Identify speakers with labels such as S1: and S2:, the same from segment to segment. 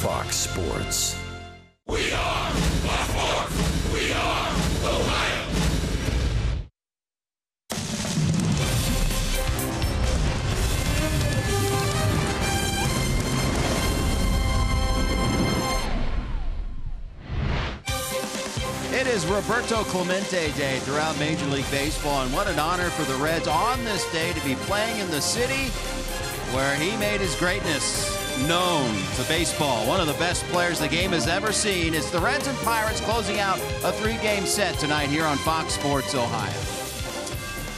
S1: Fox Sports.
S2: We are Fox Sports. We are Ohio.
S3: It is Roberto Clemente Day throughout Major League Baseball, and what an honor for the Reds on this day to be playing in the city where he made his greatness known to baseball. One of the best players the game has ever seen. It's the Reds and Pirates closing out a 3-game set tonight here on Fox Sports Ohio.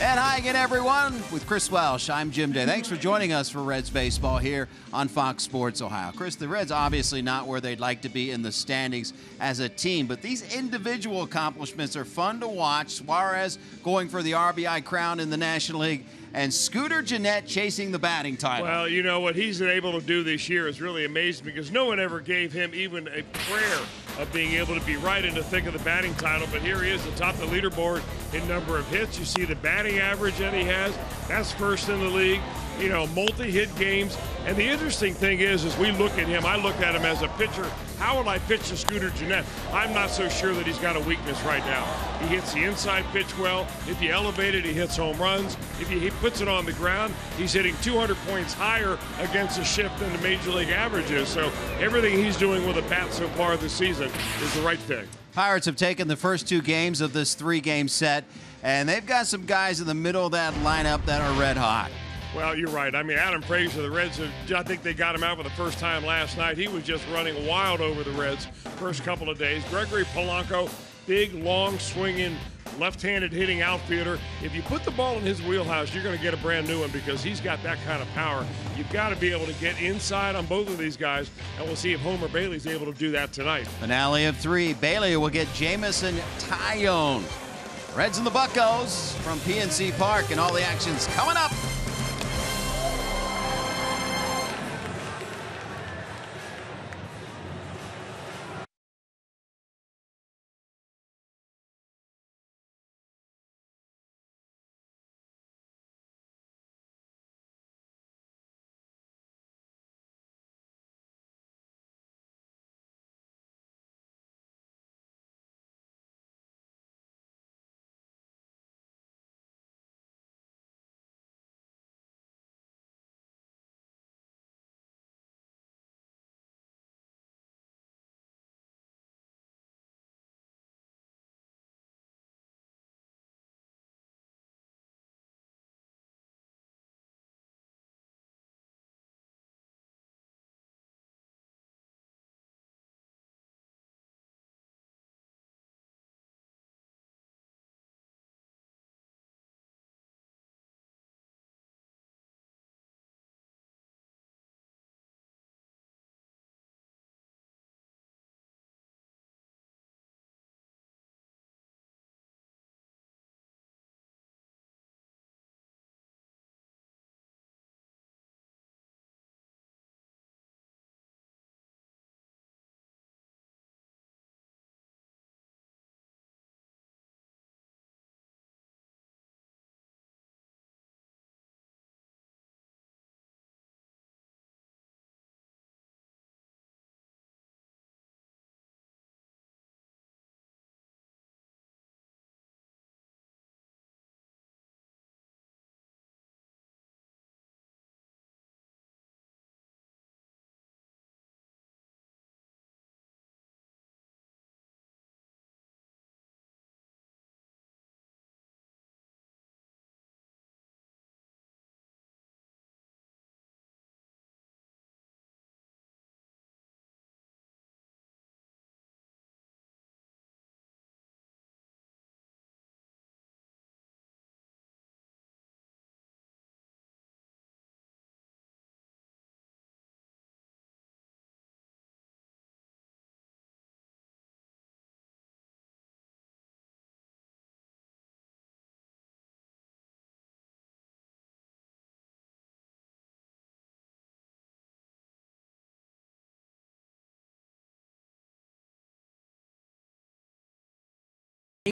S3: And hi again, everyone. With Chris Welsh, I'm Jim Day. Thanks for joining us for Reds baseball here on Fox Sports Ohio. Chris, the Reds obviously not where they'd like to be in the standings as a team, but these individual accomplishments are fun to watch. Suarez going for the RBI crown in the National League, and Scooter Gennett chasing the batting title.
S4: Well, you know, what he's been able to do this year is really amazing because no one ever gave him even a prayer of being able to be right in the thick of the batting title. But here he is atop the leaderboard in number of hits. You see the batting average that he has. That's first in the league. You know, multi-hit games. And the interesting thing is, as we look at him, I look at him as a pitcher. How will I pitch to Scooter Gennett? I'm not so sure that he's got a weakness right now. He hits the inside pitch well. If you elevate it, he hits home runs. If he puts it on the ground, he's hitting 200 points higher against a shift than the Major League average is. So everything he's doing with a bat so far this season is the right thing.
S3: Pirates have taken the first 2 games of this 3-game set, and they've got some guys in the middle of that lineup that are red hot.
S4: Well, you're right. I mean, Adam Frazier, the Reds, I think they got him out for the first time last night. He was just running wild over the Reds first couple of days. Gregory Polanco, big, long, swinging, left-handed hitting outfielder. If you put the ball in his wheelhouse, you're going to get a brand new one because he's got that kind of power. You've got to be able to get inside on both of these guys, and we'll see if Homer Bailey's able to do that tonight.
S3: Finale of 3. Bailey will get Jamison Tyone. Reds and the Buccos from PNC Park, and all the action's coming up.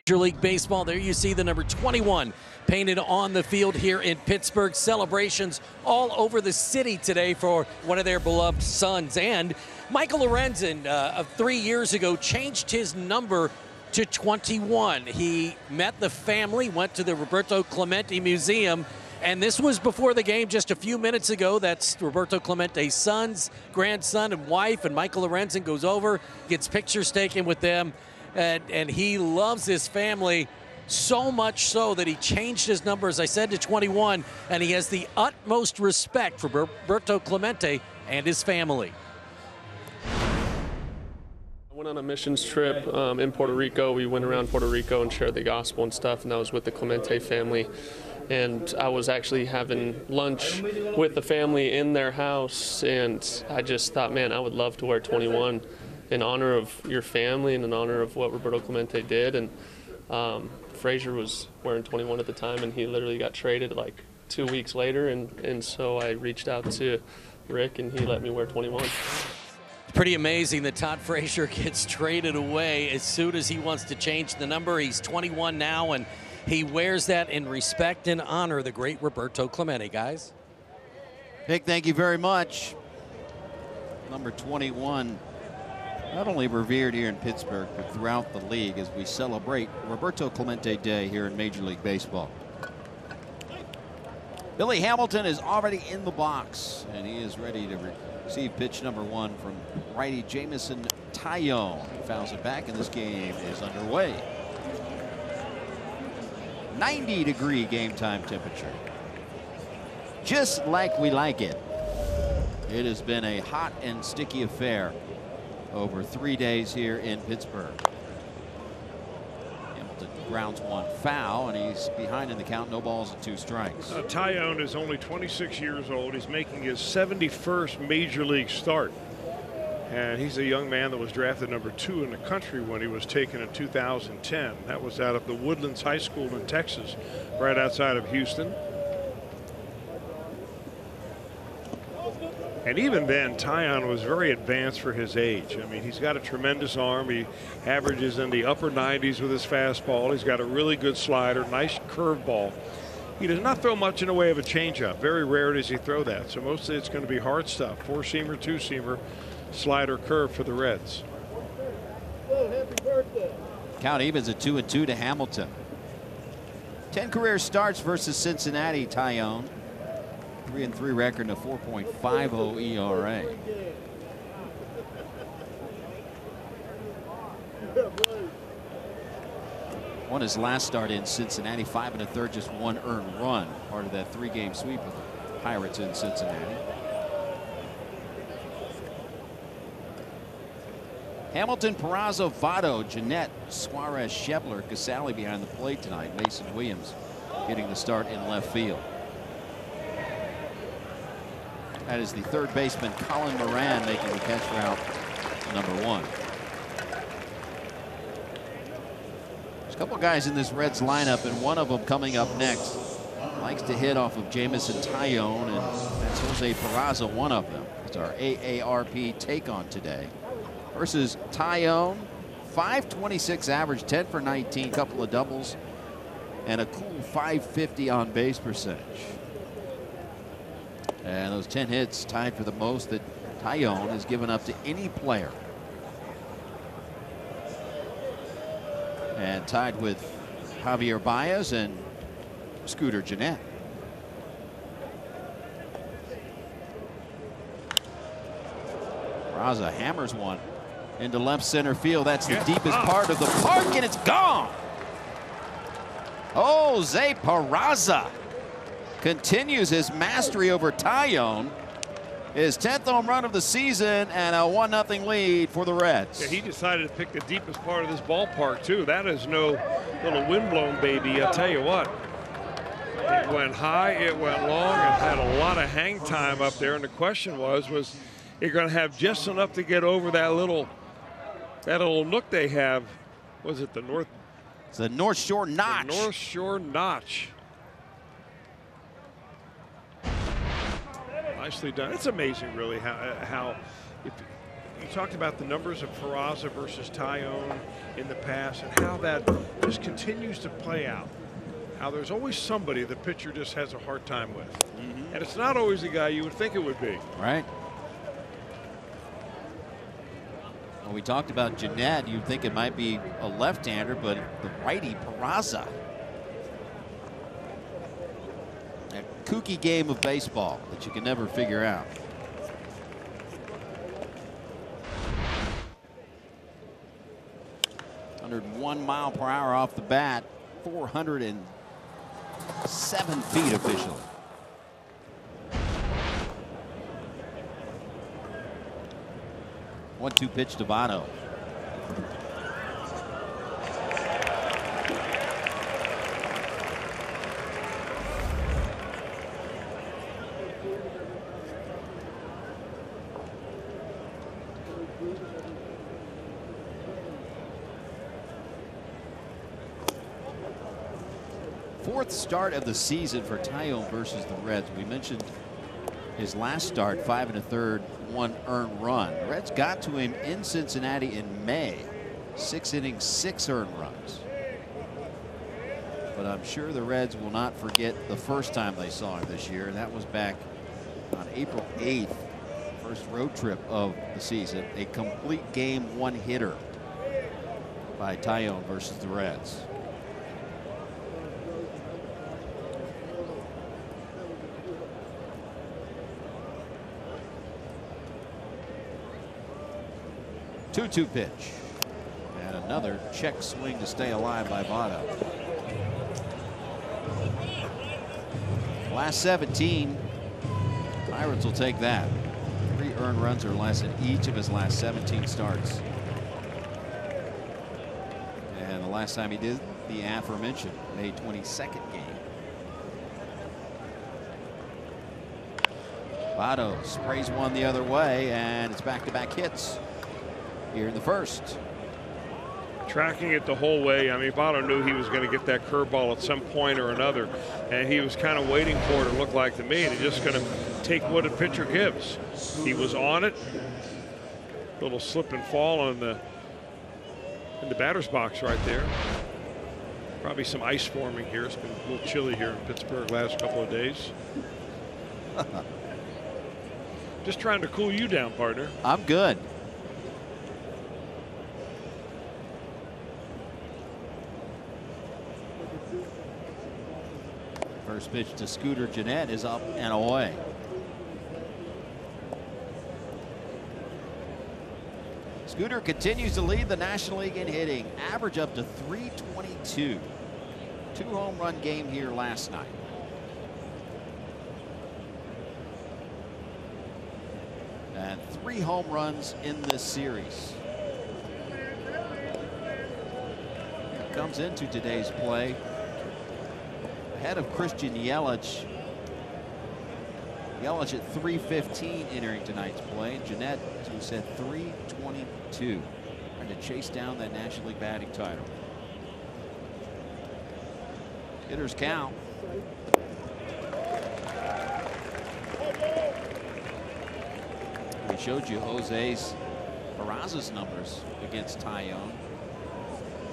S5: Major League Baseball. There you see the number 21
S1: painted on the field here in Pittsburgh. Celebrations all over the city today for one of their beloved sons. And Michael Lorenzen, of 3 years ago, changed his number to 21. He met the family, went to the Roberto Clemente Museum, and this was before the game just a few minutes ago. That's Roberto Clemente's sons, grandson, and wife, and Michael Lorenzen goes over, gets pictures taken with them, and he loves his family so much so that he changed his number, as I said, to 21, and he has the utmost respect for Roberto Clemente and his family.
S5: I went on a missions trip in Puerto Rico. We went around Puerto Rico and shared the gospel and stuff, and that was with the Clemente family. And I was actually having lunch with the family in their house, and I just thought, man, I would love to wear 21 in honor of your family and in honor of what Roberto Clemente did. And Frazier was wearing 21 at the time, and he literally got traded like 2 weeks later, and so I reached out to Rick, and he let me wear 21.
S1: Pretty amazing that Todd Frazier gets traded away as soon as he wants to change the number. He's 21 now, and he wears that in respect and honor of the great Roberto Clemente, guys.
S3: Vic, thank you very much. Number 21, not only revered here in Pittsburgh, but throughout the league as we celebrate Roberto Clemente Day here in Major League Baseball. Billy Hamilton is already in the box, and he is ready to receive pitch number 1 from righty Jamison Tyone. He fouls it back, and this game is underway. 90-degree game time temperature. Just like we like it. It has been a hot and sticky affair over 3 days here in Pittsburgh. Hamilton grounds one foul, and he's behind in the count. No balls and 2 strikes.
S4: Tyone is only 26 years old. He's making his 71st major league start. And he's a young man that was drafted number 2 in the country when he was taken in 2010. That was out of the Woodlands High School in Texas, right outside of Houston. And even then, Tyone was very advanced for his age. I mean, he's got a tremendous arm. He averages in the upper 90s with his fastball. He's got a really good slider, nice curveball. He does not throw much in the way of a changeup. Very rare does he throw that. So mostly it's going to be hard stuff. 4-seamer, 2-seamer, slider, curve for the Reds.
S3: Count evens at 2-2 to Hamilton. 10 career starts versus Cincinnati. Tyone 3-3 record and a 4.50 ERA. Won his last start in Cincinnati, 5 1/3, just 1 earned run, part of that 3-game sweep of the Pirates in Cincinnati. Hamilton, Peraza, Votto, Jeanette, Suarez, Shepler, Casale behind the plate tonight. Mason Williams getting the start in left field. That is the third baseman, Colin Moran, making the catch route number 1. There's a couple guys in this Reds lineup, and one of them coming up next likes to hit off of Jamison Tyone, and that's Jose Peraza, one of them. It's our AARP take on today. Versus Tyone, .526 average, 10 for 19, couple of doubles, and a cool .550 on base percentage. And those 10 hits tied for the most that Tyone has given up to any player. And tied with Javier Baez and Scooter Jeanette. Raza hammers one into left center field. That's the deepest part of the park, and it's gone. Jose Peraza continues his mastery over Tyone. His 10th home run of the season and a 1-0 lead for the Reds.
S4: Yeah, he decided to pick the deepest part of this ballpark, too. That is no little windblown baby, I'll tell you what. It went high, it went long, it had a lot of hang time up there, and the question was it going to have just enough to get over that little nook they have? Was it the North?
S3: It's the North Shore Notch.
S4: The North Shore Notch. Nicely done. It's amazing, really, how if you talked about the numbers of Peraza versus Tyone in the past and how that just continues to play out. Now, there's always somebody the pitcher just has a hard time with. And it's not always the guy you would think it would be.
S3: Right. Well, we talked about Jeanette. You'd think it might be a left-hander, but the righty, Peraza. A kooky game of baseball that you can never figure out. mph off the bat, 407 feet officially. One-two pitch to Votto. Fourth start of the season for Taillon versus the Reds. We mentioned his last start, 5 1/3, 1 earned run. The Reds got to him in Cincinnati in May. 6 innings, 6 earned runs. But I'm sure the Reds will not forget the first time they saw him this year. That was back on April 8th, first road trip of the season. A complete game one-hitter by Taillon versus the Reds. Two-two pitch. And another check swing to stay alive by Votto. Last 17. Pirates will take that. 3 earned runs or less in each of his last 17 starts. And the last time he did, the aforementioned May 22nd game. Votto sprays one the other way, and it's back-to-back hits here in the first.
S4: Tracking it the whole way. I mean, Votto knew he was going to get that curveball at some point or another, and he was kind of waiting for it, it looked like to me, and he's just going to take what a pitcher gives. He was on it. Little slip and fall in the batter's box right there. Probably some ice forming here. It's been a little chilly here in Pittsburgh last couple of days. Just trying to cool you down, partner.
S3: I'm good. First pitch to Scooter Gennett is up and away. Scooter continues to lead the National League in hitting, average up to 322. 2-home run game here last night. And 3 home runs in this series. He comes into today's play ahead of Christian Yelich. Yelich at 315 entering tonight's play. Jeanette, as we said, 322. Trying to chase down that National League batting title. Hitters count. We showed you Jose's Peraza's numbers against Taillon.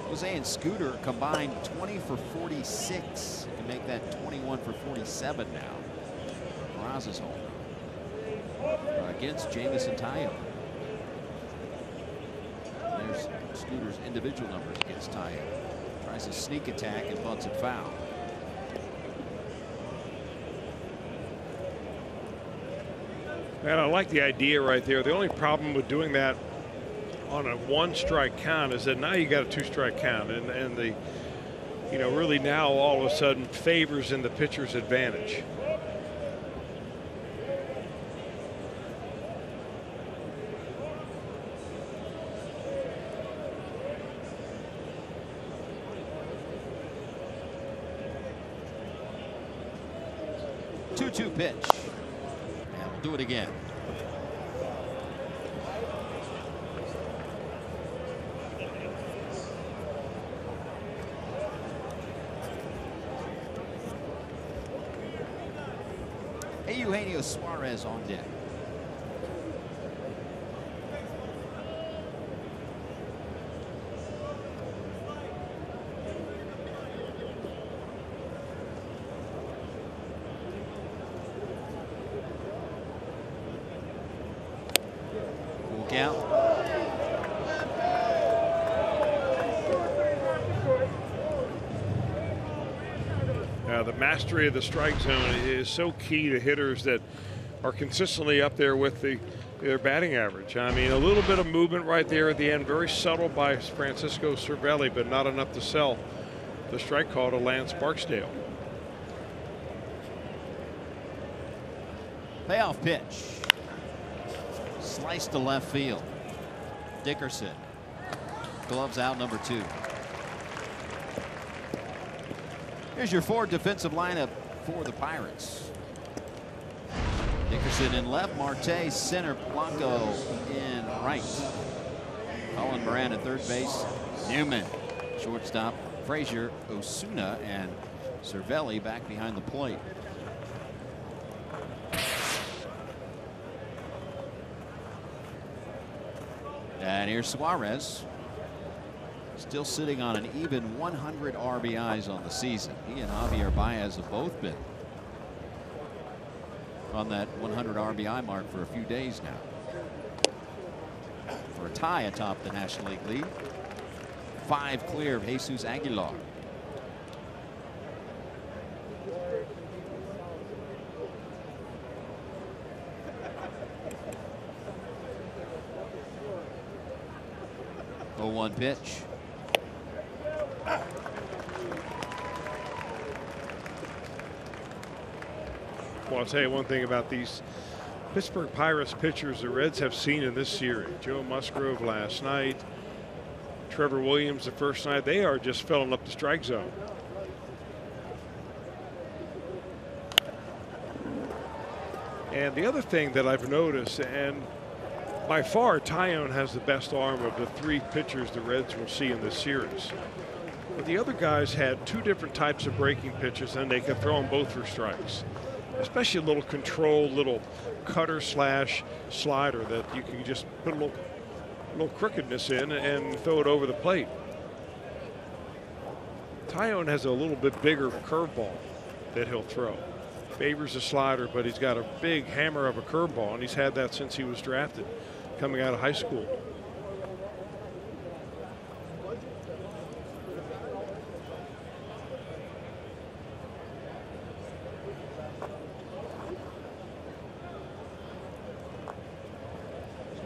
S3: Jose and Scooter combined 20 for 46. You can make that 21 for 47 now. Peraza's home against Jamison Taillon. There's Scooter's individual numbers against Taillon. Tries a sneak attack and bunts it foul.
S4: Man, I like the idea right there. The only problem with doing that on a 1-strike count is that now you got a 2-strike count, and the, you know, really now all of a sudden favors in the pitcher's advantage.
S3: Two pitch. And we'll do it again. Eugenio Suarez on deck. count.
S4: The mastery of the strike zone is so key to hitters that are consistently up there with their batting average. I mean, a little bit of movement right there at the end, very subtle by Francisco Cervelli, but not enough to sell the strike call to Lance Barksdale.
S3: Payoff pitch. Slice to left field. Dickerson. Gloves out, number 2. Here's your 4 defensive lineup for the Pirates. Dickerson in left, Marte center, Blanco in right. Colin Moran at third base, Newman shortstop, Frazier, Osuna, and Cervelli back behind the plate. And here's Suarez. Still sitting on an even 100 RBIs on the season. He and Javier Baez have both been on that 100 RBI mark for a few days now. For a tie atop the National League lead. 5 clear of Jesus Aguilar. Oh, 1 pitch.
S4: Well, I'll tell you one thing about these Pittsburgh Pirates pitchers the Reds have seen in this series. Joe Musgrove last night, Trevor Williams the first night. They are just filling up the strike zone. And the other thing that I've noticed, and by far Tyone has the best arm of the 3 pitchers the Reds will see in this series. But the other guys had 2 different types of breaking pitches, and they could throw them both for strikes. Especially a little controlled, little cutter slash slider that you can just put a little crookedness in and throw it over the plate. Tyone has a little bit bigger curveball that he'll throw. Favors a slider, but he's got a big hammer of a curveball, and he's had that since he was drafted coming out of high school.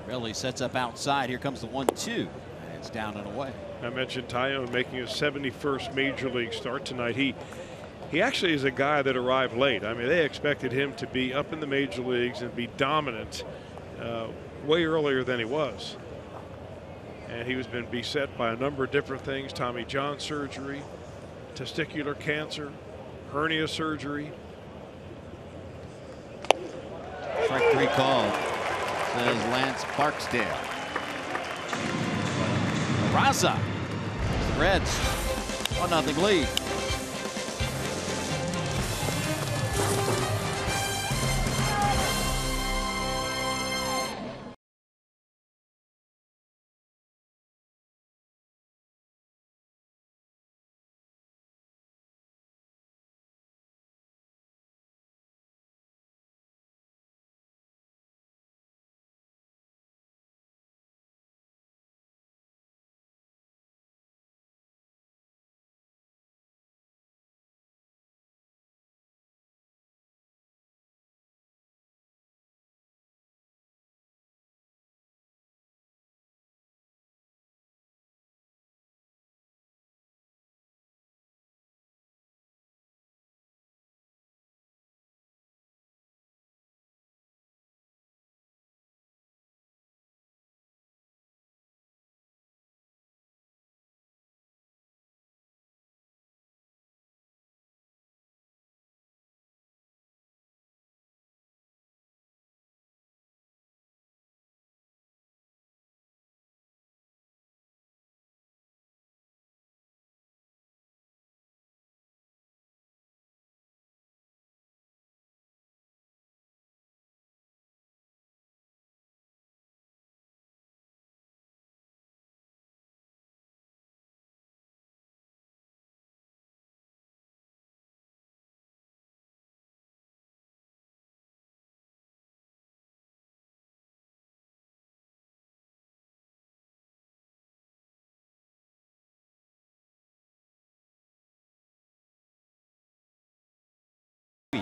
S3: Really sets up outside. Here comes the 1-2. And it's down and away.
S4: I mentioned Tyone making his 71st major league start tonight. He actually is a guy that arrived late. I mean, they expected him to be up in the major leagues and be dominant way earlier than he was. And he was been beset by a number of different things: Tommy John surgery, testicular cancer, hernia surgery.
S3: Strike 3 called. Says Lance Barksdale. Raza. Reds 1-0 lead.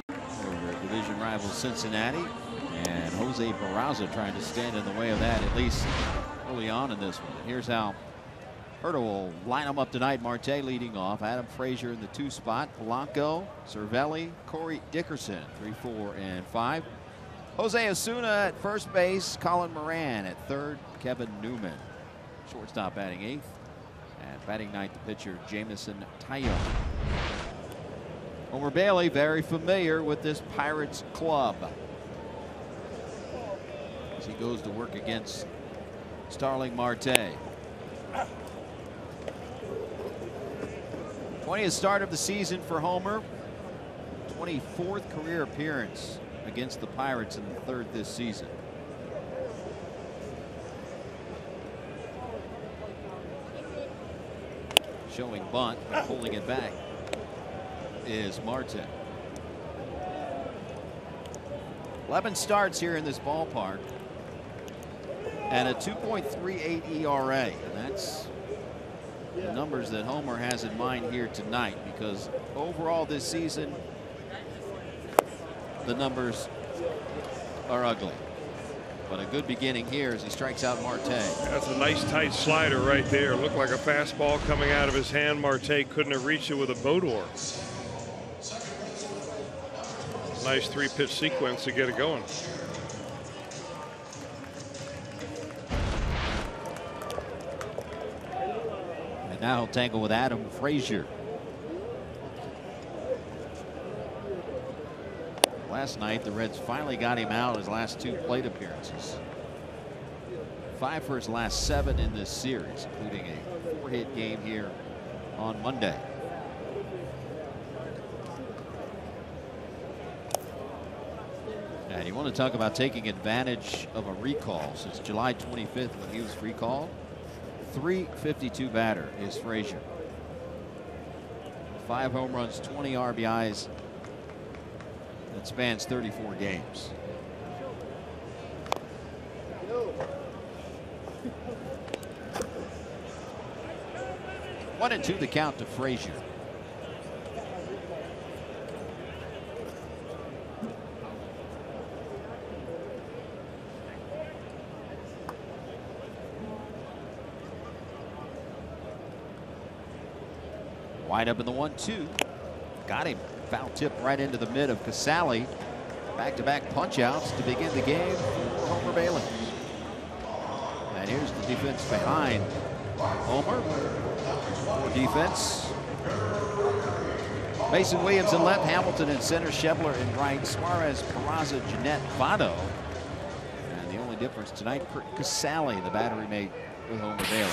S3: over division rival Cincinnati. And Jose Barraza trying to stand in the way of that, at least early on in this one. Here's how Herta will line them up tonight. Marte leading off. Adam Frazier in the 2 spot. Polanco, Cervelli, Corey Dickerson, 3, 4, and 5. Jose Osuna at first base. Colin Moran at third. Kevin Newman, shortstop, batting 8th. And batting 9th, the pitcher, Jamison Tyone. Homer Bailey, very familiar with this Pirates club, as he goes to work against Starling Marte. 20th start of the season for Homer. 24th career appearance against the Pirates, in the 3rd this season. Showing bunt, but pulling it back is Marte. 11 starts here in this ballpark and a 2.38 ERA. And that's the numbers that Homer has in mind here tonight, because overall this season the numbers are ugly. But a good beginning here as he strikes out Marte.
S4: That's a nice tight slider right there. Looked like a fastball coming out of his hand. Marte couldn't have reached it with a boat oar. Nice 3-pitch sequence to get it going.
S3: And now he'll tangle with Adam Frazier. Last night, the Reds finally got him out his last 2 plate appearances. 5 for his last 7 in this series, including a 4-hit game here on Monday. And you want to talk about taking advantage of a recall. Since July 25th, when he was recalled, .352 batter is Frazier. 5 home runs, 20 RBIs. That spans 34 games. One and 2 the count to Frazier. Wide up in the 1-2. Got him. Foul tip right into the mid of Casale. Back-to-back punch-outs to begin the game for Homer Bailey. And here's the defense behind Homer. Defense. Mason Williams in left, Hamilton in center, Schebler in right, Suarez, Peraza, Jeanette, Votto. And the only difference tonight, Kurt Casale, the battery mate with Homer Bailey.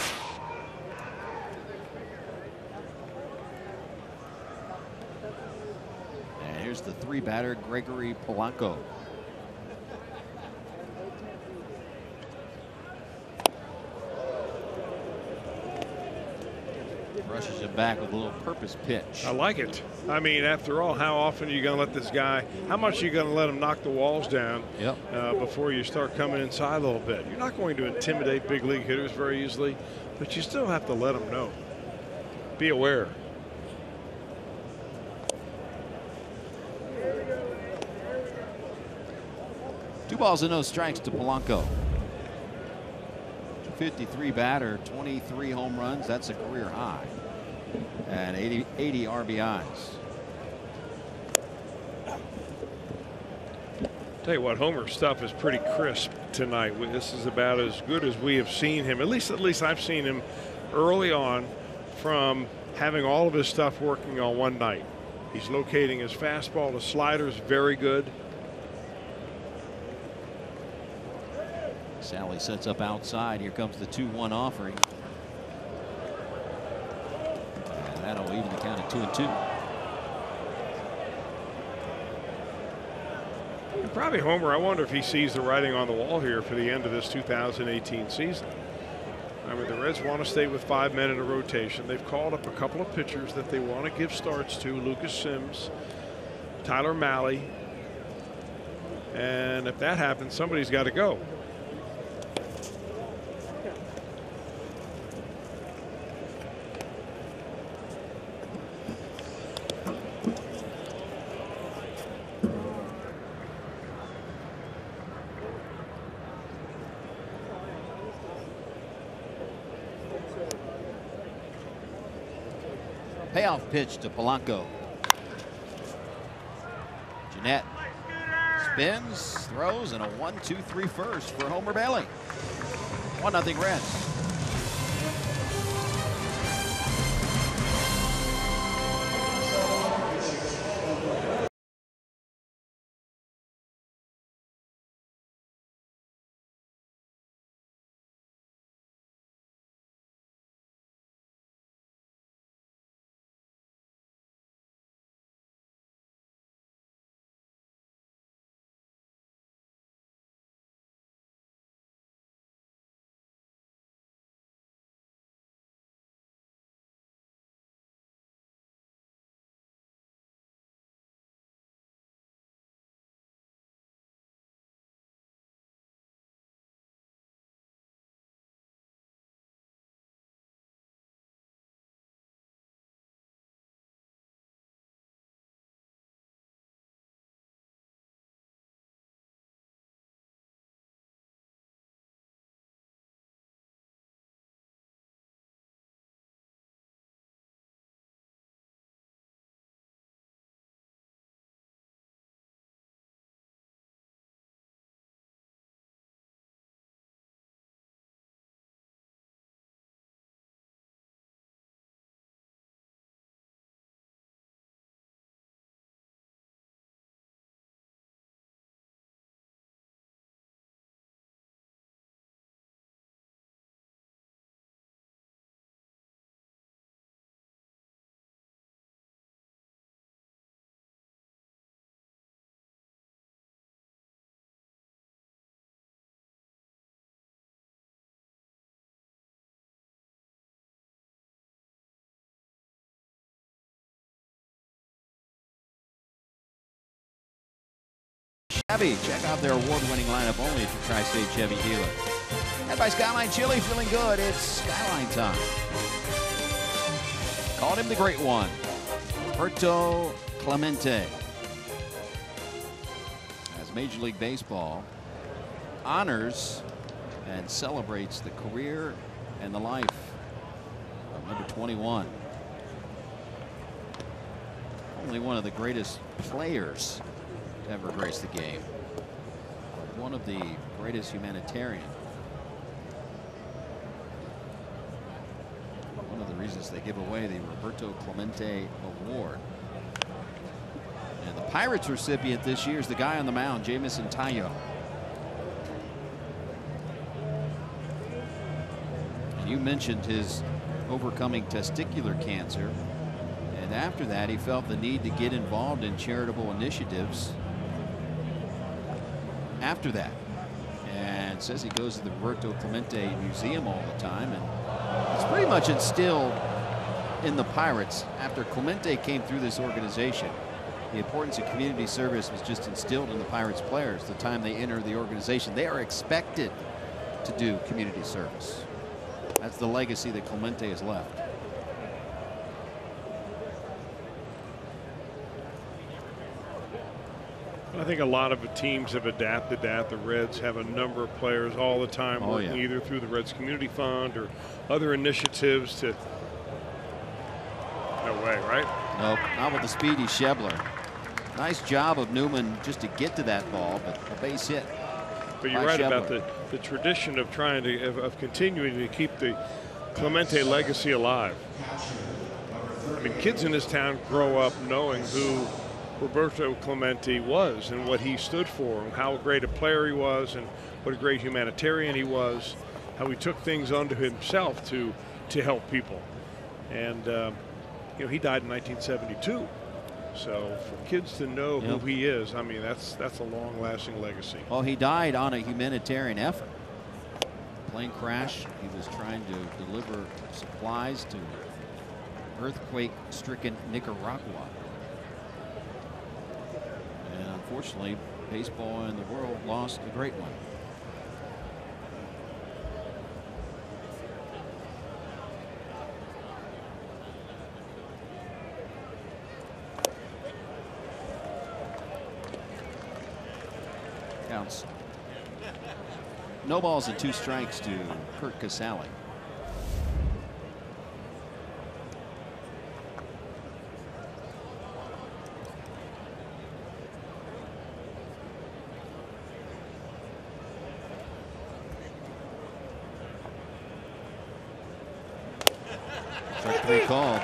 S3: Here's the 3-batter, Gregory Polanco. Brushes him back with a little purpose pitch.
S4: I like it. I mean, after all, how often are you going to let this guy, how much are you going to let him knock the walls down before you start coming inside a little bit? You're not going to intimidate big league hitters very easily, but you still have to let them know. Be aware.
S3: Two balls and no strikes to Polanco. 53 batter, 23 home runs. That's a career high. And 80 RBIs.
S4: Tell you what, Homer's stuff is pretty crisp tonight. This is about as good as we have seen him. At least I've seen him early on, from having all of his stuff working on one night. He's locating his fastball, his slider's very good.
S3: Sally sets up outside. Here comes the 2-1 offering. And that'll even the count at 2-2.
S4: And probably Homer, I wonder if he sees the writing on the wall here for the end of this 2018 season. I mean, the Reds want to stay with 5 men in a rotation. They've called up a couple of pitchers that they want to give starts to. Lucas Sims, Tyler Mahle. And if that happens, somebody's got to go.
S3: Payoff pitch to Polanco. Jeanette spins, throws, and a 1-2-3 first for Homer Bailey. 1-0 Reds. Chevy, check out their award-winning lineup only at your Tri-State Chevy dealer. And by Skyline Chili, feeling good, it's Skyline time. Called him the Great One, Roberto Clemente. As Major League Baseball honors and celebrates the career and the life of number 21. Only one of the greatest players ever graced the game. One of the greatest humanitarian. One of the reasons they give away the Roberto Clemente Award. And the Pirates recipient this year is the guy on the mound, Jamison Tayo. And you mentioned his overcoming testicular cancer. And after that, he felt the need to get involved in charitable initiatives after that, and says he goes to the Roberto Clemente Museum all the time, and it's pretty much instilled in the Pirates after Clemente came through this organization. The importance of community service was just instilled in the Pirates players the time they enter the organization. They are expected to do community service. That's the legacy that Clemente has left.
S4: I think a lot of the teams have adapted that. The Reds have a number of players all the time working either through the Reds Community Fund or other initiatives to. No way, right?
S3: Nope, not with the speedy Schebler. Nice job of Newman just to get to that ball, but a base hit.
S4: But you're right about the tradition of trying to of continuing to keep the Clemente legacy alive. I mean, kids in this town grow up knowing who Roberto Clemente was and what he stood for and how great a player he was and what a great humanitarian he was, how he took things unto himself to help people. And you know, he died in 1972. So for kids to know who he is, I mean, that's a long-lasting legacy.
S3: Well, he died on a humanitarian effort. Plane crash. He was trying to deliver supplies to earthquake-stricken Nicaragua. And unfortunately, baseball in the world lost a great one. Counts. No balls and 2 strikes to Kurt Casale. be called.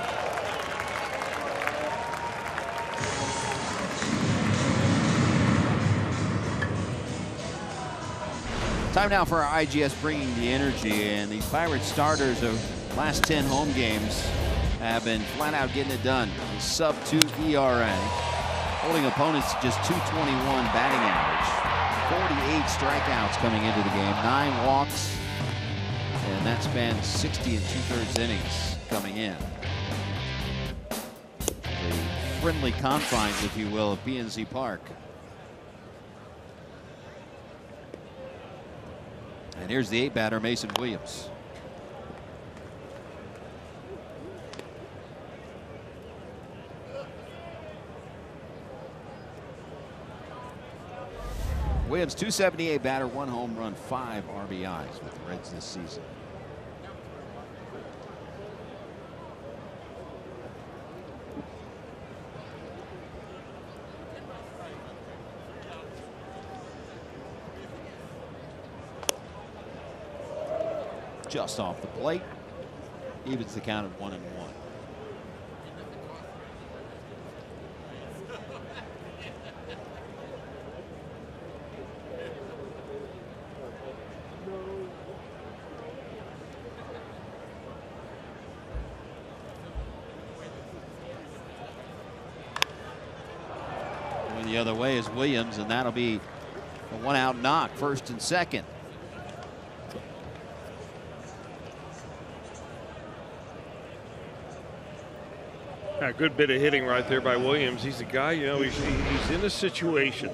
S3: Time now for our IGS Bringing the Energy, and these Pirates starters of last 10 home games have been flat out getting it done. A sub-2 ERA, holding opponents to just 221 batting average, 48 strikeouts coming into the game, 9 walks, and that spans 60 2/3 innings coming in. The friendly confines, if you will, of PNC Park. And here's the 8 batter, Mason Williams. Williams, 278 batter, 1 home run, 5 RBIs with the Reds this season. Just off the plate, evens the count at 1-1. Going the other way is Williams, and that'll be a 1-out knock, first and second.
S4: A good bit of hitting right there by Williams. He's a guy, you know, he's in a situation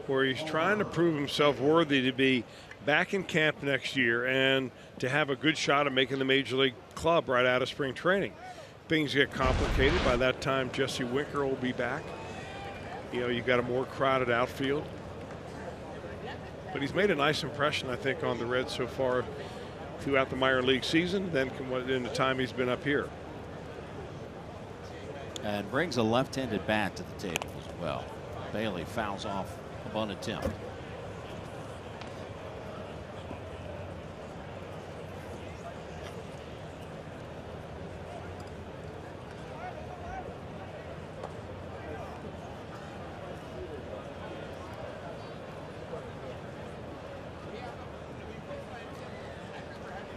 S4: where he's trying to prove himself worthy to be back in camp next year and to have a good shot at making the major league club right out of spring training. Things get complicated. By that time, Jesse Winker will be back. You know, you've got a more crowded outfield. But he's made a nice impression, I think, on the Reds so far throughout the minor league season, then in the time he's been up here.
S3: And brings a left-handed bat to the table as well. Bailey fouls off a bunt attempt.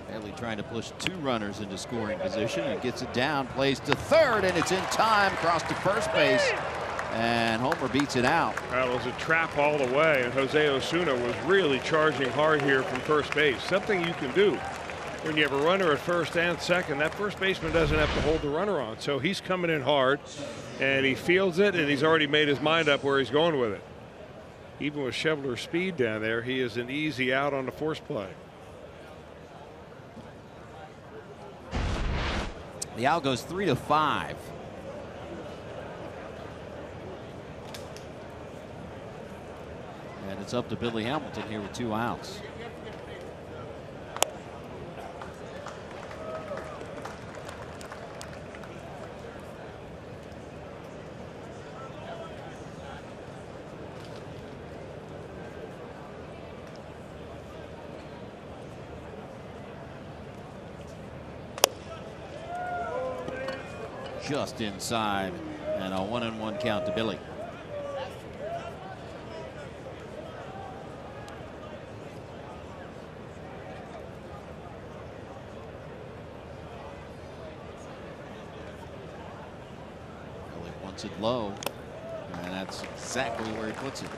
S3: Bailey trying to push 2 runners into scoring position and gets it down, plays to third, and it's in time, across to first base, and Homer beats it out.
S4: Well, it was a trap all the way, and Jose Osuna was really charging hard here from first base. Something you can do when you have a runner at first and second. That first baseman doesn't have to hold the runner on, so he's coming in hard, and he fields it, and he's already made his mind up where he's going with it. Even with Chevrolet's speed down there, he is an easy out on the force play.
S3: The out goes 3-5. And it's up to Billy Hamilton here with 2 outs. Just inside, and a 1-1 count to Billy. Billy wants it low, and that's exactly where he puts it.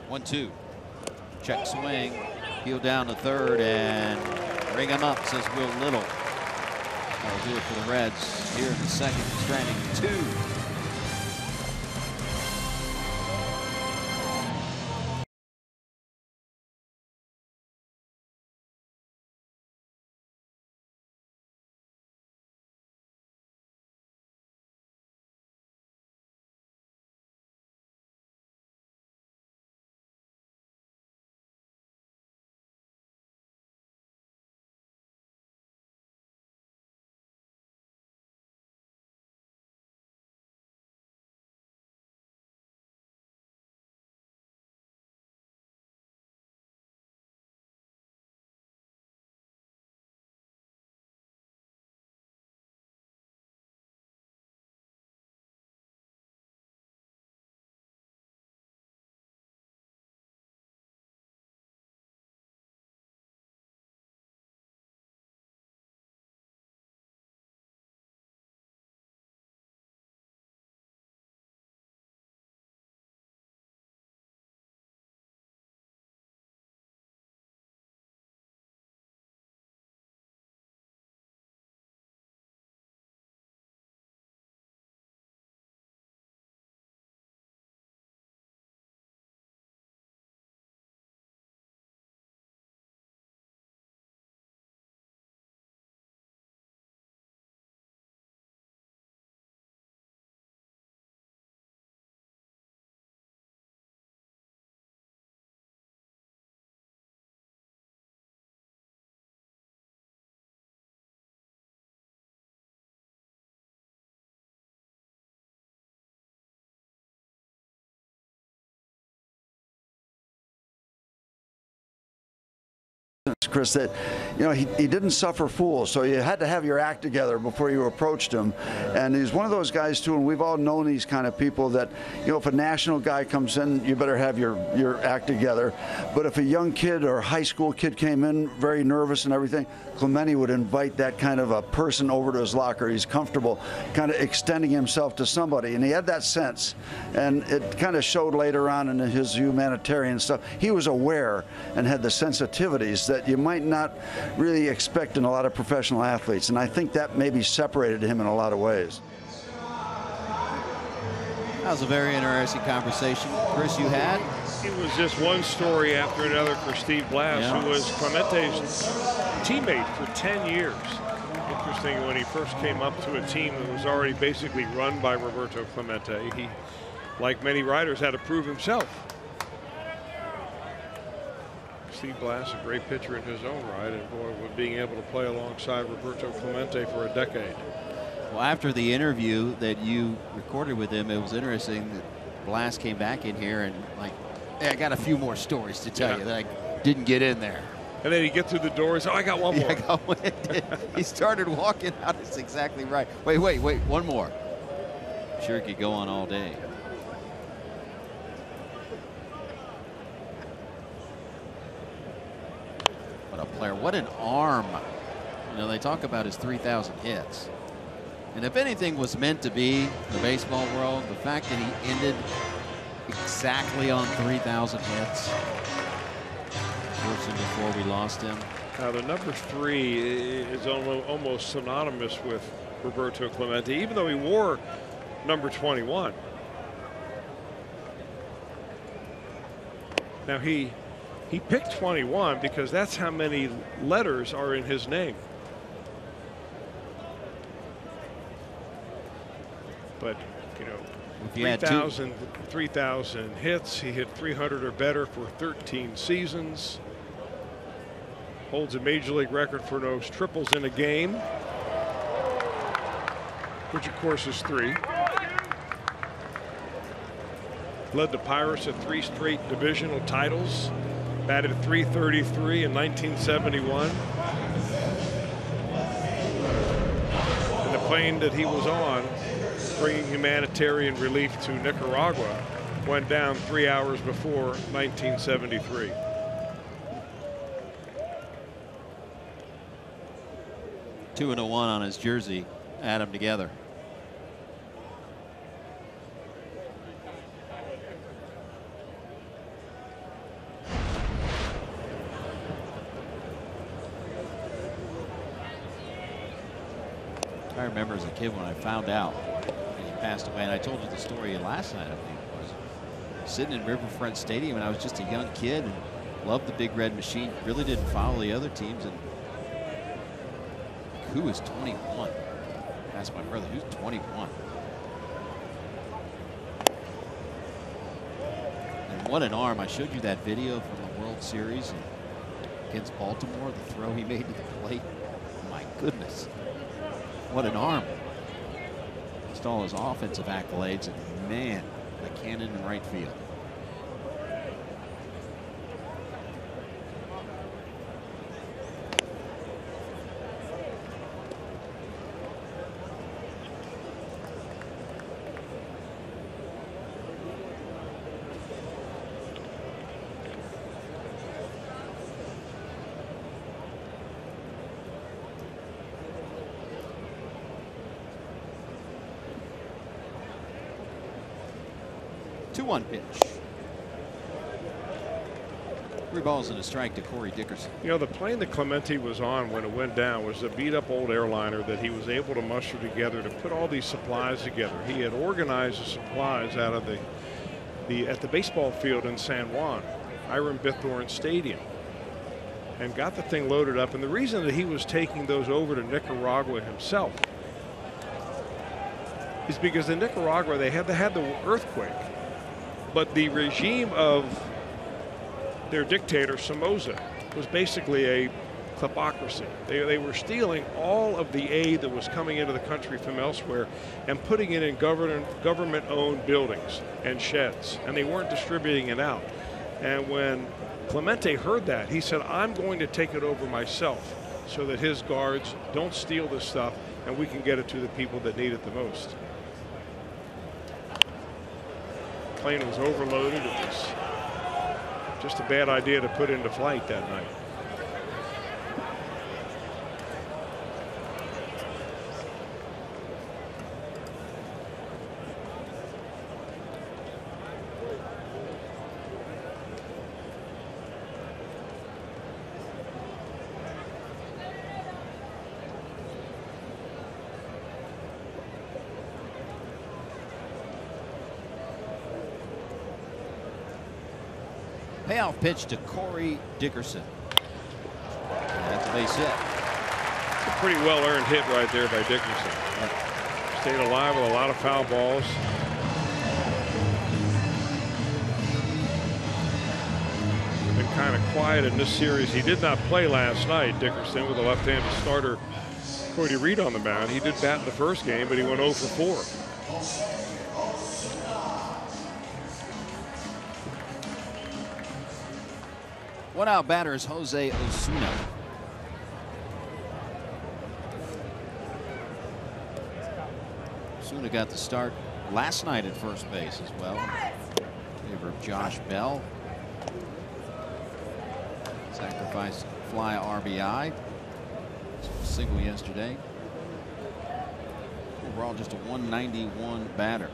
S3: One-two. Check swing. Heel down to third and ring him up, says Will Little. That'll do it for the Reds here in the second, stranding 2.
S6: Chris, that, you know, he didn't suffer fools, so you had to have your act together before you approached him. And he's one of those guys too, and we've all known these kind of people that, you know, if a national guy comes in, you better have your act together. But if a young kid or a high school kid came in very nervous and everything, Clemente would invite that kind of a person over to his locker. He's comfortable kind of extending himself to somebody, and he had that sense, and it kind of showed later on in his humanitarian stuff. He was aware and had the sensitivities that you might not really expect in a lot of professional athletes, and I think that maybe separated him in a lot of ways.
S3: That was a very interesting conversation, Chris, you had.
S4: It was just one story after another for Steve Blass, who was Clemente's teammate for 10 years. Interesting, when he first came up to a team that was already basically run by Roberto Clemente, he, like many riders, had to prove himself. Steve Blass, a great pitcher in his own right, and boy, with being able to play alongside Roberto Clemente for a decade.
S3: Well, after the interview that you recorded with him, it was interesting that Blass came back in here and like, hey, I got a few more stories to tell you that I didn't get in there.
S4: And then he'd get through the door and say, oh, I got one more.
S3: I got one. He started walking out. That's exactly right. Wait, one more. Sure, it could go on all day. What a player. What an arm. You know, they talk about his 3,000 hits. And if anything was meant to be in the baseball world, the fact that he ended exactly on 3,000 hits. Before we lost him.
S4: Now the number 3 is almost synonymous with Roberto Clemente, even though he wore number 21. Now he picked 21 because that's how many letters are in his name. But you know, 3,000 hits. He hit 300 or better for 13 seasons. Holds a major league record for most triples in a game, which of course is 3. Led the Pirates to 3 straight divisional titles. Batted .333 in 1971. And the plane that he was on, bringing humanitarian relief to Nicaragua, went down 3 hours before 1973.
S3: Two and a 1 on his jersey, add them together. I remember as a kid when I found out that he passed away, and I told you the story last night, I think it was, sitting in Riverfront Stadium, and I was just a young kid and loved the Big Red Machine, really didn't follow the other teams, and who is 21? Asked my brother, who's 21? And what an arm. I showed you that video from the World Series against Baltimore, the throw he made to the plate. My goodness. What an arm. Just all his offensive accolades, and man, the cannon in right field. One pitch. 3 balls and a strike to Corey Dickerson.
S4: You know, the plane that Clemente was on when it went down was a beat up old airliner that he was able to muster together to put all these supplies together. He had organized the supplies out of at the baseball field in San Juan, Hiram Bithorn Stadium, and got the thing loaded up. And the reason that he was taking those over to Nicaragua himself is because in Nicaragua they had the earthquake. But the regime of their dictator, Somoza, was basically a kleptocracy. They were stealing all of the aid that was coming into the country from elsewhere and putting it in government-owned buildings and sheds, and they weren't distributing it out. And when Clemente heard that. He said, I'm going to take it over myself so that his guards don't steal this stuff and we can get it to the people that need it the most. Plane was overloaded. It was just a bad idea to put into flight that night.
S3: Payoff pitch to Corey Dickerson. That's a base hit.
S4: A pretty well-earned hit right there by Dickerson. Stayed alive with a lot of foul balls. Been kind of quiet in this series. He did not play last night, Dickerson, with a left-handed starter, Cody Reed on the mound. He did bat in the first game, but he went 0 for 4.
S3: One out batter is Jose Osuna. Osuna got the start last night at first base as well. In favor of Josh Bell. Sacrifice fly RBI. Single yesterday. Overall just a 191 batter.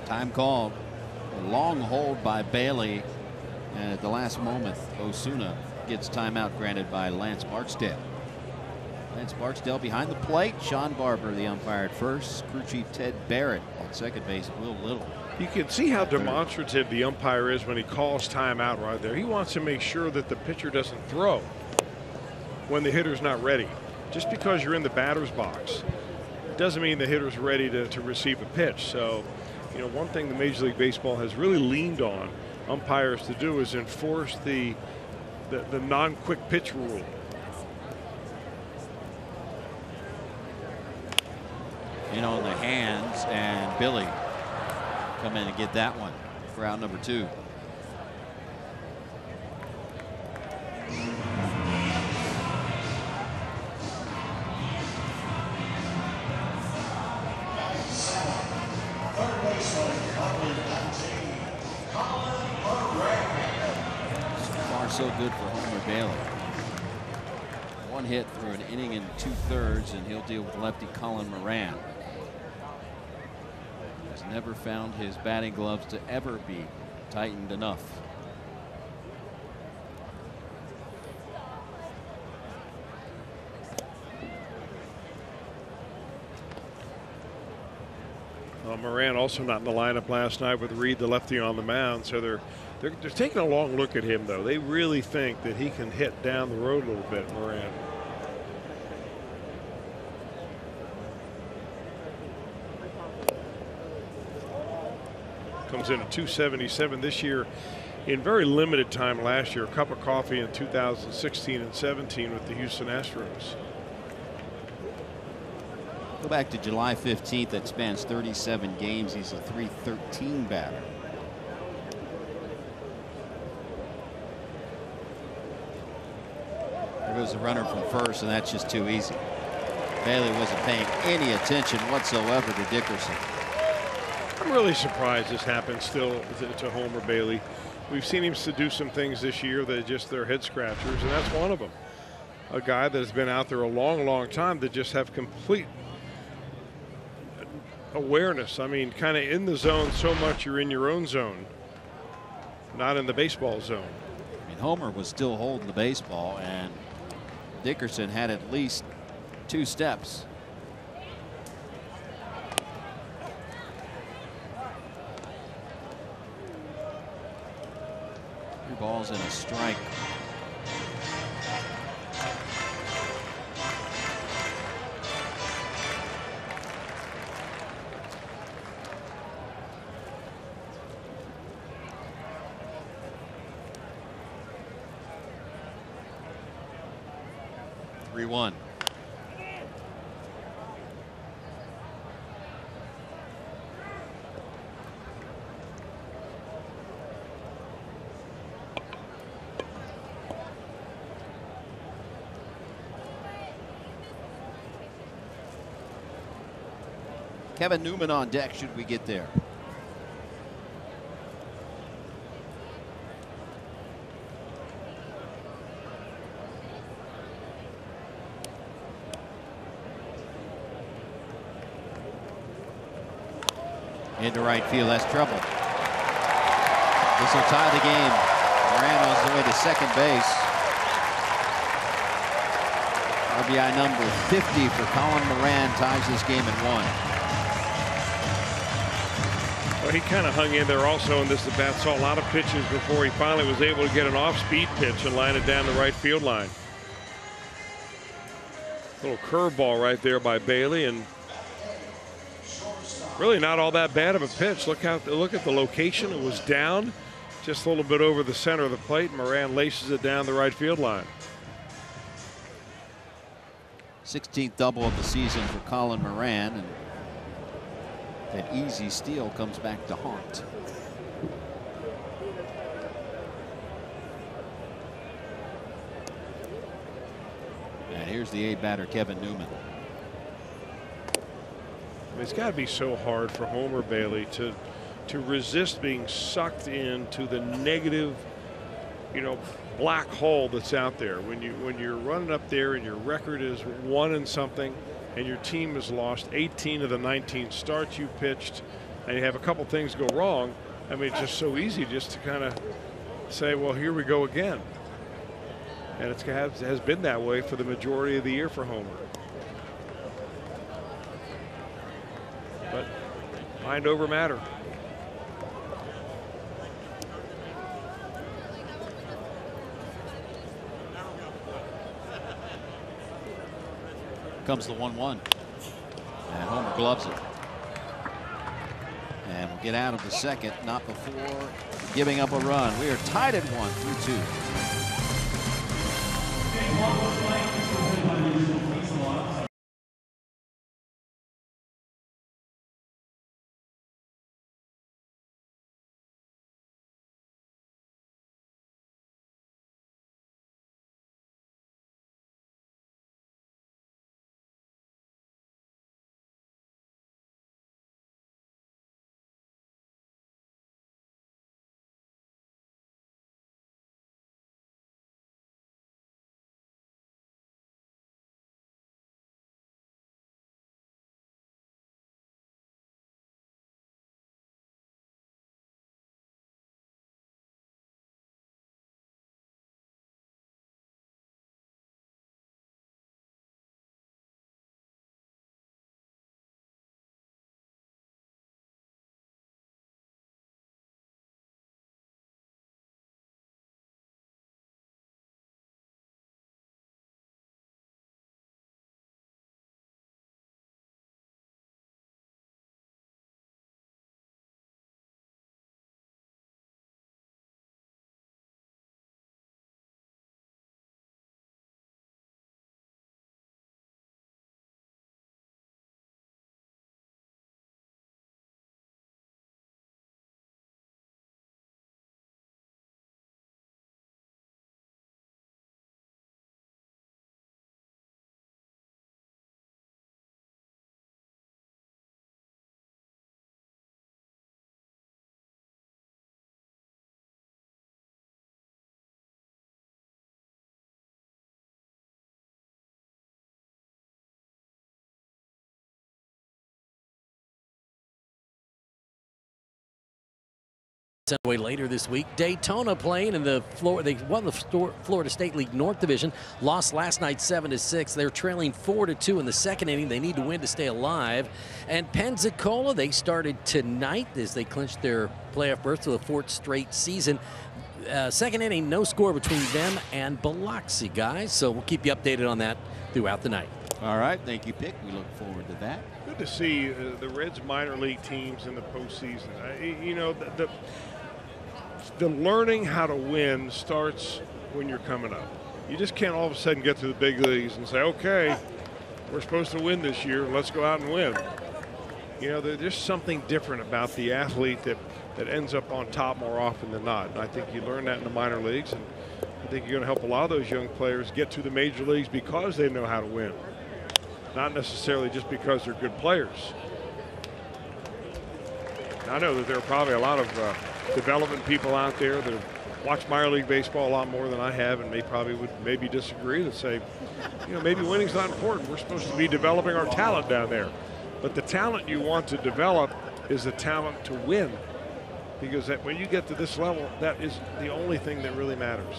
S3: Time called. A long hold by Bailey, and at the last moment Osuna gets timeout granted by Lance Barksdale. Lance Barksdale behind the plate. Sean Barber the umpire at first. Crew chief Ted Barrett at second base. Will Little.
S4: You can see how demonstrative the umpire is when he calls timeout right there. He wants to make sure that the pitcher doesn't throw when the hitter's not ready. Just because you're in the batter's box doesn't mean the hitter's ready to receive a pitch. So, you know, one thing the Major League Baseball has really leaned on umpires to do is enforce the non-quick pitch rule.
S3: In on the hands, and Billy come in and get that one for out number 2. So good for Homer Bailey. One hit through an inning and 2/3, and he'll deal with lefty Colin Moran. He's never found his batting gloves to ever be tightened enough.
S4: Moran also not in the lineup last night with Reed, the lefty, on the mound. So they're taking a long look at him, though. They really think that he can hit down the road a little bit, Moran. Comes in at 277 this year in very limited time last year. A cup of coffee in 2016 and 17 with the Houston Astros.
S3: Go back to July 15th. That spans 37 games. He's a .313 batter. There goes the runner from first, and that's just too easy. Bailey wasn't paying any attention whatsoever to Dickerson.
S4: I'm really surprised this happened still to Homer Bailey. We've seen him do some things this year that just they're head scratchers, and that's one of them. A guy that has been out there a long time that just have complete awareness. I mean, kind of in the zone so much you're in your own zone, not in the baseball zone.
S3: I mean, Homer was still holding the baseball, and Dickerson had at least 2 steps. balls and a strike. One. Kevin Newman on deck should we get there. Into right field, that's trouble. This will tie the game. Moran on his way to second base. RBI number 50 for Colin Moran ties this game at 1.
S4: Well, he kind of hung in there also in this at-bat. Saw a lot of pitches before he finally was able to get an off-speed pitch and line it down the right field line. Little curveball right there by Bailey, and really not all that bad of a pitch. Look at the location. It was down just a little bit over the center of the plate. Moran laces it down the right field line.
S3: 16th double of the season for Colin Moran, and that easy steal comes back to haunt. And here's the 8th batter, Kevin Newman.
S4: It's got to be so hard for Homer Bailey to resist being sucked into the negative, black hole that's out there. When you're running up there and your record is 1-something, and your team has lost 18 of the 19 starts you pitched, and you have a couple things go wrong. I mean, it's just so easy just to kind of say, well, here we go again. And it has been that way for the majority of the year for Homer. But mind over matter.
S3: Comes the 1-1. And Homer gloves it. And we'll get out of the second, not before giving up a run. We are tied at 1 through 2.
S1: Away later this week. Daytona playing in the Florida. They won the Florida State League North Division. Lost last night 7-6. They're trailing 4-2 in the second inning. They need to win to stay alive. And Pensacola, they started tonight as they clinched their playoff berth to the 4th straight season. second inning, no score between them and Biloxi, guys. So we'll keep you updated on that throughout the night.
S3: All right, thank you, Pick. We look forward to that.
S4: Good to see the Reds minor league teams in the postseason. You know, the learning how to win starts when you're coming up. You just can't all of a sudden get to the big leagues and say, okay, we're supposed to win this year. Let's go out and win. You know, there's something different about the athlete that ends up on top more often than not. And I think you learn that in the minor leagues. And I think you're going to help a lot of those young players get to the major leagues because they know how to win. Not necessarily just because they're good players. I know that there are probably a lot of development people out there that have watched minor league baseball a lot more than I have, and they probably would maybe disagree and say, you know, maybe winning's not important. We're supposed to be developing our talent down there. But the talent you want to develop is the talent to win, because when you get to this level, that is the only thing that really matters.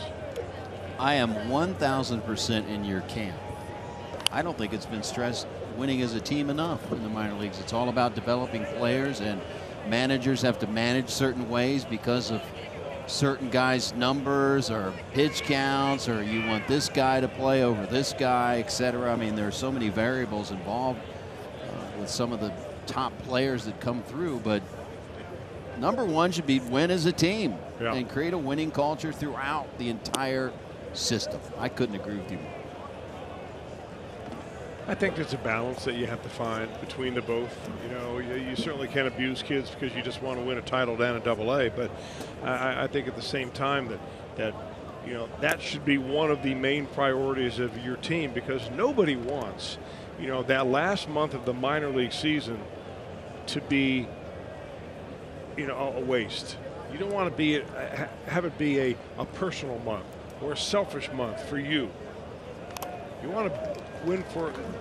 S3: I am 1,000% in your camp. I don't think it's been stressed winning as a team enough in the minor leagues. It's all about developing players, and managers have to manage certain ways because of certain guys' numbers or pitch counts, or you want this guy to play over this guy, etc. I mean, there are so many variables involved with some of the top players that come through, but number one should be win as a team and create a winning culture throughout the entire system. I couldn't agree with you more.
S4: I think there's a balance that you have to find between the both. You know, you certainly can't abuse kids because you just want to win a title down in AA, but I think at the same time that you know, that should be one of the main priorities of your team, because nobody wants, you know, that last month of the minor league season to be, you know, a waste. You don't want to have it be a personal month or a selfish month for you. You want to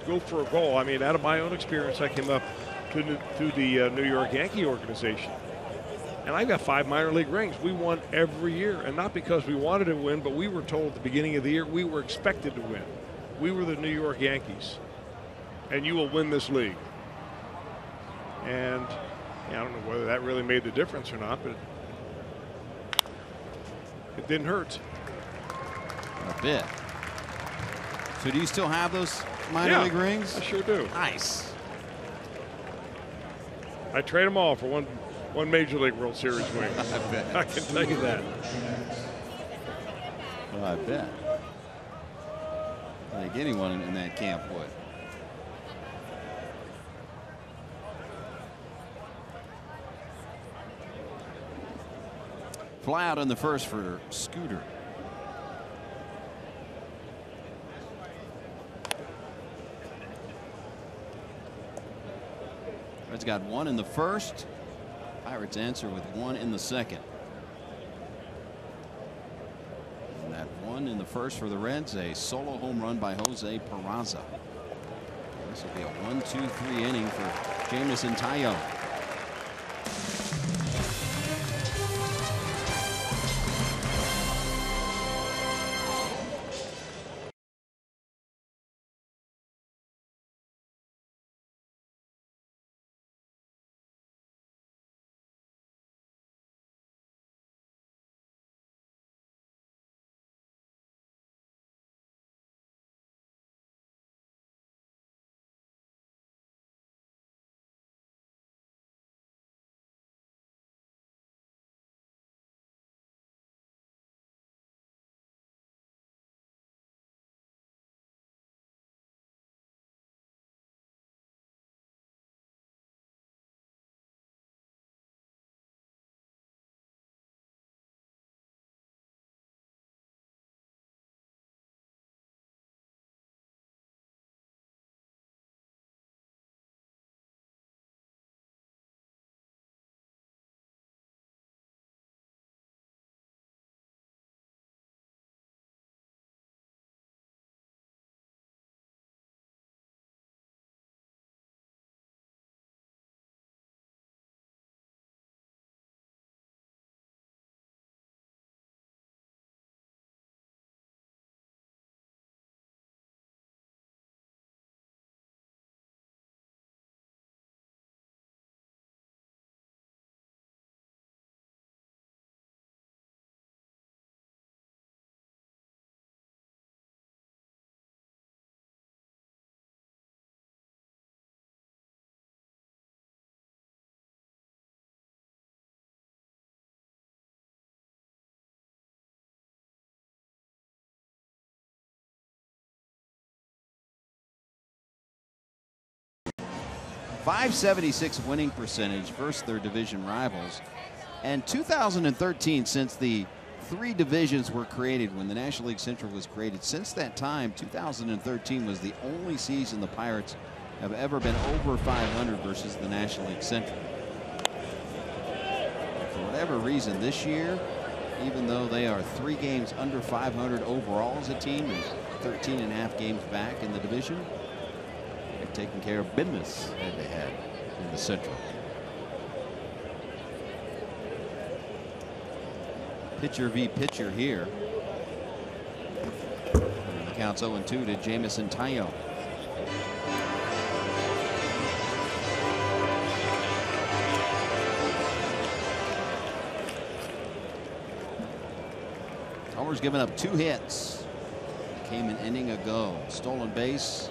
S4: go for a goal. I mean, out of my own experience, I came up through the New York Yankee organization, and I got 5 minor league rings. We won every year, and not because we wanted to win, but we were told at the beginning of the year we were expected to win. We were the New York Yankees, and you will win this league. And I don't know whether that really made the difference or not, but it didn't hurt.
S3: A bit. So do you still have those minor league rings?
S4: I sure do.
S3: Nice.
S4: I trade them all for one Major League World Series win.
S3: I bet.
S4: I can tell you that.
S3: Well, I bet. I think anyone in that camp would. Fly out in the first for Scooter. Reds got 1 in the first. Pirates answer with 1 in the second. And that 1 in the first for the Reds, a solo home run by Jose Peraza. This will be a 1-2-3 inning for Jamison Tayo. .576 winning percentage versus their division rivals. And 2013, since the 3 divisions were created when the National League Central was created, since that time, 2013 was the only season the Pirates have ever been over 500 versus the National League Central. For whatever reason, this year, even though they are 3 games under 500 overall as a team and 13.5 games back in the division, they're taking care of business head-to-head in the Central. Pitcher v. pitcher here. The count's 0-2 to Jamison Tayo. Homer's given up 2 hits. Came an inning ago. Stolen base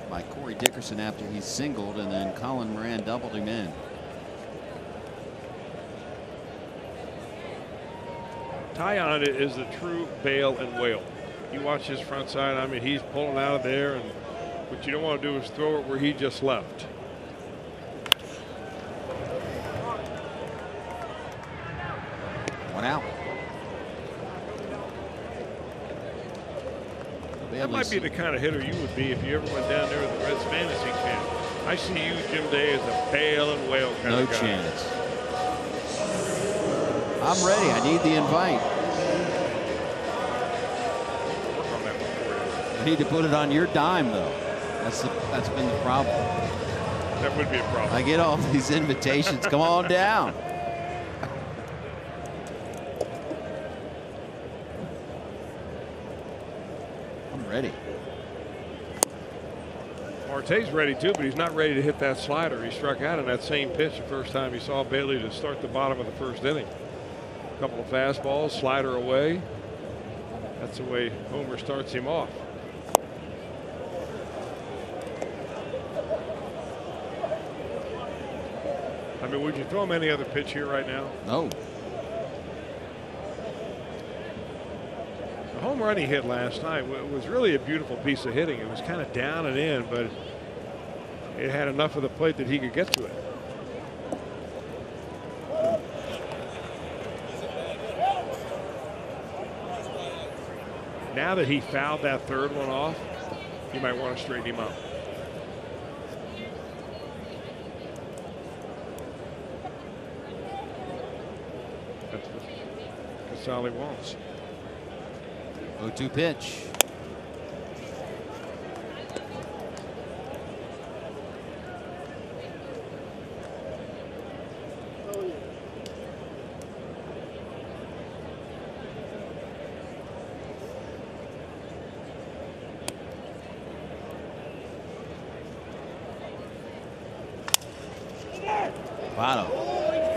S3: by Corey Dickerson after he singled, and then Colin Moran doubled him in.
S4: Tayon is the true bail and whale. You watch his front side, I mean, he's pulling out of there, and what you don't want to do is throw it where he just left.
S3: One out.
S4: That might be the kind of hitter you would be if you ever went down there with the Reds fantasy camp. I see you, Jim Day, as a bail and whale kind of guy.
S3: No chance. I'm ready. I need the invite.
S4: Work on that one for you.
S3: I need to put it on your dime, though. That's been the problem.
S4: That would be a problem.
S3: I get all these invitations. Come on down. I'm ready.
S4: Marte's ready too, but he's not ready to hit that slider. He struck out on that same pitch the first time he saw Bailey to start the bottom of the first inning. A couple of fastballs, slider away. That's the way Homer starts him off. I mean, would you throw him any other pitch here right now?
S3: No.
S4: The home run he hit last night was really a beautiful piece of hitting. It was kind of down and in, but it had enough of the plate that he could get to it. Now that he fouled that third one off, you might want to straighten him up. That's what Casale wants.
S3: 0-2 pitch. Votto.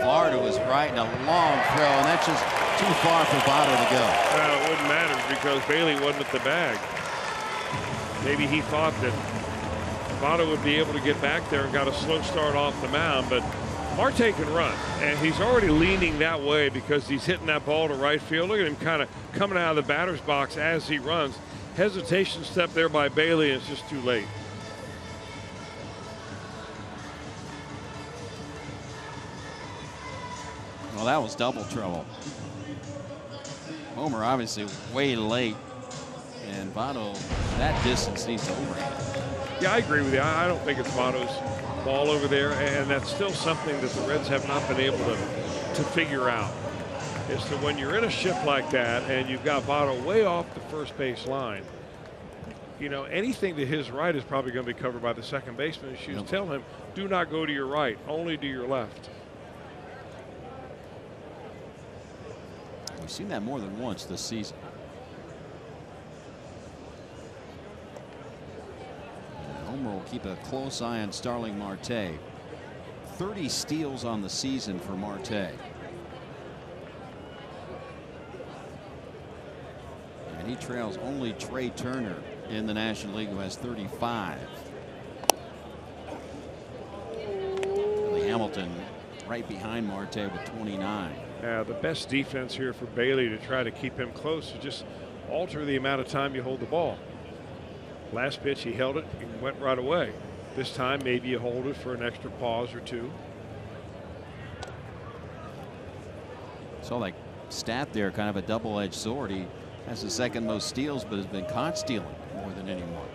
S3: Florida was right in a long throw, and that's just too far for Votto to go.
S4: Well, it wouldn't matter because Bailey wasn't at the bag. Maybe he thought that Votto would be able to get back there and got a slow start off the mound, but Marte can run, and he's already leaning that way because he's hitting that ball to right field. Look at him kind of coming out of the batter's box as he runs. Hesitation step there by Bailey, and it's just too late.
S3: Well, that was double trouble. Homer obviously way late, and Votto, that distance needs to overhand.
S4: Yeah, I agree with you. I don't think it's Votto's ball over there, and that's still something that the Reds have not been able to figure out. Is that when you're in a shift like that and you've got Votto way off the first base line, you know, anything to his right is probably going to be covered by the second baseman. You should tell him, do not go to your right, only to your left.
S3: We've seen that more than once this season. And Homer will keep a close eye on Starling Marte. 30 steals on the season for Marte. And he trails only Trey Turner in the National League, who has 35. Billy Hamilton right behind Marte with 29.
S4: The best defense here for Bailey to try to keep him close is just alter the amount of time you hold the ball. Last pitch he held it and went right away. This time, maybe you hold it for an extra pause or two.
S3: So like stat there, kind of a double-edged sword. He has the second most steals, but has been caught stealing more than anyone.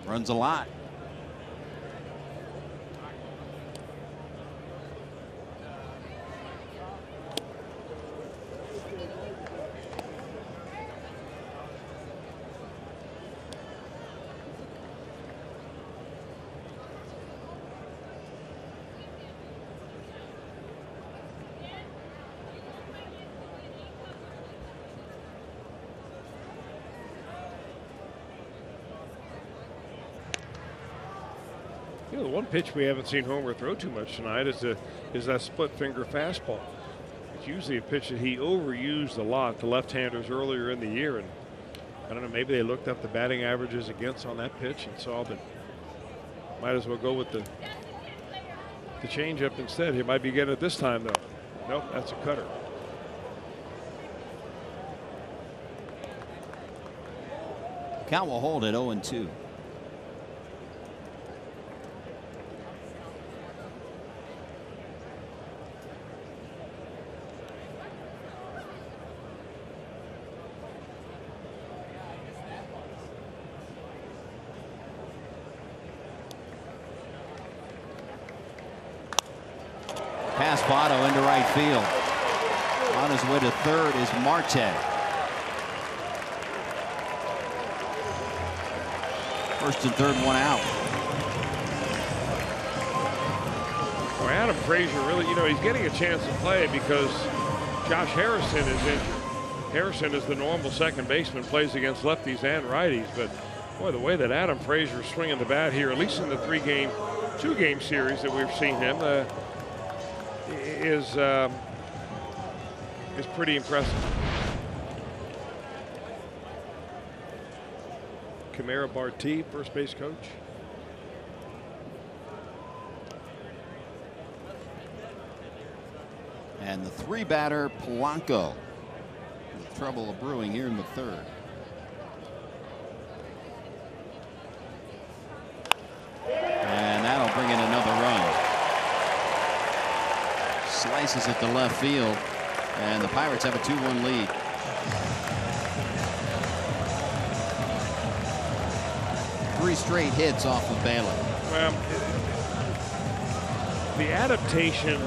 S3: Runs a lot.
S4: You know, the one pitch we haven't seen Homer throw too much tonight is that split finger fastball. It's usually a pitch that he overused a lot to left-handers earlier in the year, and I don't know, maybe they looked up the batting averages against on that pitch and saw that might as well go with the changeup instead. He might be getting it this time though. Nope, that's a cutter.
S3: Count will hold at 0-2. Pass Votto into right field. On his way to third is Marte. First and third, one out.
S4: Well, Adam Frazier really, you know, he's getting a chance to play because Josh Harrison is injured. Harrison is the normal second baseman, plays against lefties and righties, but boy, the way that Adam Frazier is swinging the bat here, at least in the two-game series that we've seen him, is pretty impressive. Camara Barti, first base coach.
S3: And the three-batter Polanco. With trouble brewing here in the third. And that'll bring in another run. Slices it to left field, and the Pirates have a 2-1 lead. Three straight hits off of Bailey.
S4: Well, the adaptation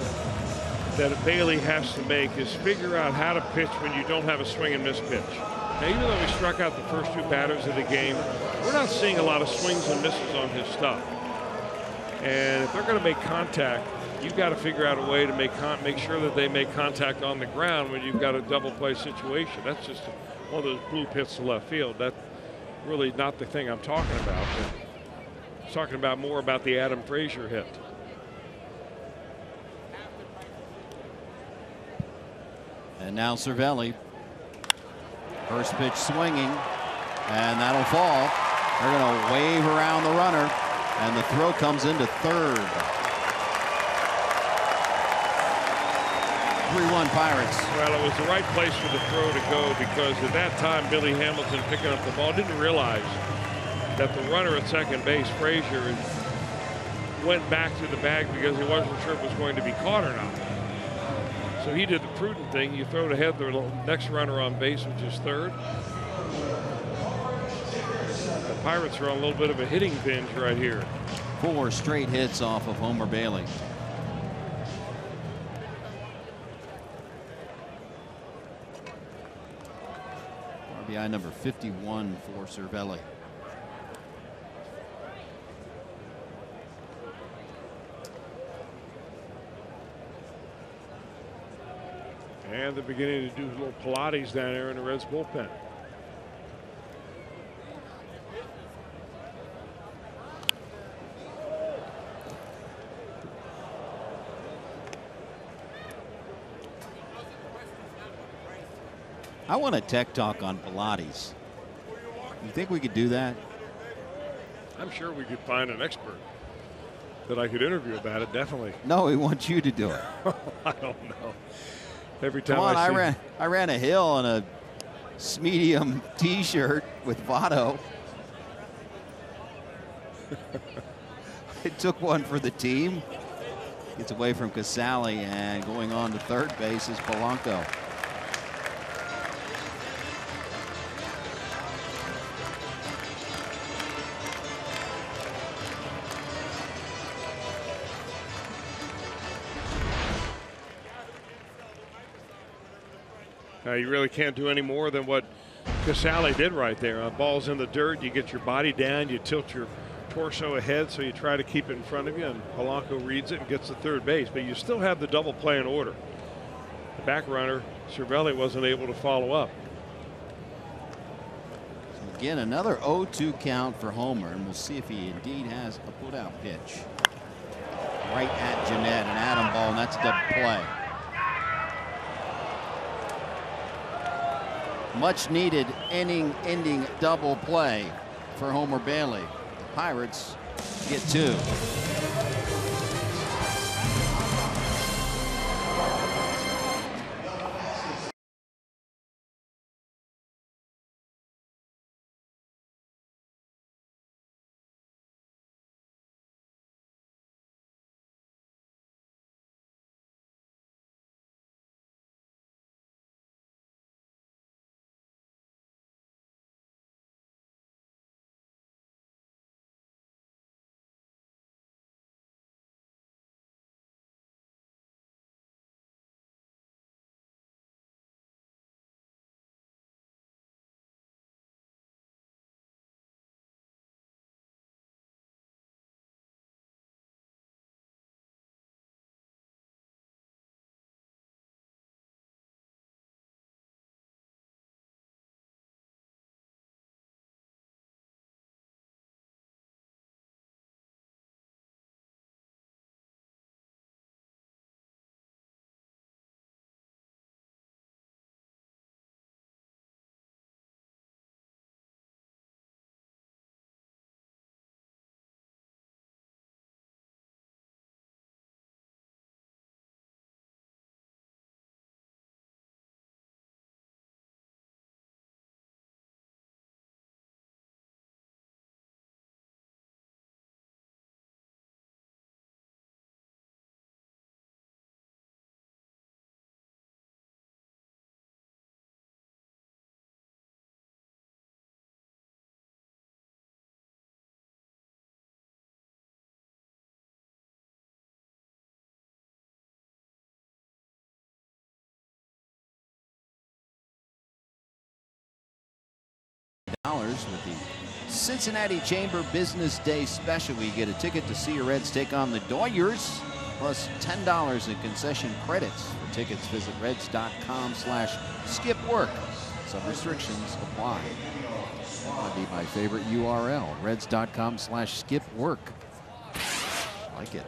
S4: that Bailey has to make is figure out how to pitch when you don't have a swing and miss pitch. Now, even though he struck out the first two batters of the game, we're not seeing a lot of swings and misses on his stuff. And if they're going to make contact, you've got to figure out a way to make sure that they make contact on the ground when you've got a double play situation. That's just one of those blue hits to left field. That's really not the thing I'm talking about. I'm talking about more about the Adam Frazier hit.
S3: And now Cervelli. First pitch swinging, and that'll fall. They're going to wave around the runner, and the throw comes into third. 3-1 Pirates.
S4: Well, it was the right place for the throw to go because at that time Billy Hamilton picking up the ball didn't realize that the runner at second base, Frazier, went back to the bag because he wasn't sure if it was going to be caught or not. So he did the prudent thing. You throw it ahead the next runner on base, which is third. The Pirates are on a little bit of a hitting binge right here.
S3: 4 straight hits off of Homer Bailey. RBI number 51 for Cervelli.
S4: And they're beginning to do a little Pilates down there in the Reds bullpen.
S3: I want a tech talk on Pilates. You think we could do that?
S4: I'm sure we could find an expert that I could interview about it, definitely.
S3: No, we want you to do it.
S4: I don't know. Every time
S3: Come on,
S4: I
S3: ran a hill in a medium t-shirt with Votto. It took one for the team. Gets away from Casale, and going on to third base is Polanco.
S4: You really can't do any more than what Casale did right there. Ball's in the dirt, you get your body down, you tilt your torso ahead, so you try to keep it in front of you, and Polanco reads it and gets to third base, but you still have the double play in order. The back runner, Cervelli, wasn't able to follow up.
S3: So again, another 0-2 count for Homer, and we'll see if he indeed has a put-out pitch. Right at Jeanette, an Adam ball, and that's a double play. Much needed inning-ending double play for Homer Bailey. The Pirates get 2. With the Cincinnati Chamber Business Day Special. We get a ticket to see your Reds take on the Doyers, plus $10 in concession credits. For tickets, visit reds.com/skipwork. Some restrictions apply. That might be my favorite URL, reds.com/skipwork. Like it.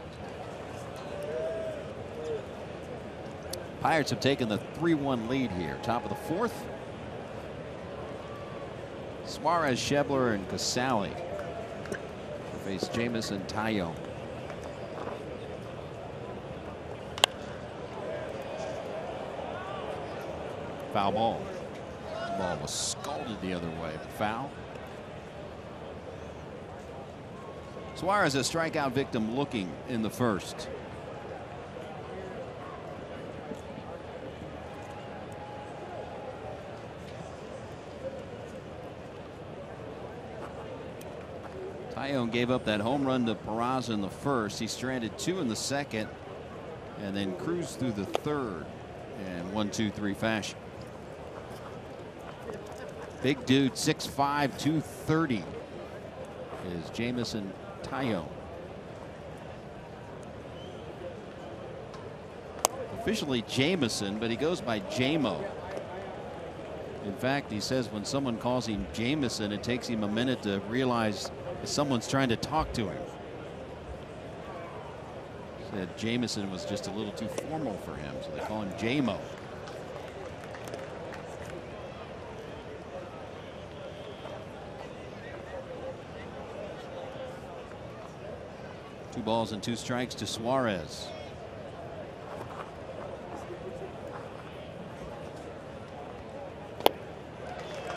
S3: Pirates have taken the 3-1 lead here. Top of the 4th. Suarez, Schebler, and Casale face Jamison, Tayo. Foul ball. The ball was scalded the other way. Foul. Suarez, a strikeout victim, looking in the first. Taillon gave up that home run to Peraza in the first. He stranded 2 in the second and then cruised through the third in 1-2-3 fashion. Big dude, 6'5", 230 is Jamison Taillon. Officially Jamison, but he goes by Jamo. In fact, he says when someone calls him Jamison, it takes him a minute to realize someone's trying to talk to him. Said Jamison was just a little too formal for him, so they call him Jamo. Two balls and 2 strikes to Suarez.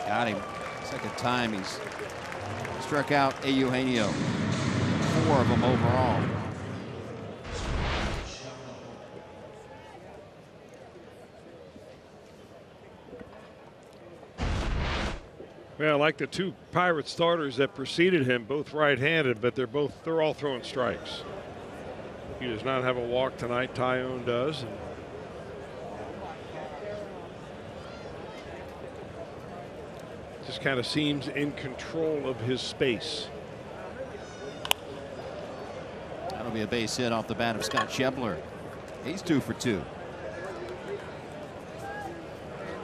S3: Got him. Second time he's struck out Eugenio. 4 of them overall.
S4: Well, like the 2 Pirate starters that preceded him, both right-handed, but they're all throwing strikes. He does not have a walk tonight. Tyone does. And just kind of seems in control of his space.
S3: That'll be a base hit off the bat of Scott Schebler. He's 2 for 2.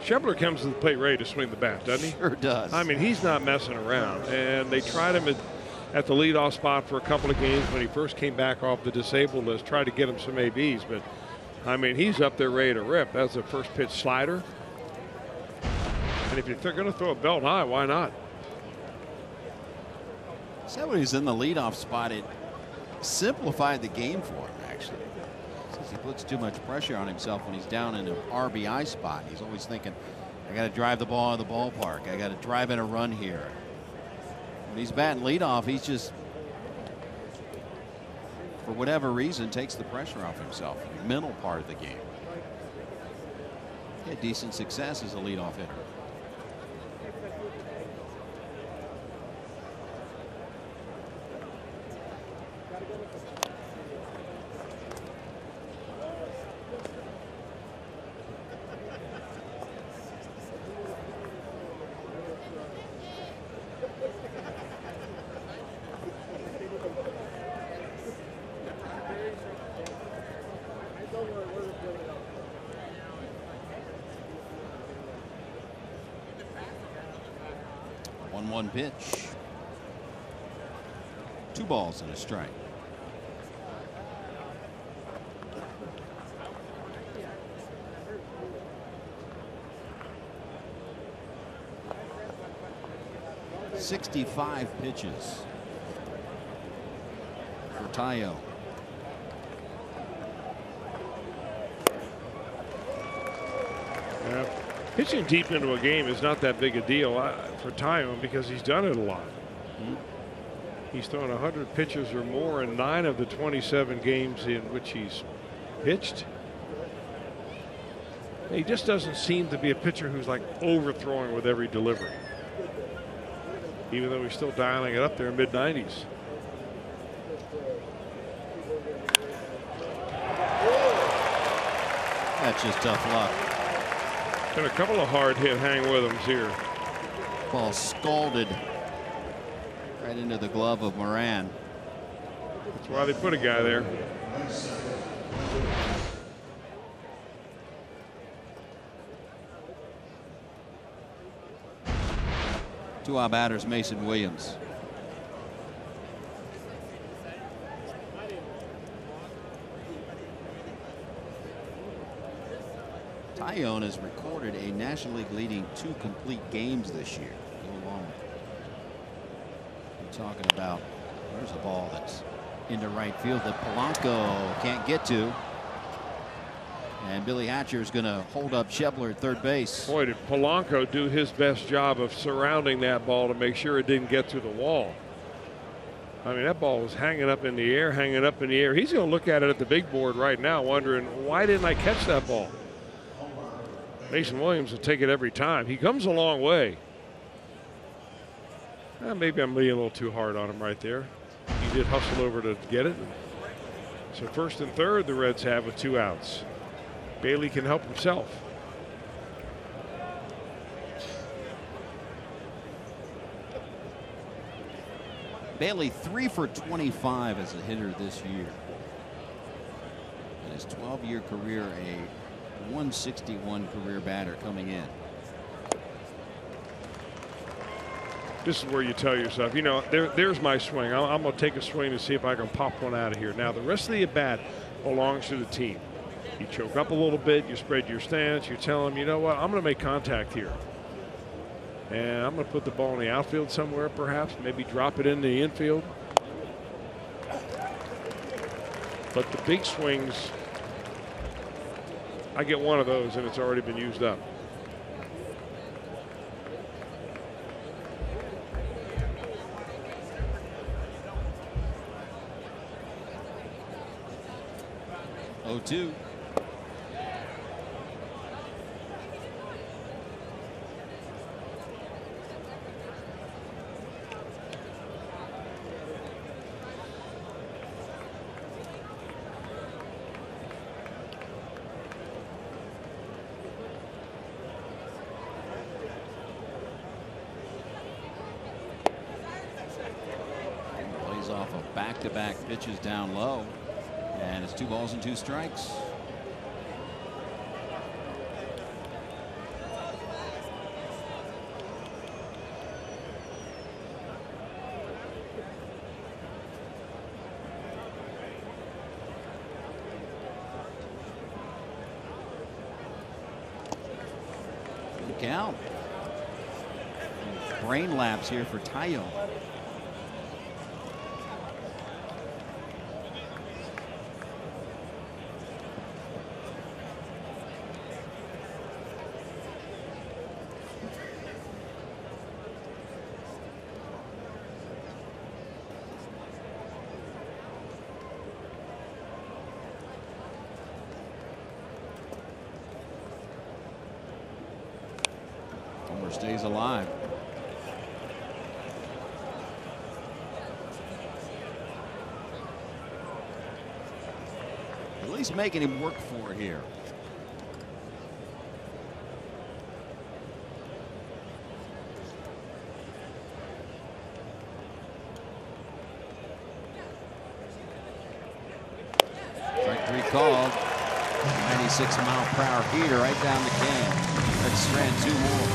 S4: Schebler comes to the plate ready to swing the bat, doesn't he?
S3: Sure does.
S4: I mean, he's not messing around. And they tried him at the leadoff spot for a couple of games when he first came back off the disabled list, tried to get him some ABs. But, I mean, he's up there ready to rip. That's a first pitch slider. And if you're going to throw a belt high, why not?
S3: So when he's in the leadoff spot, it simplified the game for him, actually. Since he puts too much pressure on himself when he's down in an RBI spot. He's always thinking, I got to drive the ball in the ballpark. I got to drive in a run here. When he's batting leadoff, he's just, for whatever reason, takes the pressure off himself in the mental part of the game. He had decent success as a leadoff hitter. One pitch. 2 balls and a strike. "65 pitches for Tayo.
S4: Yeah. Pitching deep into a game is not that big a deal for Tyone because he's done it a lot. He's thrown 100 pitches or more in 9 of the 27 games in which he's pitched. He just doesn't seem to be a pitcher who's like overthrowing with every delivery, even though he's still dialing it up there in mid-90s.
S3: That's just tough luck.
S4: Been a couple of hard hit hang rhythms here.
S3: Ball scalded right into the glove of Moran.
S4: That's why they put a guy there.
S3: To our batters, Mason Williams. Tyone has recorded a National League leading 2 complete games this year. Go along. We're talking about, there's a ball that's into right field that Polanco can't get to. And Billy Hatcher is going to hold up Schebler at third base.
S4: Boy, did Polanco do his best job of surrounding that ball to make sure it didn't get through the wall. I mean, that ball was hanging up in the air, hanging up in the air. He's going to look at it at the big board right now, wondering, why didn't I catch that ball? Mason Williams will take it every time. He comes a long way. Maybe I'm being a little too hard on him right there. He did hustle over to get it. So first and third, the Reds have with 2 outs. Bailey can help himself.
S3: Bailey 3 for 25 as a hitter this year. In his 12-year career, a 161 career batter coming in.
S4: This is where you tell yourself, you know, there's my swing. I'm going to take a swing to see if I can pop one out of here. Now, the rest of the at-bat belongs to the team. You choke up a little bit, you spread your stance, you tell them, you know what, I'm going to make contact here. And I'm going to put the ball in the outfield somewhere, perhaps, maybe drop it in the infield. But the big swings, I get one of those and it's already been used up.
S3: 0-2. Off of back-to-back pitches down low, and it's 2 balls and 2 strikes. Good count. Brain lapse here for Tayo. Stays alive. At least making him work for it here. Strike 3 called. 96-mile-per-hour heater right down the can. Let's strand 2 more.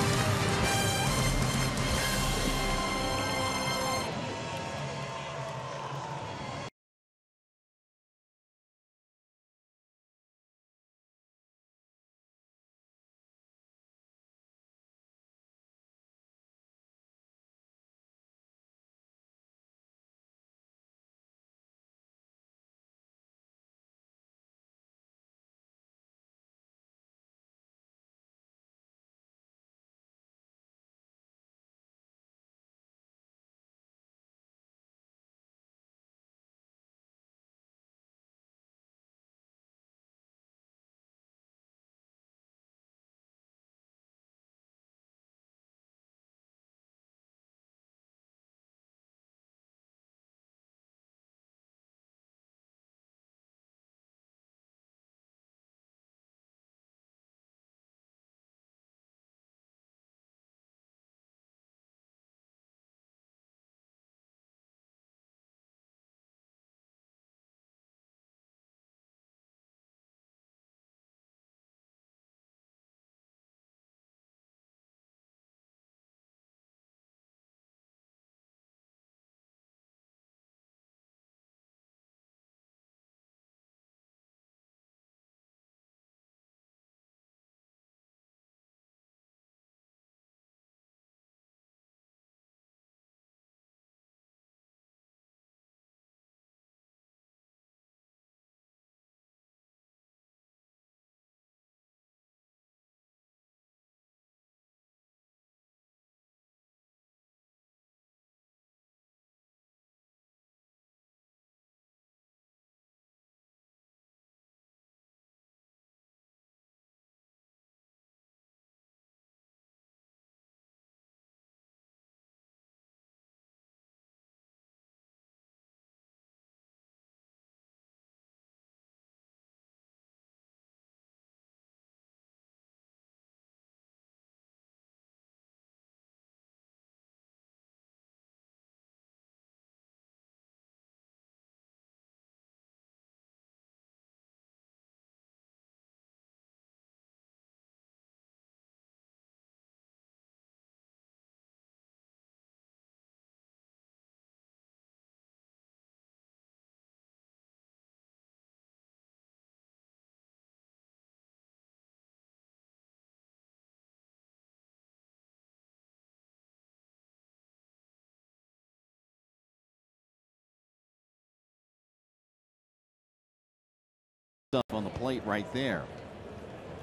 S3: Stuff on the plate right there.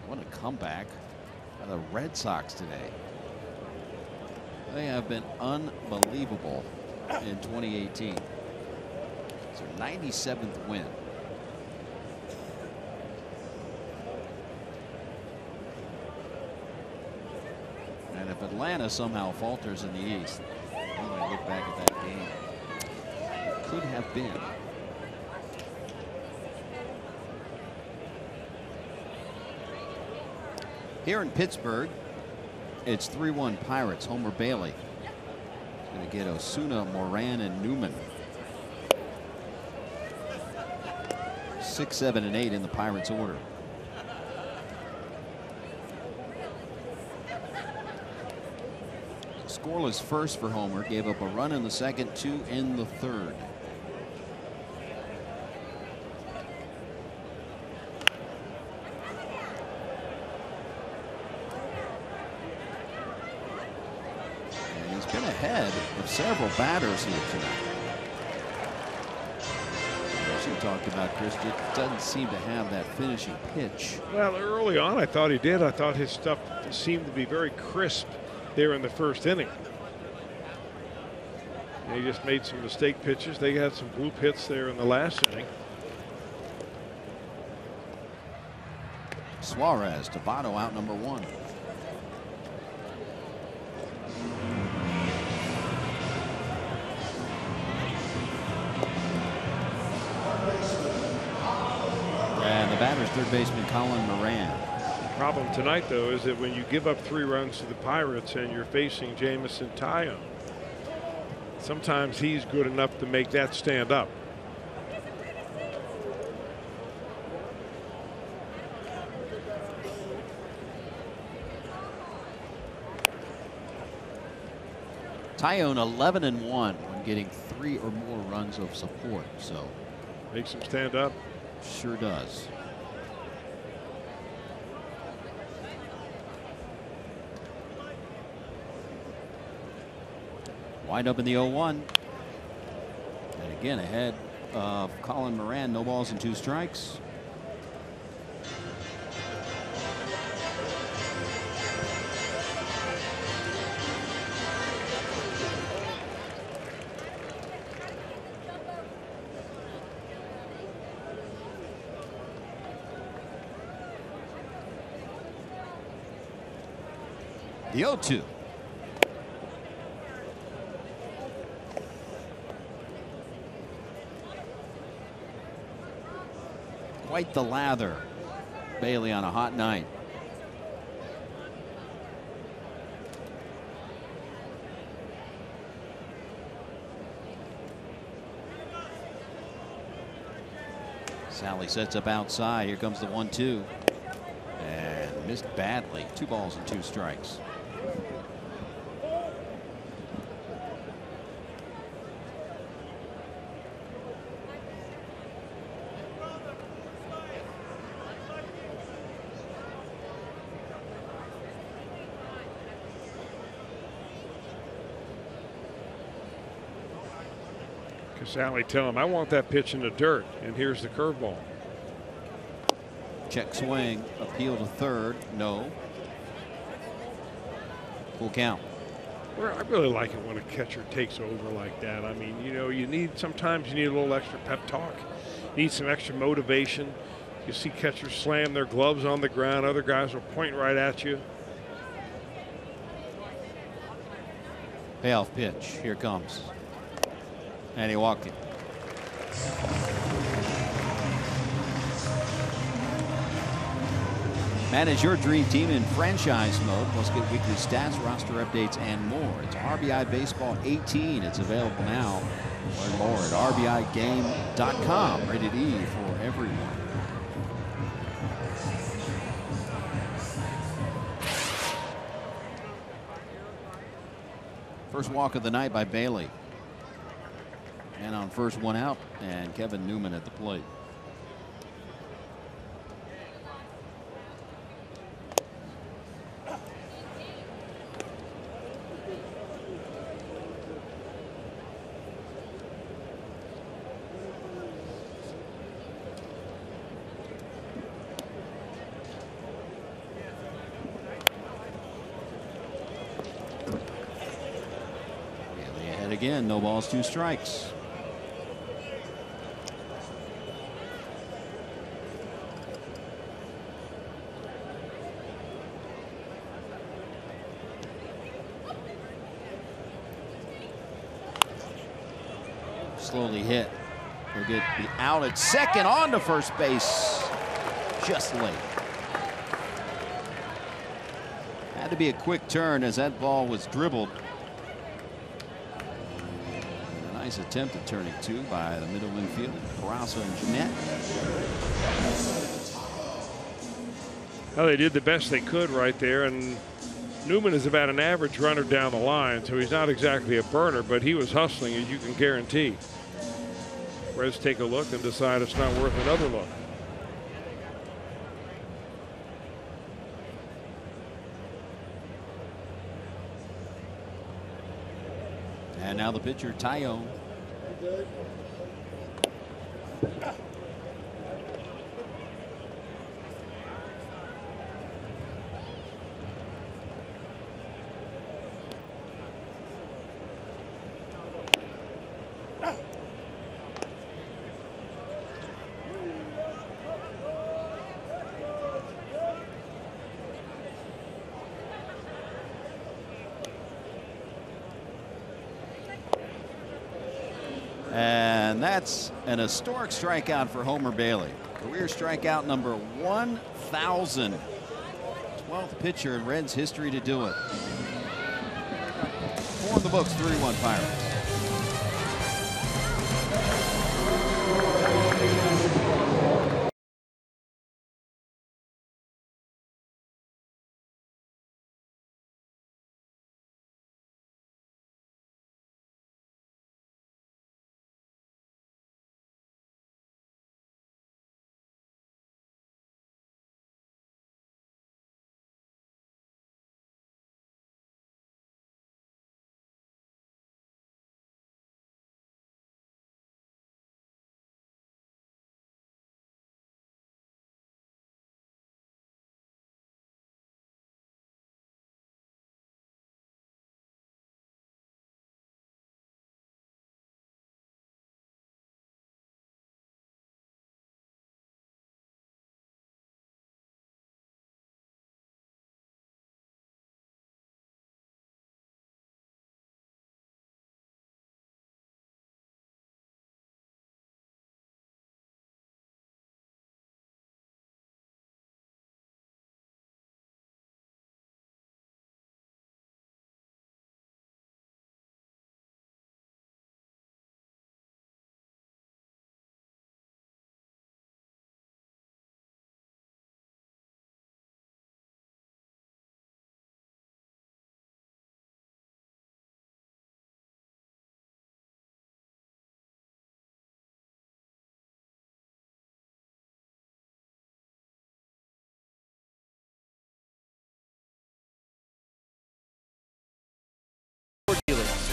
S3: What a comeback by the Red Sox today. They have been unbelievable in 2018. It's their 97th win. if Atlanta somehow falters in the East, when I look back at that game, it could have been. Here in Pittsburgh, it's 3-1 Pirates. Homer Bailey is going to get Osuna, Moran, and Newman. 6, 7, and 8 in the Pirates order. Scoreless first for Homer. Gave up a run in the second, 2 in the third. And he's been ahead of several batters here tonight. As you talked about, Chris, it doesn't seem to have that finishing pitch.
S4: Well, early on, I thought he did. I thought his stuff seemed to be very crisp there in the first inning. He just made some mistake pitches. They had some bloop hits there in the last inning.
S3: Suarez to Votto out number 1. And the batter's third baseman Colin Moran.
S4: The problem tonight, though, is that when you give up 3 runs to the Pirates and you're facing Jameson Taillon, sometimes he's good enough to make that stand up.
S3: Taillon 11-1 when getting 3 or more runs of support. So
S4: makes him stand up.
S3: Sure does. Wind up in the 0-1. And again ahead of Colin Moran. No balls and 2 strikes. The 0-2. Quite the lather. Bailey on a hot night. Sally sets up outside. Here comes the 1-2. And missed badly. 2 balls and 2 strikes.
S4: Sally tell him, I want that pitch in the dirt, and here's the curveball.
S3: Check swing, appeal to third, no. Full count.
S4: Well, I really like it when a catcher takes over like that. I mean, you know, sometimes you need a little extra pep talk. You need some extra motivation. You see catchers slam their gloves on the ground. Other guys will point right at you.
S3: Payoff pitch. Here comes. And he walked it. Manage your dream team in franchise mode. Plus get weekly stats, roster updates, and more. It's RBI Baseball 18. It's available now. Learn more at RBIGame.com. Rated E for everyone. First walk of the night by Bailey. And on first, 1 out, and Kevin Newman at the plate. Bailey ahead again, no balls, 2 strikes. slowly hit. He'll get the out at second, on to first base. Just late. Had to be a quick turn as that ball was dribbled. And a nice attempt at turning two by the middle infield, Peraza and Jeanette.
S4: Well, they did the best they could right there, and Newman is about an average runner down the line, so he's not exactly a burner, but he was hustling, as you can guarantee. Reds take a look and decide it's not worth another look.
S3: And now the pitcher, Tayo. And that's an historic strikeout for Homer Bailey. Career strikeout number 1,000. 12th pitcher in Reds history to do it. 4 in the books, 3-1 Pirates.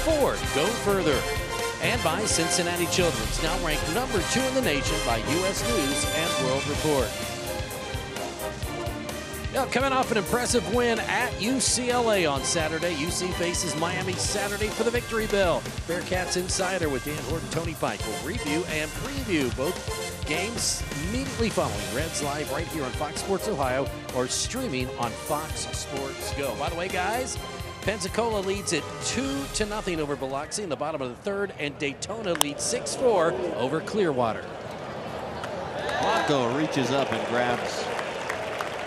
S1: Ford, go further. And by Cincinnati Children's, now ranked number 2 in the nation by U.S. News and World Report. Now, coming off an impressive win at UCLA on Saturday, UC faces Miami Saturday for the victory bell. Bearcats Insider with Dan Horton, Tony Pike will review and preview both games immediately following. Reds live right here on Fox Sports Ohio or streaming on Fox Sports Go. By the way, guys, Pensacola leads it 2-0 over Biloxi in the bottom of the third, and Daytona leads 6-4 over Clearwater.
S3: Blanco reaches up and grabs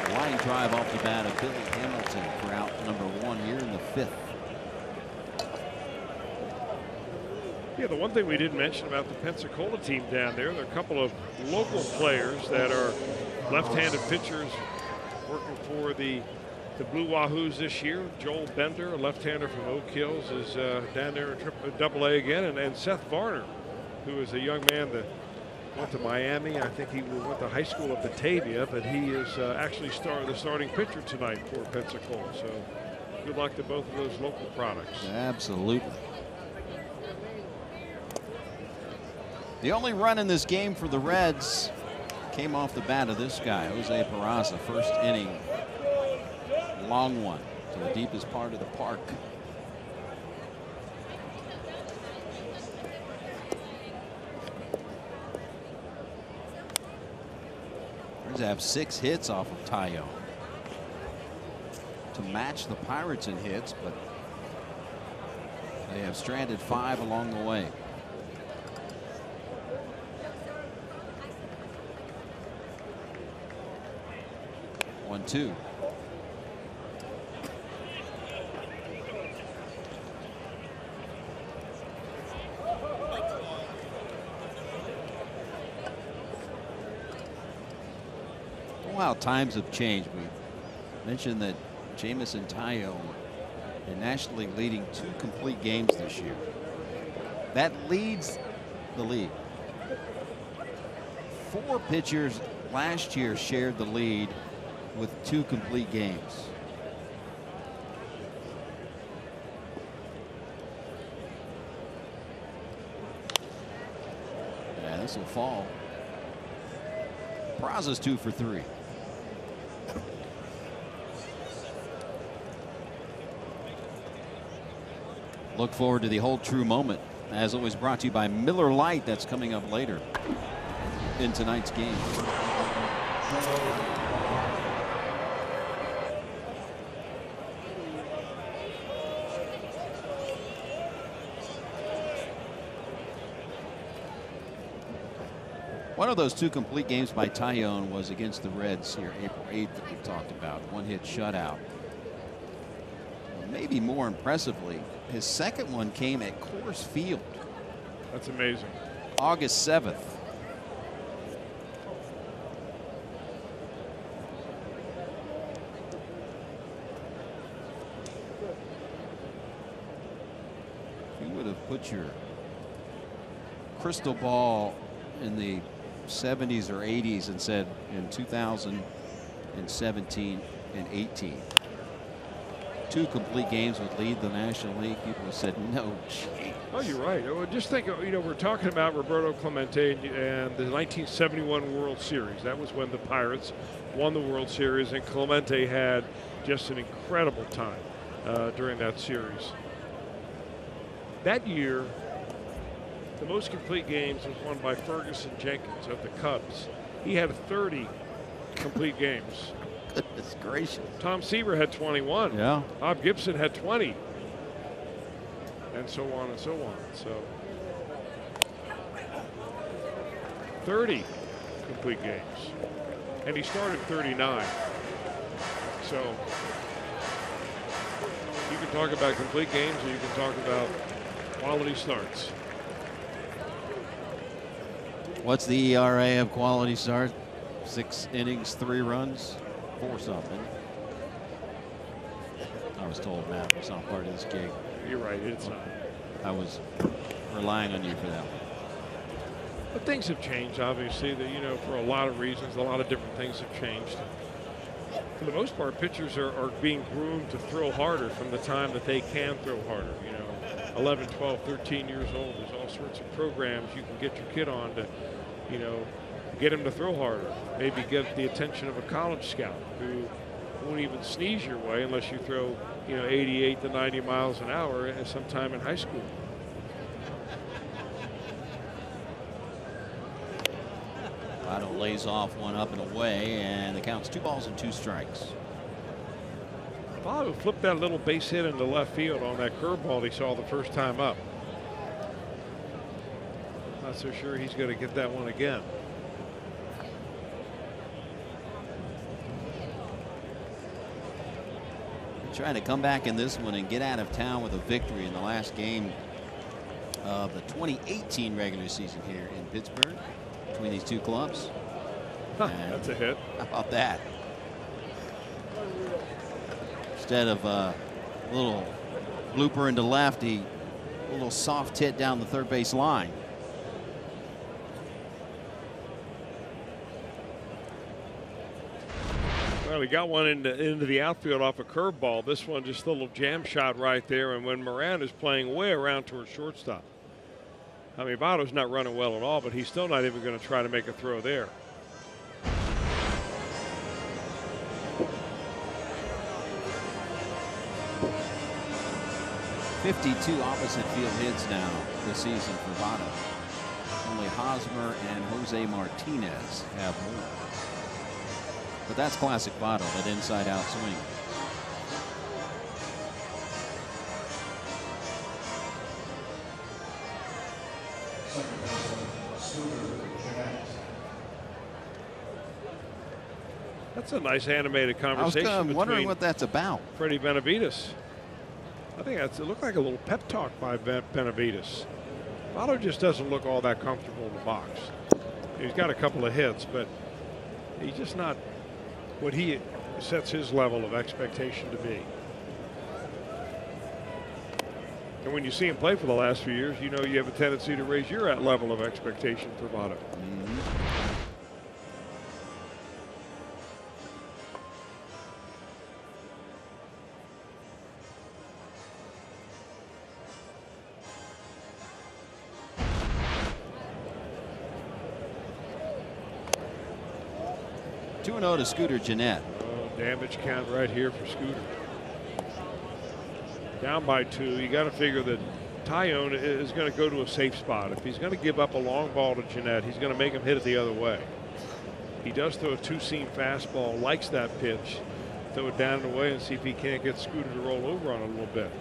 S3: a line drive off the bat of Billy Hamilton for out number 1 here in the 5th.
S4: Yeah, the one thing we didn't mention about the Pensacola team down there are a couple of local players that are left-handed pitchers working for the Blue Wahoos this year. Joel Bender, a left-hander from Oak Hills, is down there in Double-A again, and Seth Varner, who is a young man that went to Miami. I think he went to high school at Batavia, but he is actually the starting pitcher tonight for Pensacola. So good luck to both of those local products.
S3: Absolutely. The only run in this game for the Reds came off the bat of this guy, Jose Peraza, first inning. Long one to the deepest part of the park. Reds have 6 hits off of Tayo to match the Pirates in hits, but they have stranded 5 along the way. 1-2. Wow, times have changed. We mentioned that Jamison Tyone in National League leading 2 complete games this year. That leads the league. 4 pitchers last year shared the lead with 2 complete games. Yeah, this will fall. Peraza's 2 for 3. Look forward to the Hold True moment, as always brought to you by Miller Lite. That's coming up later in tonight's game. One of those 2 complete games by Tyone was against the Reds here April 8th that we talked about. 1-hit shutout. Maybe more impressively, his second one came at Coors Field.
S4: That's amazing.
S3: August 7th. If you would have put your crystal ball in the 70s or 80s and said in 2017 and 18. 2 complete games would lead the National League. People have said, no chance.
S4: Oh, you're right. Just think, we're talking about Roberto Clemente and the 1971 World Series. That was when the Pirates won the World Series, and Clemente had just an incredible time during that series. That year, the most complete games was won by Ferguson Jenkins of the Cubs. He had 30 complete games.
S3: Goodness gracious.
S4: Tom Seaver had 21.
S3: Yeah.
S4: Bob Gibson had 20. And so on and so on. So 30 complete games. And he started 39. So you can talk about complete games, or you can talk about quality starts.
S3: What's the ERA of quality start? 6 innings, 3 runs, 4 something. I was told math was not part of this gig.
S4: You're right, it's not.
S3: I was relying on you for that one.
S4: But things have changed, obviously. That for a lot of reasons, a lot of different things have changed. For the most part, pitchers are being groomed to throw harder from the time that they can throw harder. 11, 12, 13 years old. There's all sorts of programs you can get your kid on to, get him to throw harder. Maybe get the attention of a college scout who won't even sneeze your way unless you throw, 88 to 90 miles an hour sometime in high school.
S3: Votto lays off one up and away, and the count's 2 balls and 2 strikes.
S4: Votto flipped that little base hit into left field on that curveball he saw the first time up. Not so sure he's going to get that one again.
S3: Trying to come back in this one and get out of town with a victory in the last game of the 2018 regular season here in Pittsburgh between these 2 clubs.
S4: That's a hit.
S3: How about that? Instead of a little blooper into left, a little soft hit down the third base line.
S4: Well, he got one into the outfield off a curveball. This one just a little jam shot right there. And when Moran is playing way around towards shortstop. I mean, Votto's not running well at all, but he's still not even going to try to make a throw there.
S3: .52 opposite field hits now this season for Votto. Only Hosmer and Jose Martinez have more. But that's classic Votto, that inside-out swing.
S4: That's a nice animated conversation.
S3: I was wondering what that's about.
S4: Freddie Benavides. I think it looked like a little pep talk by Benavides. Votto just doesn't look all that comfortable in the box. He's got a couple of hits, but he's just not what he sets his level of expectation to be. And when you see him play for the last few years, you know you have a tendency to raise your level of expectation for Votto.
S3: To Scooter Gennett.
S4: Oh, damage count right here for Scooter. Down by 2. You got to figure that Tyone is going to go to a safe spot. If he's going to give up a long ball to Gennett, he's going to make him hit it the other way. He does throw a 2-seam fastball, likes that pitch. Throw it down and away and see if he can't get Scooter to roll over on it a little bit.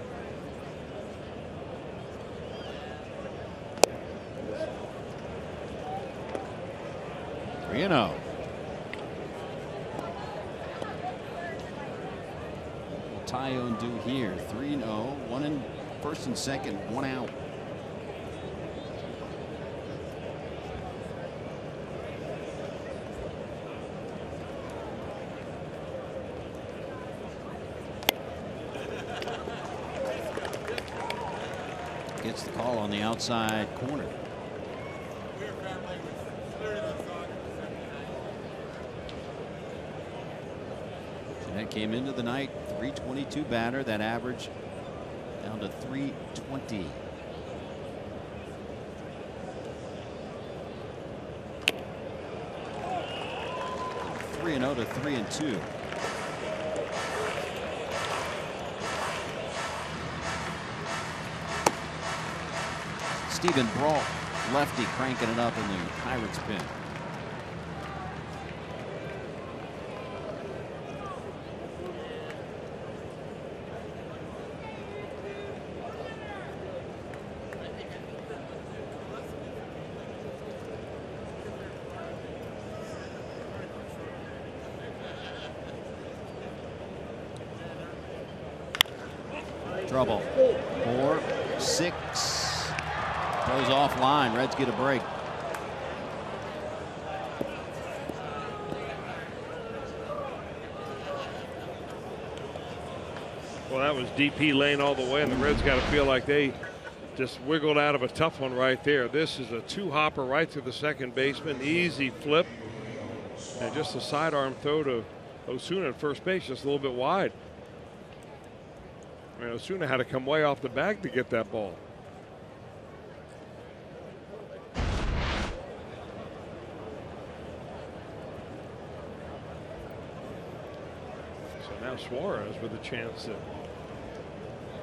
S3: You know. Tyone do here? 3-0, 1 in first and second, 1 out. Gets the call on the outside corner. That came into the night, 322 batter. That average down to 320. Three and 0 to 3-2. Stephen Brault, lefty, cranking it up in the Pirates pen. Trouble. 4, 6. Goes offline. Reds get a break.
S4: Well, that was DP lane all the way, and the Reds got to feel like they just wiggled out of a tough one right there. This is a 2-hopper right to the second baseman. Easy flip. And just a sidearm throw to Osuna at first base, just a little bit wide. I mean, Osuna had to come way off the bag to get that ball. So now Suarez with a chance to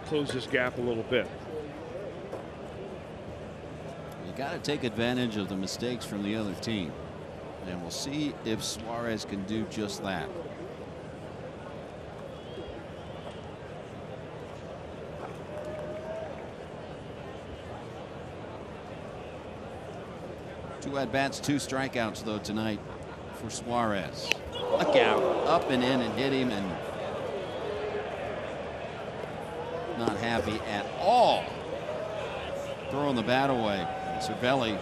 S4: close this gap a little bit.
S3: You got to take advantage of the mistakes from the other team. And we'll see if Suarez can do just that. Two at-bats, 2 strikeouts, though, tonight for Suarez. Look out. Up and in and hit him, and not happy at all. Throwing the bat away. Cervelli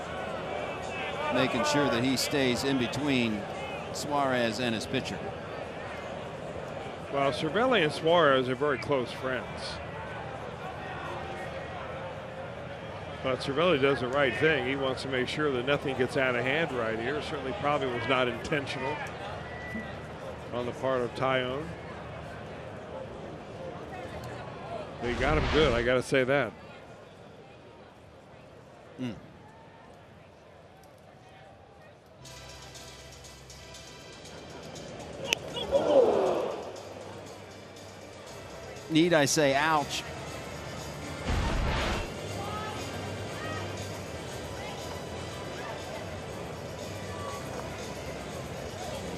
S3: making sure that he stays in between Suarez and his pitcher.
S4: Well, Cervelli and Suarez are very close friends. But Cervelli does the right thing. He wants to make sure that nothing gets out of hand right here. Certainly probably was not intentional on the part of Tyone. They got him good, I got to say that.
S3: Need I say ouch?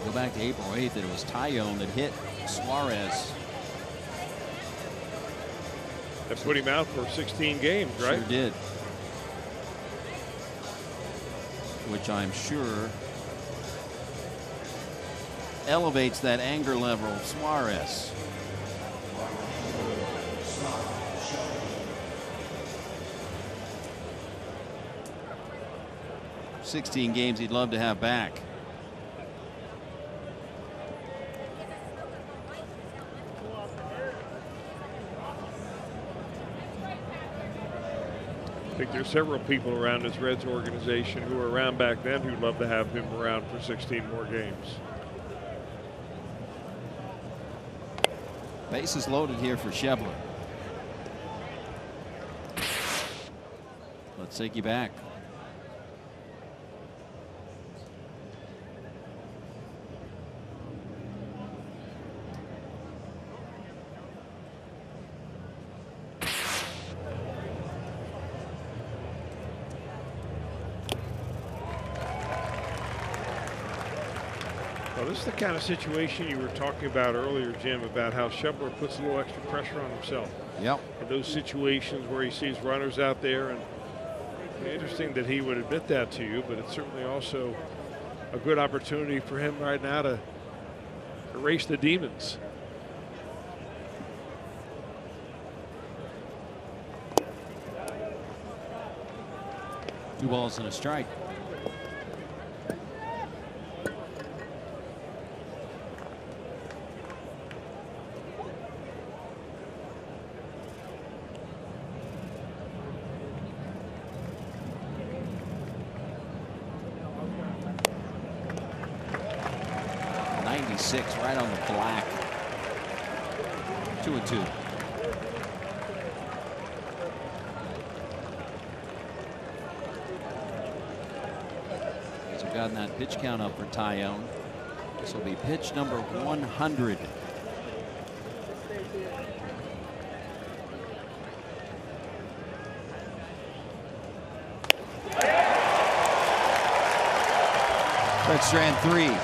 S3: Go back to April 8th, it was Tyone that hit Suarez.
S4: That put him out for 16 games, right?
S3: Sure did. Which I'm sure elevates that anger level of Suarez. "16 games he'd love to have back."
S4: I think there's several people around this Reds organization who were around back then who'd love to have him around for 16 more games.
S3: Bases loaded here for Schebler. Let's take you back.
S4: Well, this is the kind of situation you were talking about earlier, Jim, about how Schebler puts a little extra pressure on himself.
S3: Yep.
S4: In those situations where he sees runners out there, and interesting that he would admit that to you, but it's certainly also a good opportunity for him right now to erase the demons.
S3: Two balls and a strike. Right on the black. 2-2. He's gotten that pitch count up for Tyone. This will be pitch number 100. Fred Strand 3.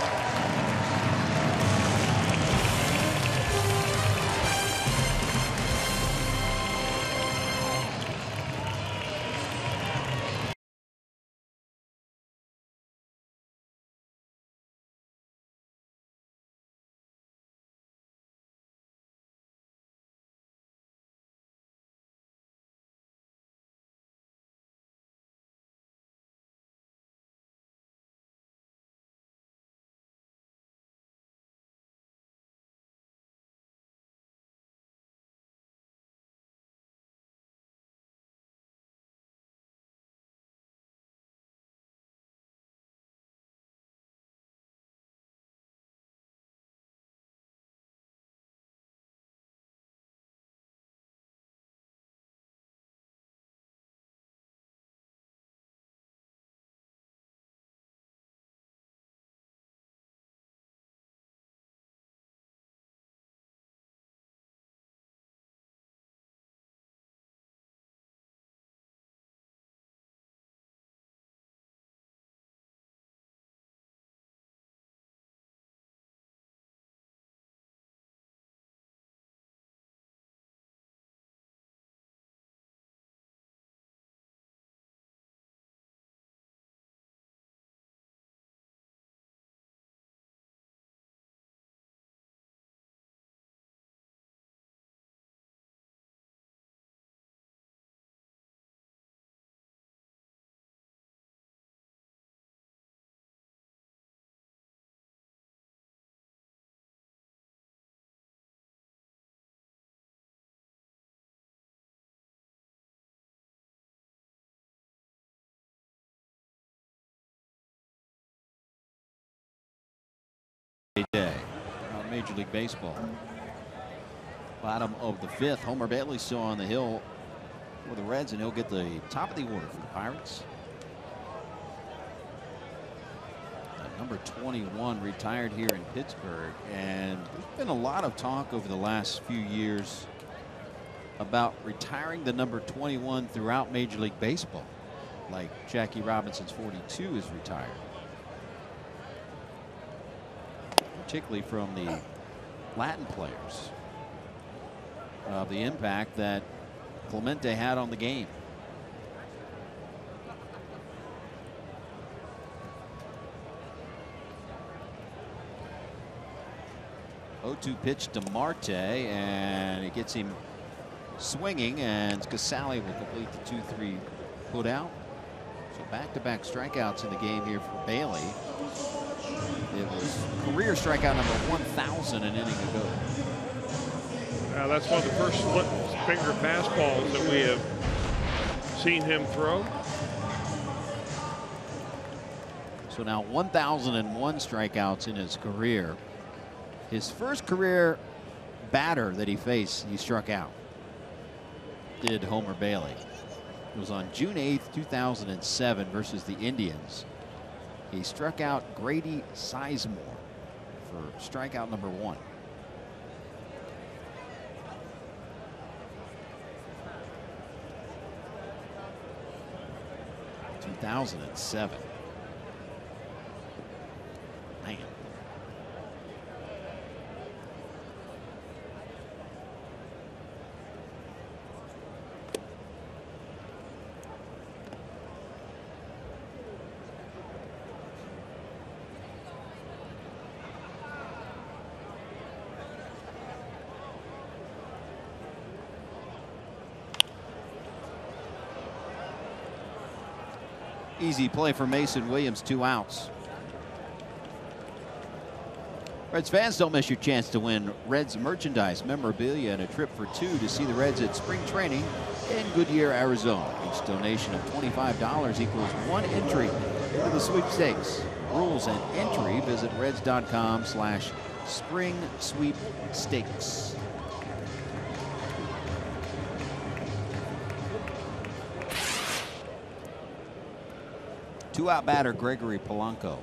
S3: Day. Major League Baseball. Bottom of the 5th. Homer Bailey still on the hill for the Reds, and he'll get the top of the order for the Pirates. Number 21 retired here in Pittsburgh, and there's been a lot of talk over the last few years about retiring the number 21 throughout Major League Baseball, like Jackie Robinson's 42 is retired. Particularly from the Latin players, the impact that Clemente had on the game. 0-2 pitch to Marte, and it gets him swinging, and Casale will complete the 2-3 put out. So back-to-back strikeouts in the game here for Bailey. It was career strikeout number 1,000 an inning ago.
S4: That's one of the first split finger fastballs that we have seen him throw.
S3: So now 1,001 strikeouts in his career. His first career batter that he faced, he struck out, did Homer Bailey. It was on June 8th, 2007 versus the Indians. He struck out Grady Sizemore for strikeout number 1. In 2007. Man. Easy play for Mason Williams, 2 outs. Reds fans, don't miss your chance to win Reds merchandise, memorabilia, and a trip for 2 to see the Reds at spring training in Goodyear, Arizona. Each donation of $25 equals 1 entry into the sweepstakes. Rules and entry, visit reds.com/spring sweepstakes. Two-out batter Gregory Polanco.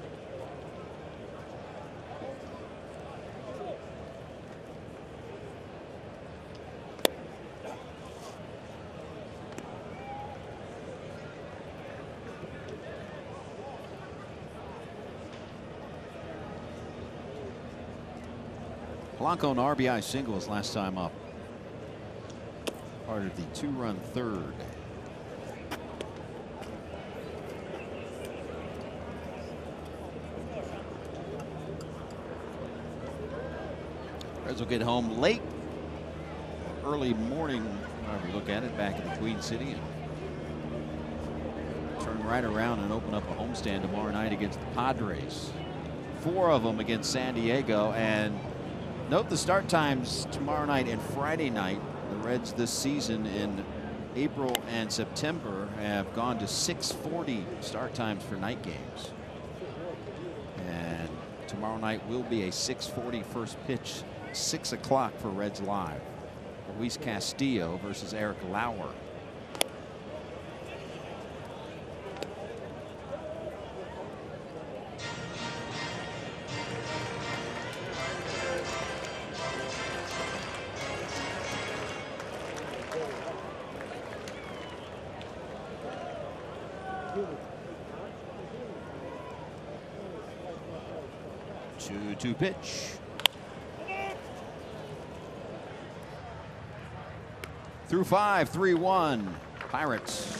S3: Polanco an RBI single his last time up. Part of the 2-run third. Reds will get home late, early morning, however you look at it, back in the Queen City, and turn right around and open up a homestand tomorrow night against the Padres. 4 of them against San Diego, and note the start times tomorrow night and Friday night. The Reds this season in April and September have gone to 6:40 start times for night games. And tomorrow night will be a 6:40 first pitch. 6 o'clock for Reds Live. Luis Castillo versus Eric Lauer. Two pitch. Through 5, 3-1, Pirates.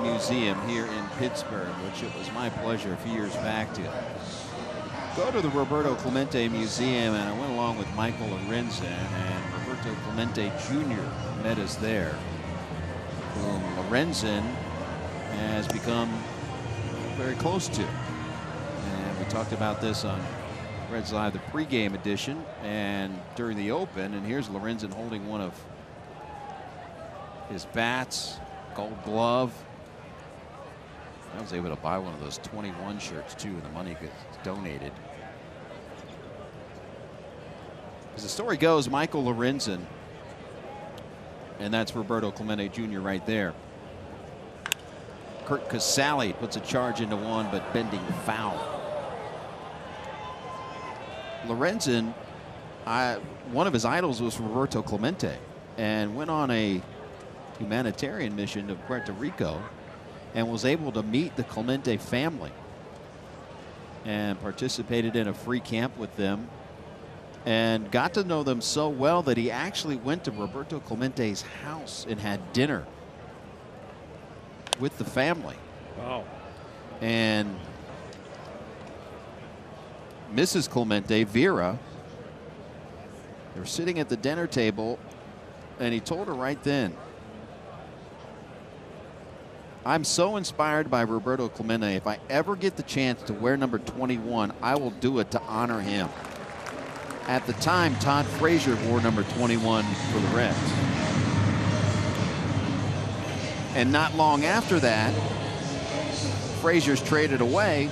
S3: Museum here in Pittsburgh, which it was my pleasure a few years back to go to the Roberto Clemente Museum, and I went along with Michael Lorenzen, and Roberto Clemente Jr. met us there, whom Lorenzen has become very close to. And we talked about this on Reds Live, the pregame edition, and during the open. And here's Lorenzen holding one of his bats, Gold Glove. I was able to buy one of those 21 shirts too, and the money gets donated. As the story goes, Michael Lorenzen, and that's Roberto Clemente Jr. right there. Kurt Casale puts a charge into one, but bending foul. Lorenzen, one of his idols was Roberto Clemente, and went on a humanitarian mission to Puerto Rico and was able to meet the Clemente family and participated in a free camp with them and got to know them so well that he actually went to Roberto Clemente's house and had dinner with the family.
S4: Wow.
S3: And Mrs. Clemente, Vera, they were sitting at the dinner table, and he told her right then, "I'm so inspired by Roberto Clemente. If I ever get the chance to wear number 21, I will do it to honor him." At the time, Todd Frazier wore number 21 for the Reds. And not long after that, Frazier's traded away.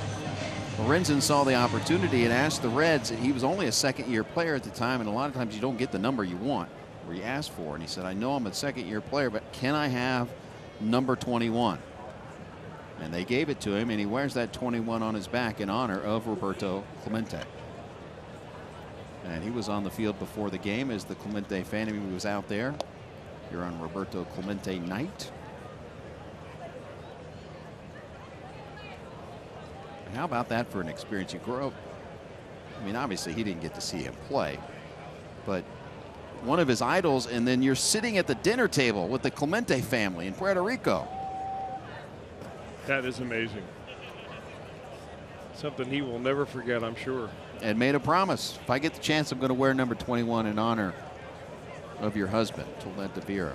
S3: Lorenzen saw the opportunity and asked the Reds. He was only a second-year player at the time, and a lot of times you don't get the number you want or you ask for. And he said, "I know I'm a second-year player, but can I have number 21?" And they gave it to him, and he wears that 21 on his back in honor of Roberto Clemente. And he was on the field before the game as the Clemente family was out there. You're on Roberto Clemente night. And how about that for an experience? You grow up, I mean, obviously he didn't get to see him play, but one of his idols, and then you're sitting at the dinner table with the Clemente family in Puerto Rico.
S4: That is amazing. Something he will never forget, I'm sure.
S3: And made a promise. If I get the chance, I'm going to wear number 21 in honor of your husband. Told that to Vera.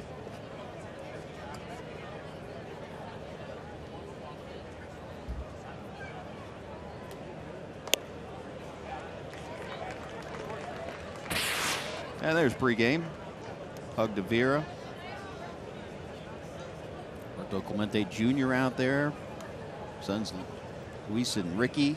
S3: And there's pregame. Hug to Vera. Roberto Clemente Jr. out there. Sons Luis and Ricky.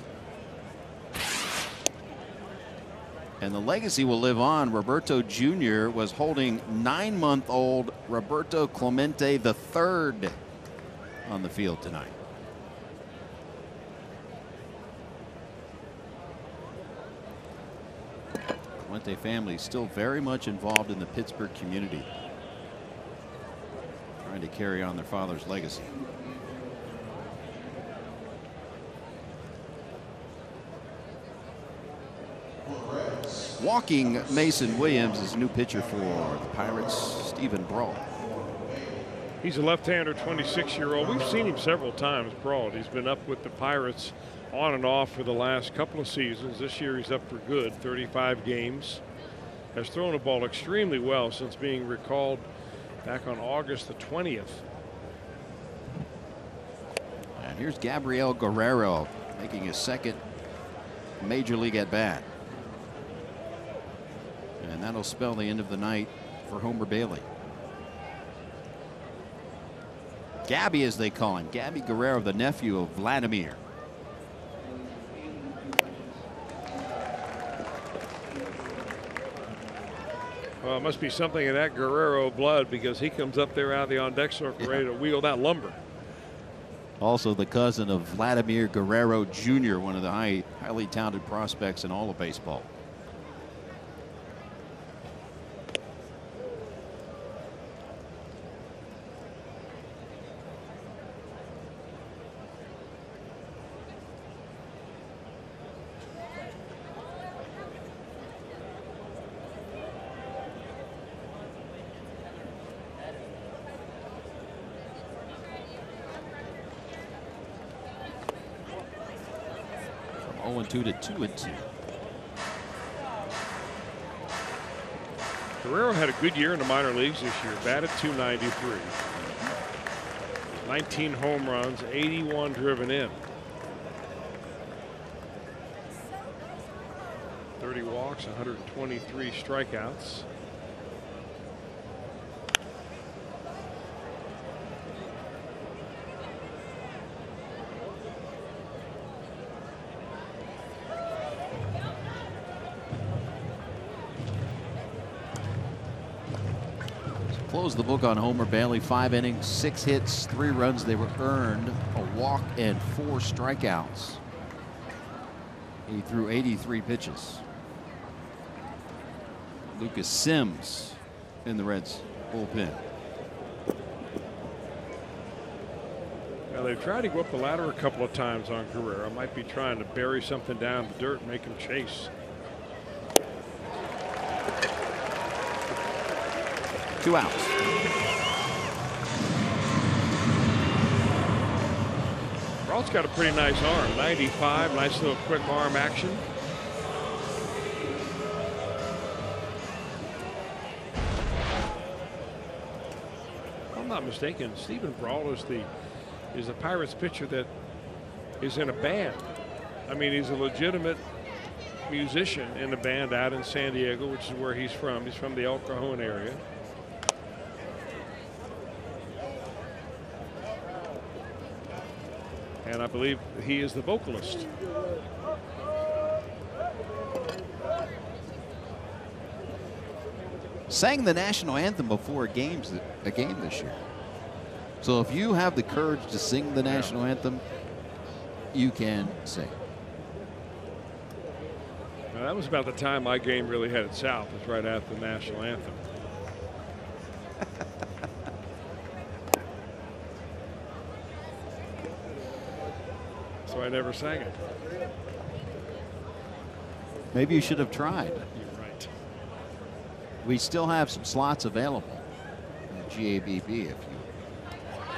S3: And the legacy will live on. Roberto Jr. was holding 9-month-old Roberto Clemente III on the field tonight. Clemente family still very much involved in the Pittsburgh community, trying to carry on their father's legacy. Walking Mason Williams is a new pitcher for the Pirates, Stephen Brault.
S4: He's a left-hander, 26-year-old. We've seen him several times, Brault. He's been up with the Pirates on and off for the last couple of seasons. This year he's up for good, 35 games. Has thrown the ball extremely well since being recalled back on August the 20th.
S3: And here's Gabriel Guerrero making his second major league at bat. And that'll spell the end of the night for Homer Bailey. Gabby, as they call him, Gabby Guerrero, the nephew of Vladimir.
S4: Well, it must be something in that Guerrero blood, because he comes up there out of the on-deck circle ready to wheel that lumber.
S3: Also the cousin of Vladimir Guerrero Jr., one of the highly talented prospects in all of baseball. 0-2 to 2-2.
S4: Guerrero had a good year in the minor leagues this year. Batted .293. 19 home runs, 81 driven in. 30 walks, 123 strikeouts.
S3: Close the book on Homer Bailey. 5 innings, 6 hits, 3 runs. They were earned, a walk, and 4 strikeouts. He threw 83 pitches. Lucas Sims in the Reds bullpen.
S4: Now they've tried to go up the ladder a couple of times on Guerrero. Might be trying to bury something down in the dirt and make him chase.
S3: 2 outs.
S4: Brault's got a pretty nice arm. 95, nice little quick arm action. If I'm not mistaken, Stephen Brault is the Pirates pitcher that is in a band. I mean, he's a legitimate musician in a band out in San Diego, which is where he's from. He's from the El Cajon area. And I believe he is the vocalist.
S3: Sang the national anthem before a game this year. So if you have the courage to sing the national anthem, you can sing.
S4: Now, that was about the time my game really headed south. It was right after the national anthem. So I never sang it.
S3: Maybe you should have tried.
S4: You're right.
S3: We still have some slots available in the GABB if you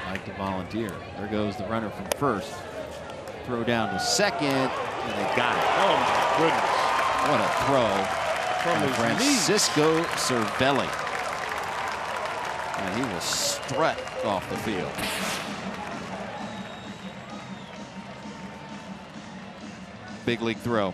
S3: like to volunteer. There goes the runner from first. Throw down to second, and they got it.
S4: Oh my goodness.
S3: What a throw
S4: From
S3: by
S4: his
S3: Francisco Cervelli. And he will strut off the field. Big league throw.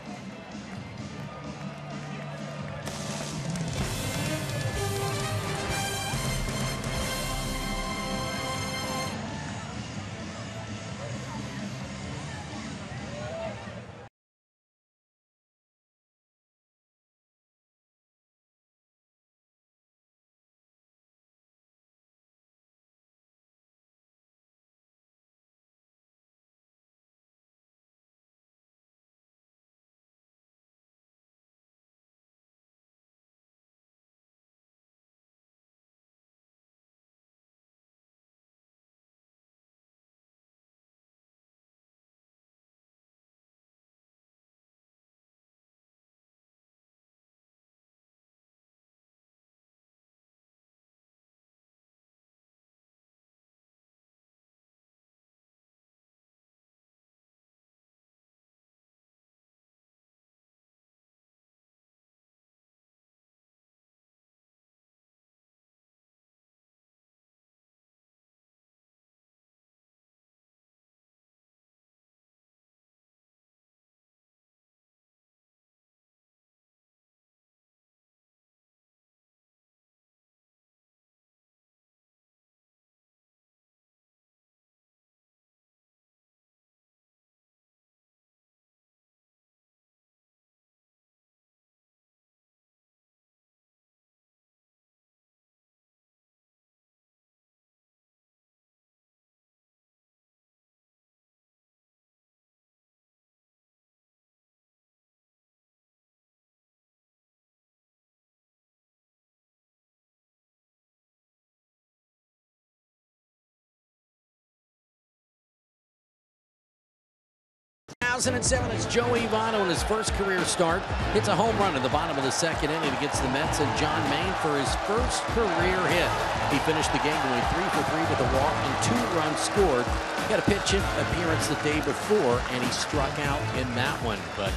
S1: 2007, it's Joey Votto in his first career start. Hits a home run in the bottom of the second inning against the Mets and John Maine for his first career hit. He finished the game going 3 for 3 with a walk and 2 runs scored. He had a pitch appearance the day before, and he struck out in that one. But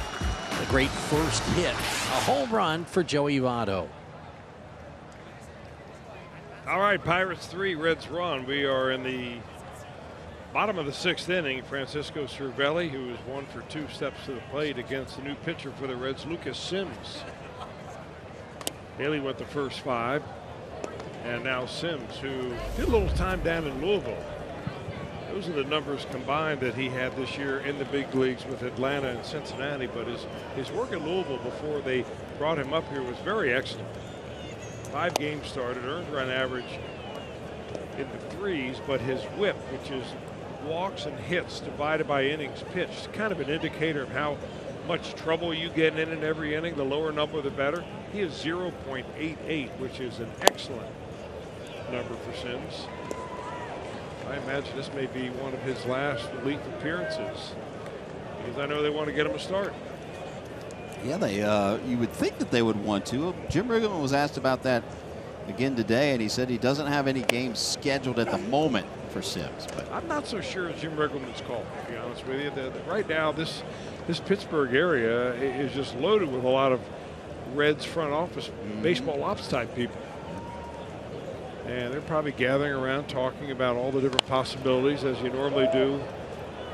S1: a great first hit, a home run for Joey Votto.
S4: All right, Pirates 3, Reds 1. We are in the bottom of the 6th inning. Francisco Cervelli, who is 1 for 2, steps to the plate against the new pitcher for the Reds, Lucas Sims. Bailey went the first 5, and now Sims, who did a little time down in Louisville. Those are the numbers combined that he had this year in the big leagues with Atlanta and Cincinnati, but his work in Louisville before they brought him up here was very excellent. 5 games started, earned run average in the 3s, but his whip, which is walks and hits divided by innings pitched, kind of an indicator of how much trouble you get in every inning. The lower number, the better. He is 0.88, which is an excellent number for Sims. I imagine this may be one of his last relief appearances, because I know they want to get him a start.
S3: Yeah, you would think that they would want to. Jim Riggleman was asked about that again today, and he said he doesn't have any games scheduled at the moment for Sims. But
S4: I'm not so sure it's Jim Riggleman's call, to be honest with you. Right now, this Pittsburgh area is just loaded with a lot of Reds front office baseball ops type people. And they're probably gathering around talking about all the different possibilities, as you normally do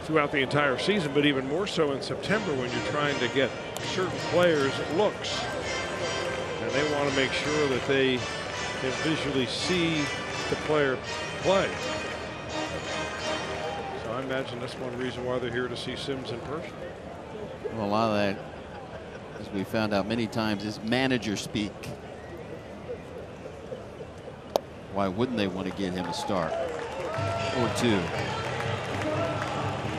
S4: throughout the entire season, but even more so in September when you're trying to get certain players looks. And they want to make sure that they can visually see the player play. So I imagine that's one reason why they're here to see Sims in person.
S3: Well, a lot of that, as we found out many times, is manager speak. Why wouldn't they want to get him a start or 2?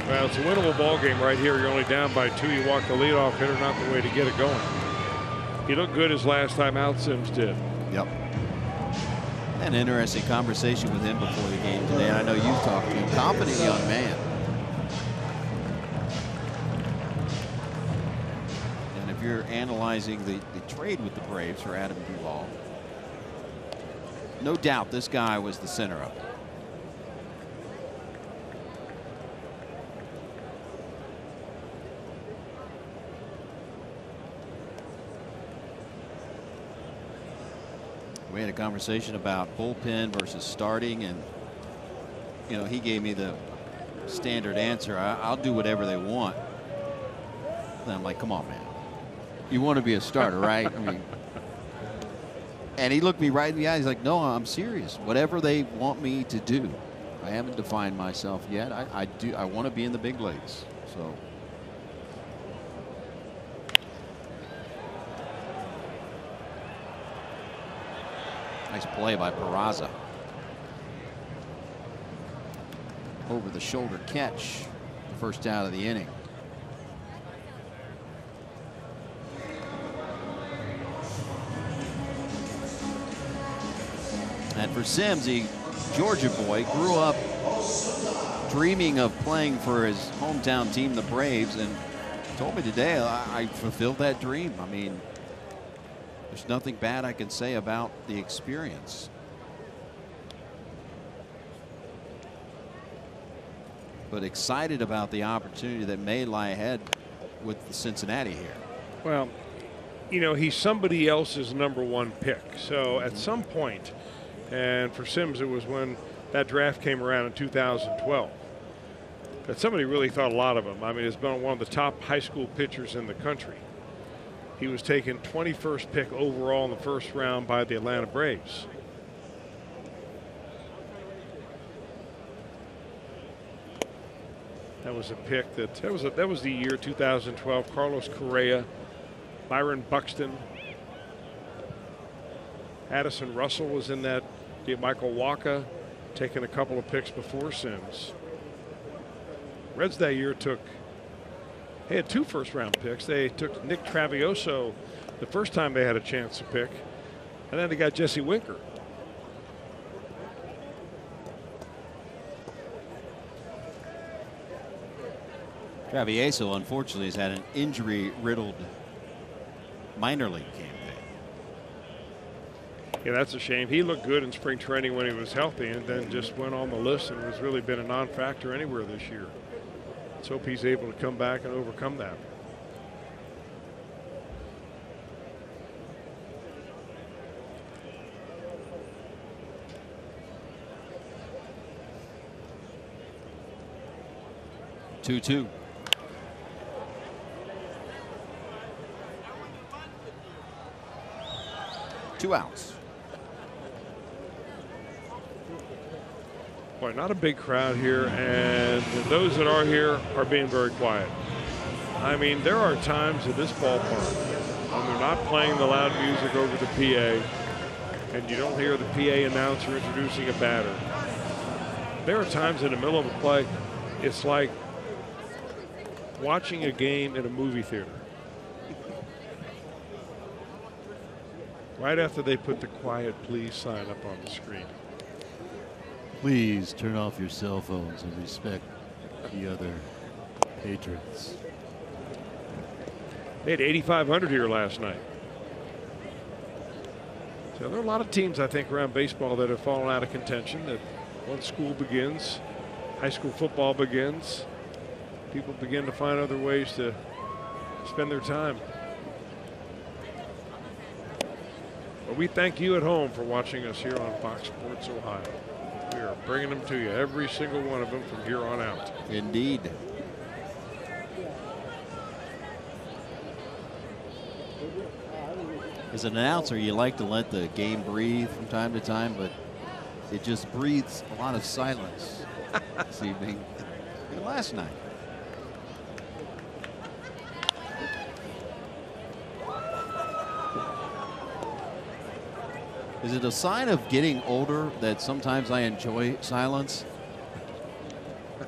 S4: Well, it's a winnable ball game right here. You're only down by 2. You walk the leadoff hitter, not the way to get it going. He looked good his last time out, Sims did.
S3: Yep. An interesting conversation with him before the game today. And I know you've talked to him. Confident young man. And if you're analyzing the trade with the Braves for Adam Duvall, no doubt this guy was the center of it. We had a conversation about bullpen versus starting, and he gave me the standard answer. I'll do whatever they want. And I'm like, come on, man. You want to be a starter, right? I mean, and he looked me right in the eye. He's like, no, I'm serious. Whatever they want me to do. I haven't defined myself yet. I want to be in the big leagues. So. Nice play by Peraza. Over the shoulder catch. The first out of the inning. And for Sims, he Georgia boy, grew up dreaming of playing for his hometown team, the Braves, and told me today I fulfilled that dream. I mean, there's nothing bad I can say about the experience. But excited about the opportunity that may lie ahead with the Cincinnati here.
S4: Well, he's somebody else's #1 pick. So at some point, and for Sims, it was when that draft came around in 2012, that somebody really thought a lot of him. I mean, he's been one of the top high school pitchers in the country. He was taken 21st pick overall in the first round by the Atlanta Braves. That was a pick that was the year 2012. Carlos Correa, Byron Buxton, Addison Russell was in that. Michael Wacha taking a couple of picks before Sims. Reds that year they had 2 first-round picks. They took Nick Travioso the first time they had a chance to pick, and then they got Jesse Winker.
S3: Travieso, unfortunately, has had an injury-riddled minor league campaign.
S4: Yeah, that's a shame. He looked good in spring training when he was healthy, and then just went on the list and has really been a non-factor anywhere this year. Let's hope he's able to come back and overcome that.
S3: Two. 2 outs.
S4: Boy, not a big crowd here, and those that are here are being very quiet. I mean, there are times at this ballpark when they're not playing the loud music over the PA, and you don't hear the PA announcer introducing a batter. There are times in the middle of a play, it's like watching a game in a movie theater. Right after they put the quiet please sign up on the screen.
S7: Please turn off your cell phones and respect the other patrons.
S4: They had 8,500 here last night. So there are a lot of teams, I think, around baseball that have fallen out of contention. That once school begins, high school football begins, people begin to find other ways to spend their time. But we thank you at home for watching us here on Fox Sports Ohio. We are bringing them to you, every single one of them, from here on out.
S3: Indeed. As an announcer, you like to let the game breathe from time to time, but it just breathes a lot of silence this evening and last night. Is it a sign of getting older that sometimes I enjoy silence?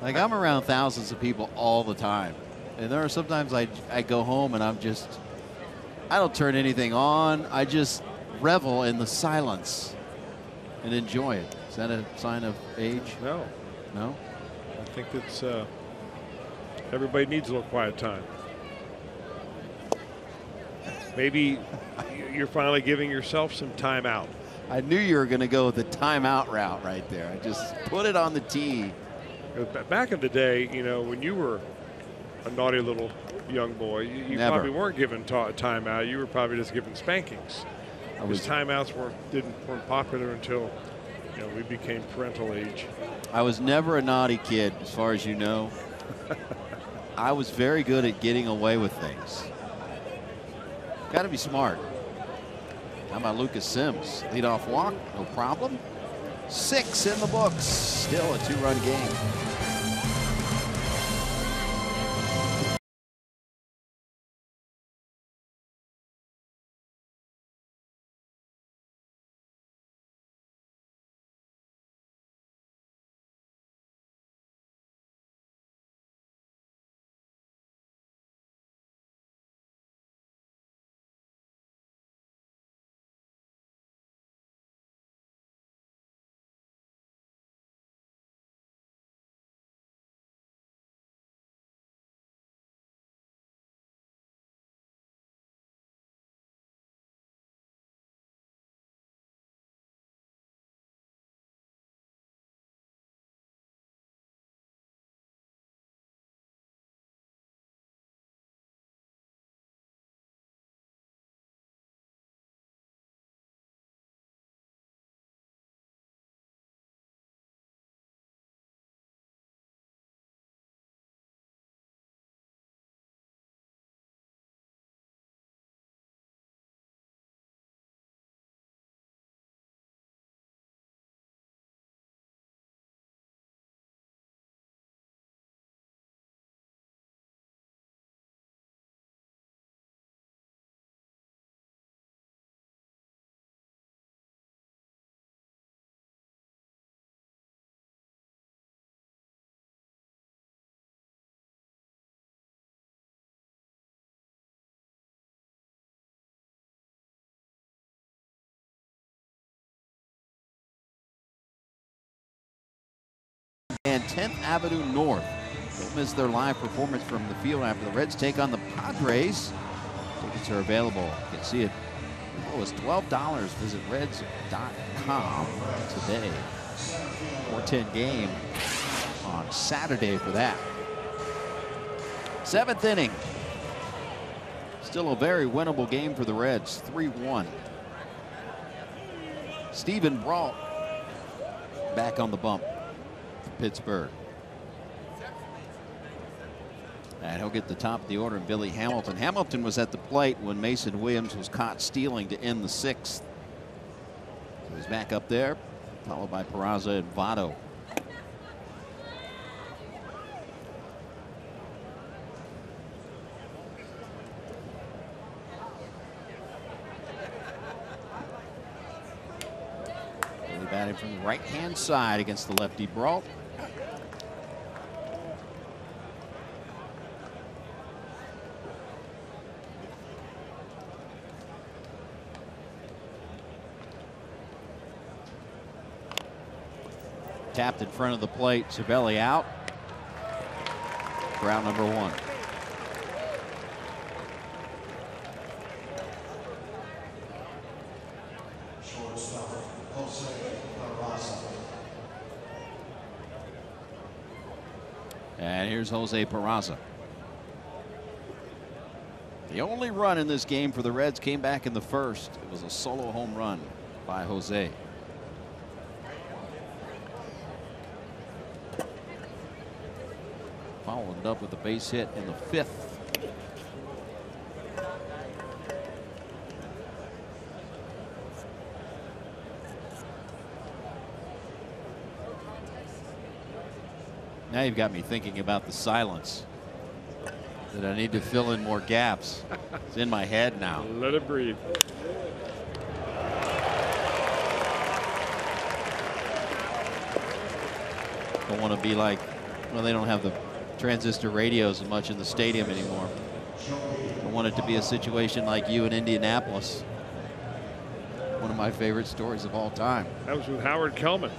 S3: Like, I'm around thousands of people all the time. And there are sometimes I go home and I don't turn anything on. I just revel in the silence and enjoy it. Is that a sign of age?
S4: No.
S3: No?
S4: I think it's everybody needs a little quiet time. Maybe you're finally giving yourself some time out.
S3: I knew you were going to go with the timeout route right there. I just put it on the tee.
S4: Back in the day, you know, when you were a naughty little young boy, you probably weren't given timeout. You were probably just given spankings. Because timeouts weren't popular until, you know, we became parental age.
S3: I was never a naughty kid, as far as you know. I was very good at getting away with things. Got to be smart. How about Lucas Sims? Leadoff walk, no problem. 6 in the books. Still a 2-run game. And 10th Avenue North. Don't miss their live performance from the field after the Reds take on the Padres. Tickets are available. You can see it as low as $12. Visit reds.com today. 4:10 game on Saturday for that. 7th inning. Still a very winnable game for the Reds, 3-1. Stephen Brault back on the bump for Pittsburgh. And he'll get the top of the order, and Billy Hamilton. Hamilton was at the plate when Mason Williams was caught stealing to end the 6th. So he's back up there, followed by Peraza and Votto. Billy batting from the right-hand side against the lefty Brault. Tapped in front of the plate. Cervelli out for out number 1. And here's Jose Peraza. The only run in this game for the Reds came back in the 1st. It was a solo home run by Jose. Followed up with a base hit in the 5th. Now you've got me thinking about the silence. That I need to fill in more gaps. It's in my head now.
S4: Let it breathe.
S3: Don't want to be like, well, they don't have the transistor radios as much in the stadium anymore. I want it to be a situation like you in Indianapolis. One of my favorite stories of all time.
S4: That was with Howard Kellman,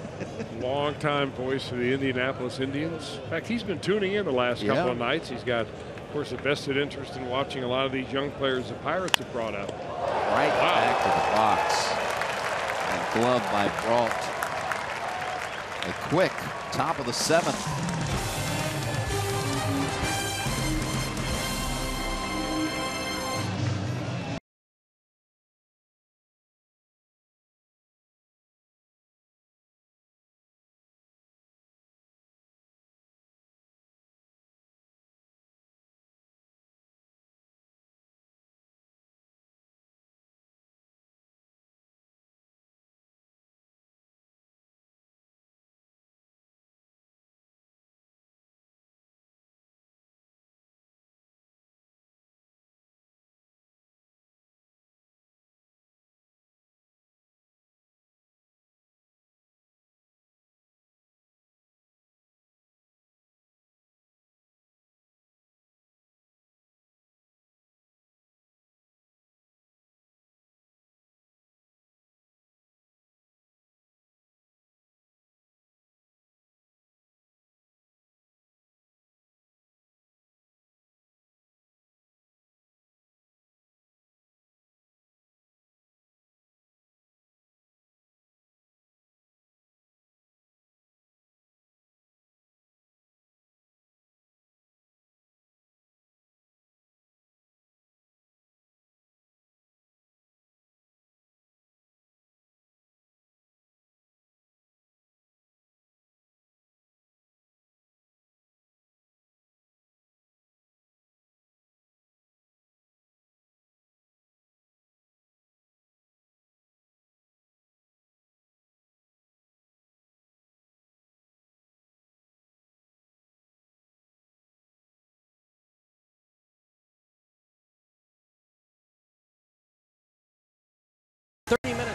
S4: longtime voice of the Indianapolis Indians. In fact, he's been tuning in the last couple of nights. He's got, of course, a vested interest in watching a lot of these young players the Pirates have brought up.
S3: Right back to the box. And glove by Brault. A quick top of the 7th.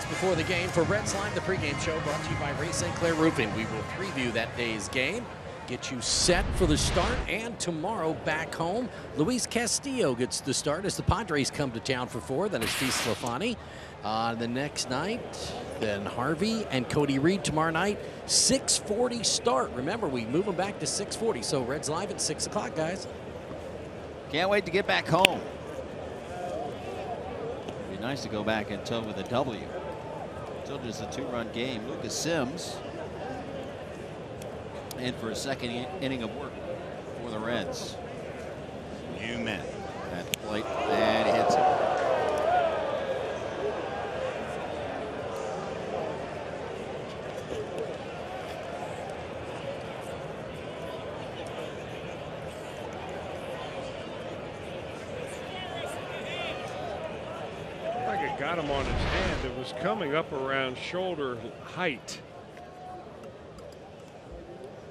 S1: Before the game for Reds Live, the pregame show brought to you by Ray St. Clair Roofing. We will preview that day's game get you set for the start. And tomorrow back home, Luis Castillo gets the start as the Padres come to town for 4. Then it's Steve Sclafani the next night. Then Harvey and Cody Reed tomorrow night. 6:40 start. Remember, we move them back to 6:40. So Reds live at 6 o'clock, guys.
S3: Can't wait to get back home. Be nice to go back and tow with a W. Still just a 2-run game. Lucas Sims in for a second inning of work for the Reds. Newman at the plate, and he hits it.
S4: Like it got him on his hand. It was coming up around shoulder height.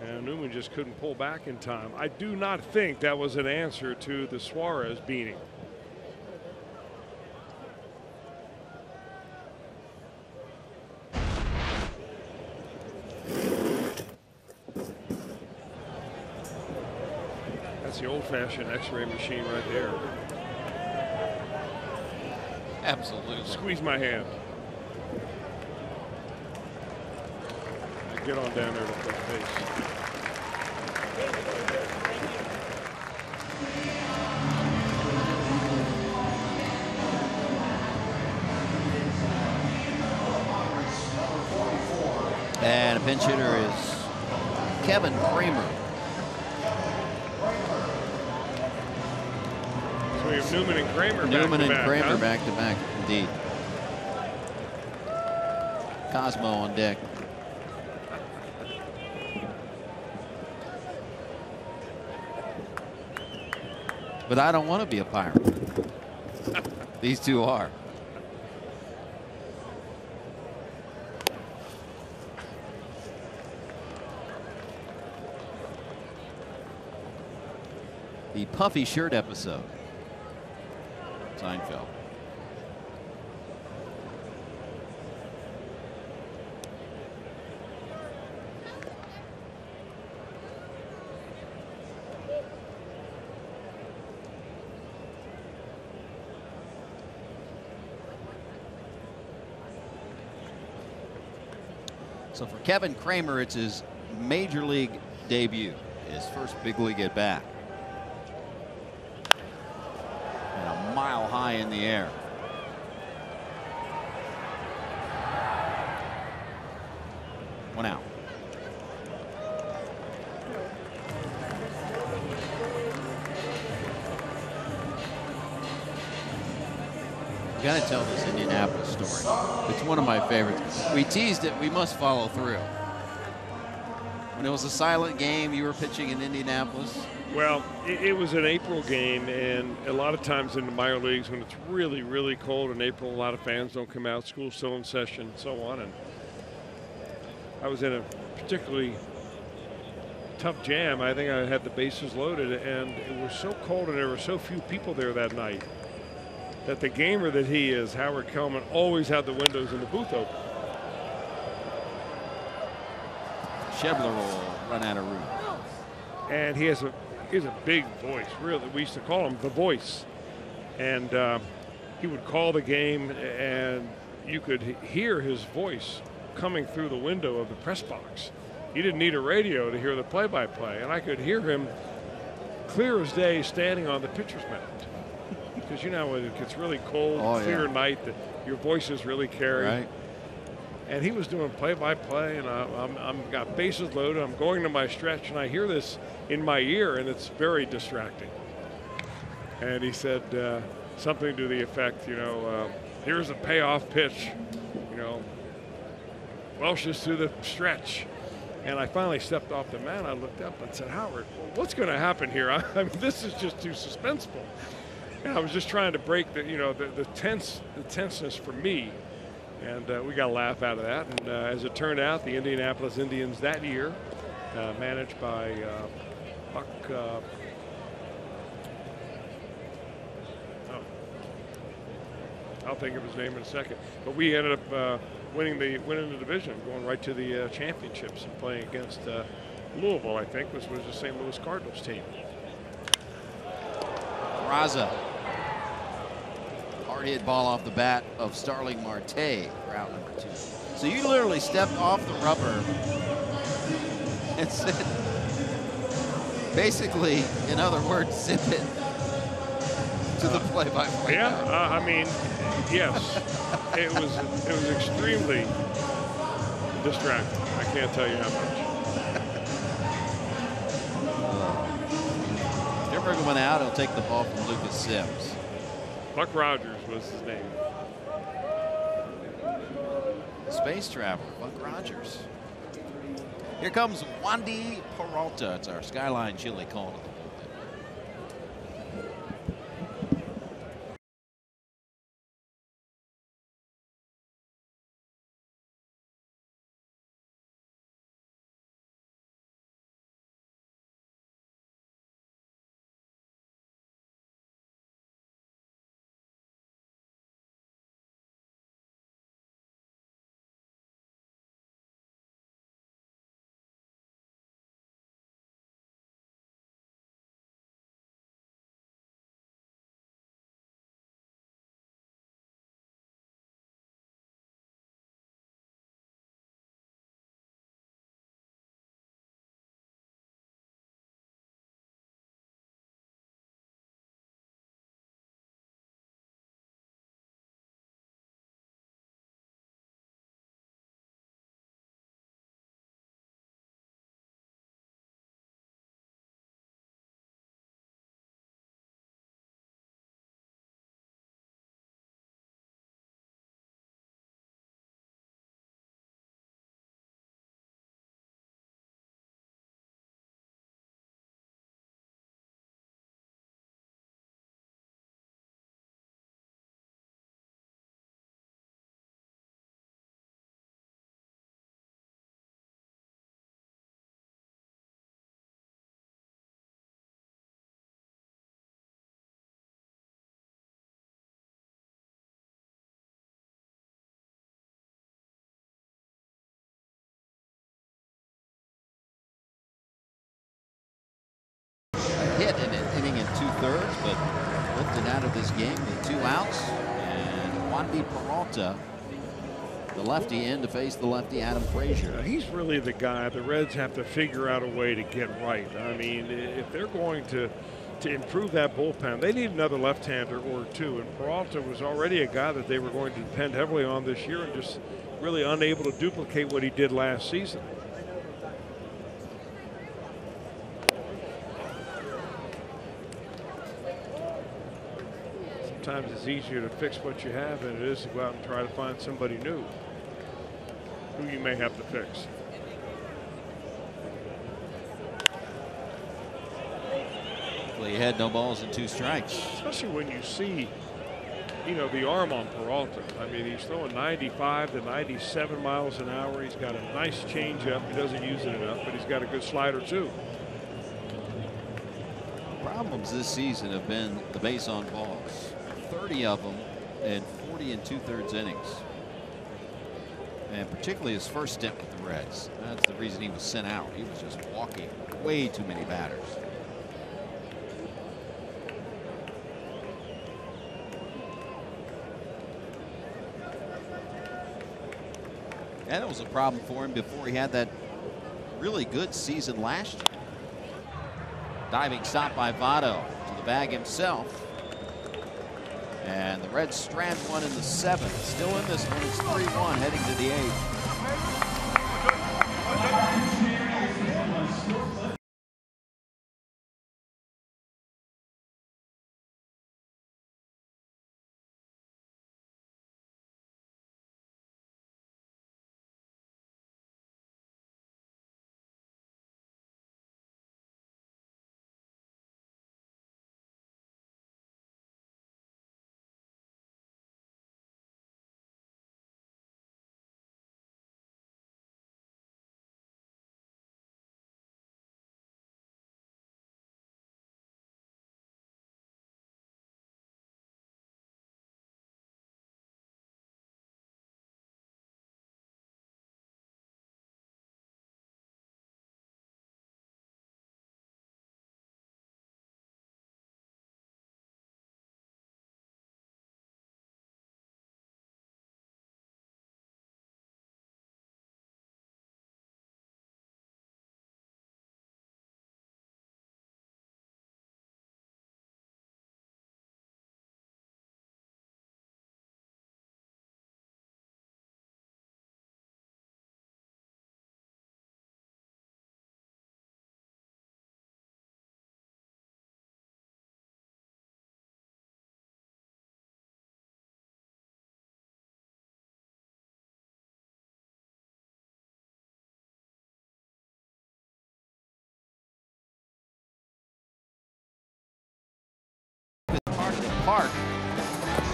S4: And Newman just couldn't pull back in time. I do not think that was an answer to the Suarez beating. That's the old-fashioned X-ray machine right there.
S3: Absolutely.
S4: Squeeze my hand. Get on down there to first base.
S3: And a pinch hitter is Kevin Kramer.
S4: So we have Newman and Kramer
S3: Newman and
S4: back-to-back,
S3: Kramer
S4: huh?
S3: back to back, indeed. Cosmo on deck. But I don't want to be a Pirate. These two are. The puffy shirt episode. Seinfeld. So for Kevin Kramer, it's his major league debut, his first big league at bat. And a mile high in the air. One out. Got to tell this Indianapolis story. It's one of my favorites. We teased it. We must follow through. When it was a silent game, you were pitching in Indianapolis.
S4: Well, it was an April game, and a lot of times in the minor leagues, when it's really, really cold in April, a lot of fans don't come out. School's still in session, and so on. And I was in a particularly tough jam. I think I had the bases loaded, and it was so cold, and there were so few people there that night, that the gamer that he is, Howard Kellman, always had the windows in the booth open.
S3: Schebler will run out of room.
S4: And he has a big voice, really. We used to call him the voice. And he would call the game, and you could hear his voice coming through the window of the press box. He didn't need a radio to hear the play-by-play, and I could hear him clear as day standing on the pitcher's mound. Because you know when it gets really cold, clear night, that your voices really carry.
S3: Right.
S4: And he was doing play-by-play, and I'm got bases loaded. I'm going to my stretch, and I hear this in my ear, and it's very distracting. And he said something to the effect, you know, here's a payoff pitch, you know, Welsh is through the stretch. And I finally stepped off the mound. I looked up and said, Howard, what's going to happen here? I mean, this is just too suspenseful. And I was just trying to break the, you know, the tenseness for me. And we got a laugh out of that. And as it turned out, the Indianapolis Indians that year, managed by Buck. I'll think of his name in a second. But we ended up winning the division, going right to the championships and playing against Louisville, I think, was the St. Louis Cardinals team.
S3: Raza. Hard hit ball off the bat of Starling Marte for out number 2. So you literally stepped off the rubber and said, basically, in other words, zip it to the play-by-play.
S4: Yeah, I mean, yes, it was extremely distracting. I can't tell you how much.
S3: If they're bringing one out, he'll take the ball from Lucas Sims.
S4: Buck Rogers was his name.
S3: Space traveler, Buck Rogers. Here comes Wandy Peralta. It's our Skyline Chili call to the hit in an inning and 2/3, but lifted out of this game with 2 outs. And Wandy Peralta, the lefty, in to face the lefty Adam Frazier.
S4: He's really the guy the Reds have to figure out a way to get right. I mean, if they're going to improve that bullpen, they need another left-hander or 2. And Peralta was already a guy that they were going to depend heavily on this year, and just really unable to duplicate what he did last season. Sometimes it's easier to fix what you have than it is to go out and try to find somebody new who you may have to fix.
S3: He had no balls and 2 strikes.
S4: Especially when you see, you know, the arm on Peralta. I mean, he's throwing 95 to 97 miles an hour. He's got a nice changeup. He doesn't use it enough, but he's got a good slider too.
S3: Problems this season have been the base on balls. 30 of them in 40 and 2/3 innings. And particularly his first stint with the Reds. That's the reason he was sent out. He was just walking way too many batters. And it was a problem for him before he had that really good season last year. Diving stop by Votto to the bag himself. And the Reds strand one in the 7th. Still in this one. It's 3-1 heading to the 8th. park.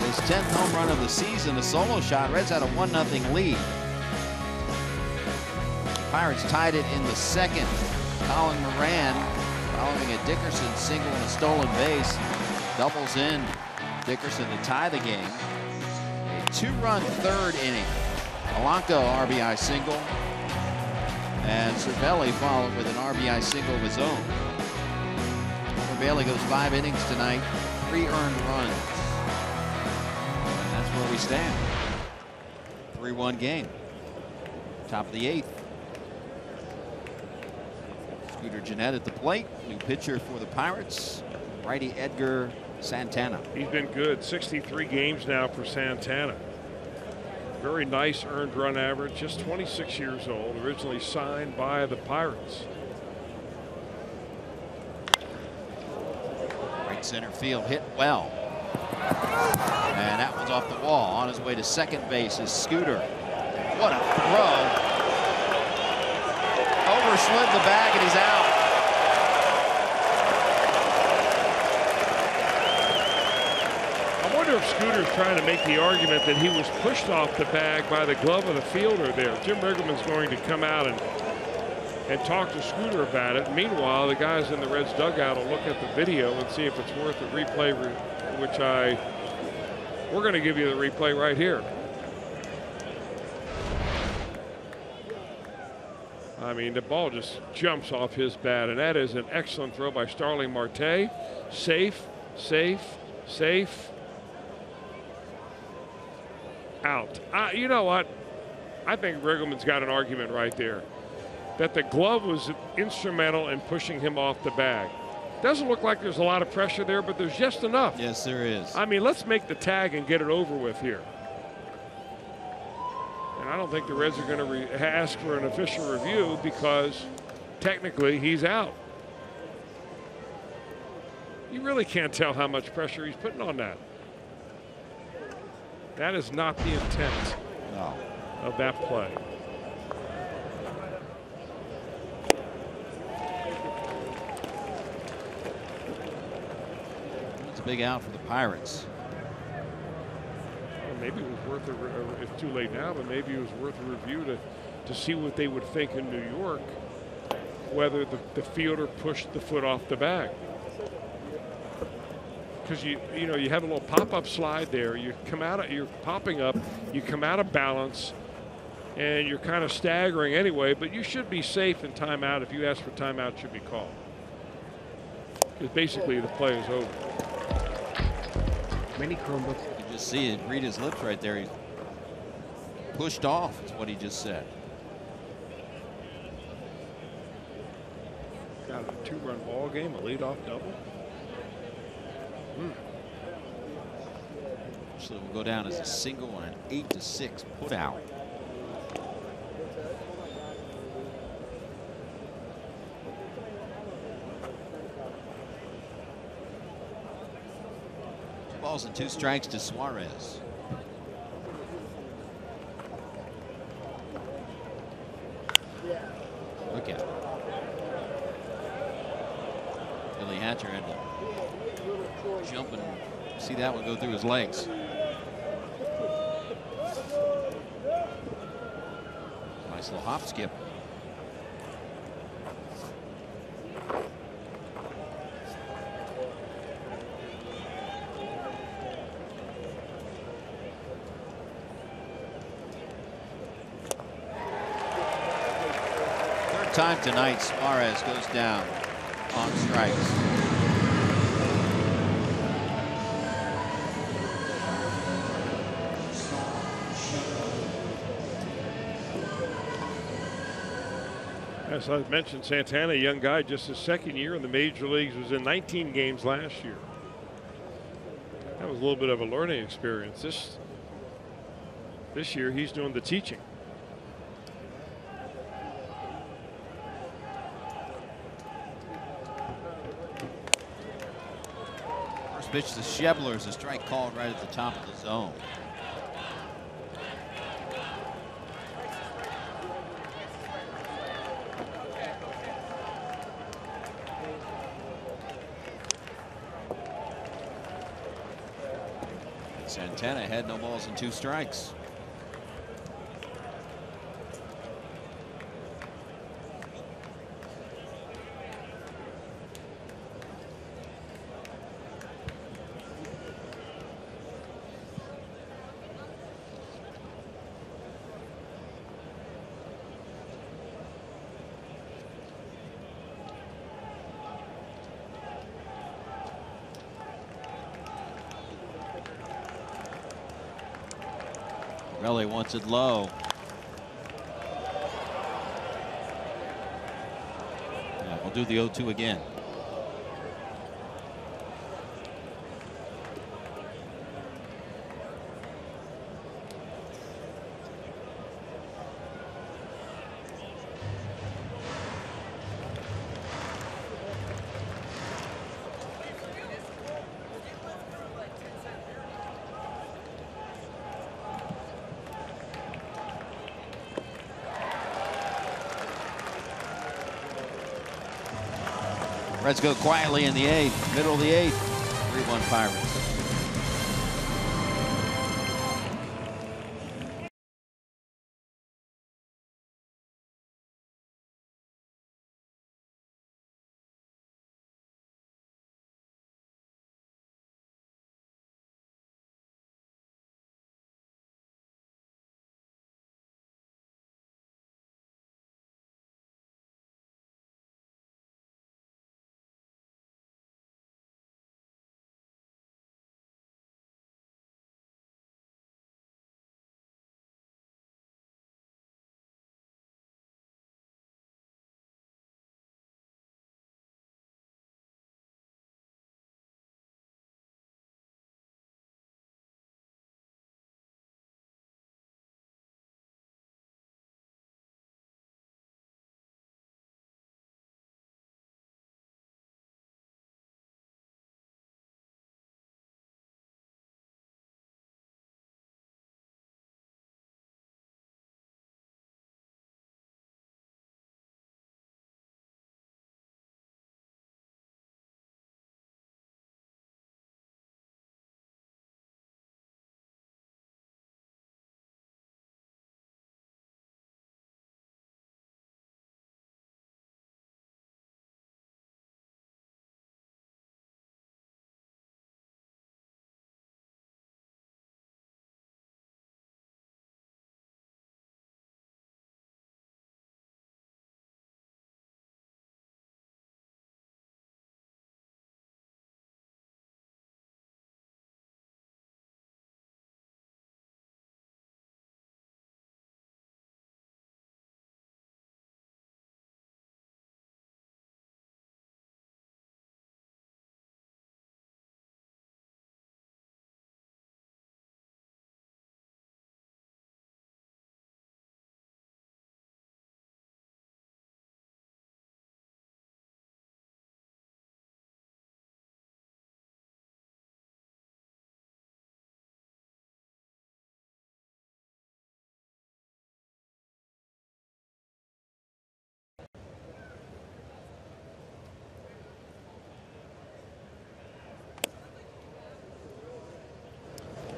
S3: His 10th home run of the season, a solo shot. Reds had a 1-0 lead. Pirates tied it in the second. Colin Moran, following a Dickerson single and a stolen base, doubles in Dickerson to tie the game. A 2-run third inning. Polanco RBI single, and Cervelli followed with an RBI single of his own. Bailey goes 5 innings tonight, 3 earned runs. And that's where we stand. 3-1 game. Top of the 8th. Scooter Jeanette at the plate. New pitcher for the Pirates, righty Edgar Santana.
S4: He's been good. 63 games now for Santana. Very nice earned run average. Just 26 years old. Originally signed by the Pirates.
S3: Right center field hit well. And that one's off the wall. On his way to second base is Scooter. What a throw. Overslid the bag and he's out.
S4: I wonder if Scooter's trying to make the argument that he was pushed off the bag by the glove of the fielder there. Jim Riggleman's going to come out and talk to Scooter about it. Meanwhile, the guys in the Reds dugout will look at the video and see if it's worth a replay, we're going to give you the replay right here. I mean, the ball just jumps off his bat, and that is an excellent throw by Starling Marte. Safe, safe, safe. Out. You know what? I think Riggleman's got an argument right there. That the glove was instrumental in pushing him off the bag. Doesn't look like there's a lot of pressure there, but there's just enough.
S3: Yes, there is.
S4: I mean, let's make the tag and get it over with here. And I don't think the Reds are going to ask for an official review because technically he's out. You really can't tell how much pressure he's putting on that. That is not the intent of that play.
S3: It's a big out for the Pirates.
S4: Well, maybe it was worth it's too late now, but maybe it was worth a review to see what they would think in New York, whether the fielder pushed the foot off the bag. Because you know you have a little pop-up slide there. You're popping up. You come out of balance, and you're kind of staggering anyway. But you should be safe in timeout. If you ask for timeout, it should be called. Because basically the play is over.
S8: Many Chromebooks.
S3: You can just see it. Read his lips right there. He's pushed off. Is what he just said.
S4: Got a 2-run ball game, a leadoff double.
S3: So it will go down as a single and an 8-6 put out. Two balls and 2 strikes to Suarez. Look at it. Billy Hatcher had to jump and see that one go through his legs. Nice little hop skip. Third time tonight, Suarez goes down on strikes.
S4: As I mentioned, Santana, a young guy, just his second year in the major leagues, was in 19 games last year. That was a little bit of a learning experience. This year, he's doing the teaching.
S3: First pitch to Schebler is a strike called right at the top of the zone. Santana had no balls and 2 strikes. Relly wants it low. Yeah, we'll do the 0-2 again. Reds go quietly in the 8th, middle of the 8th, 3-1 Pirates.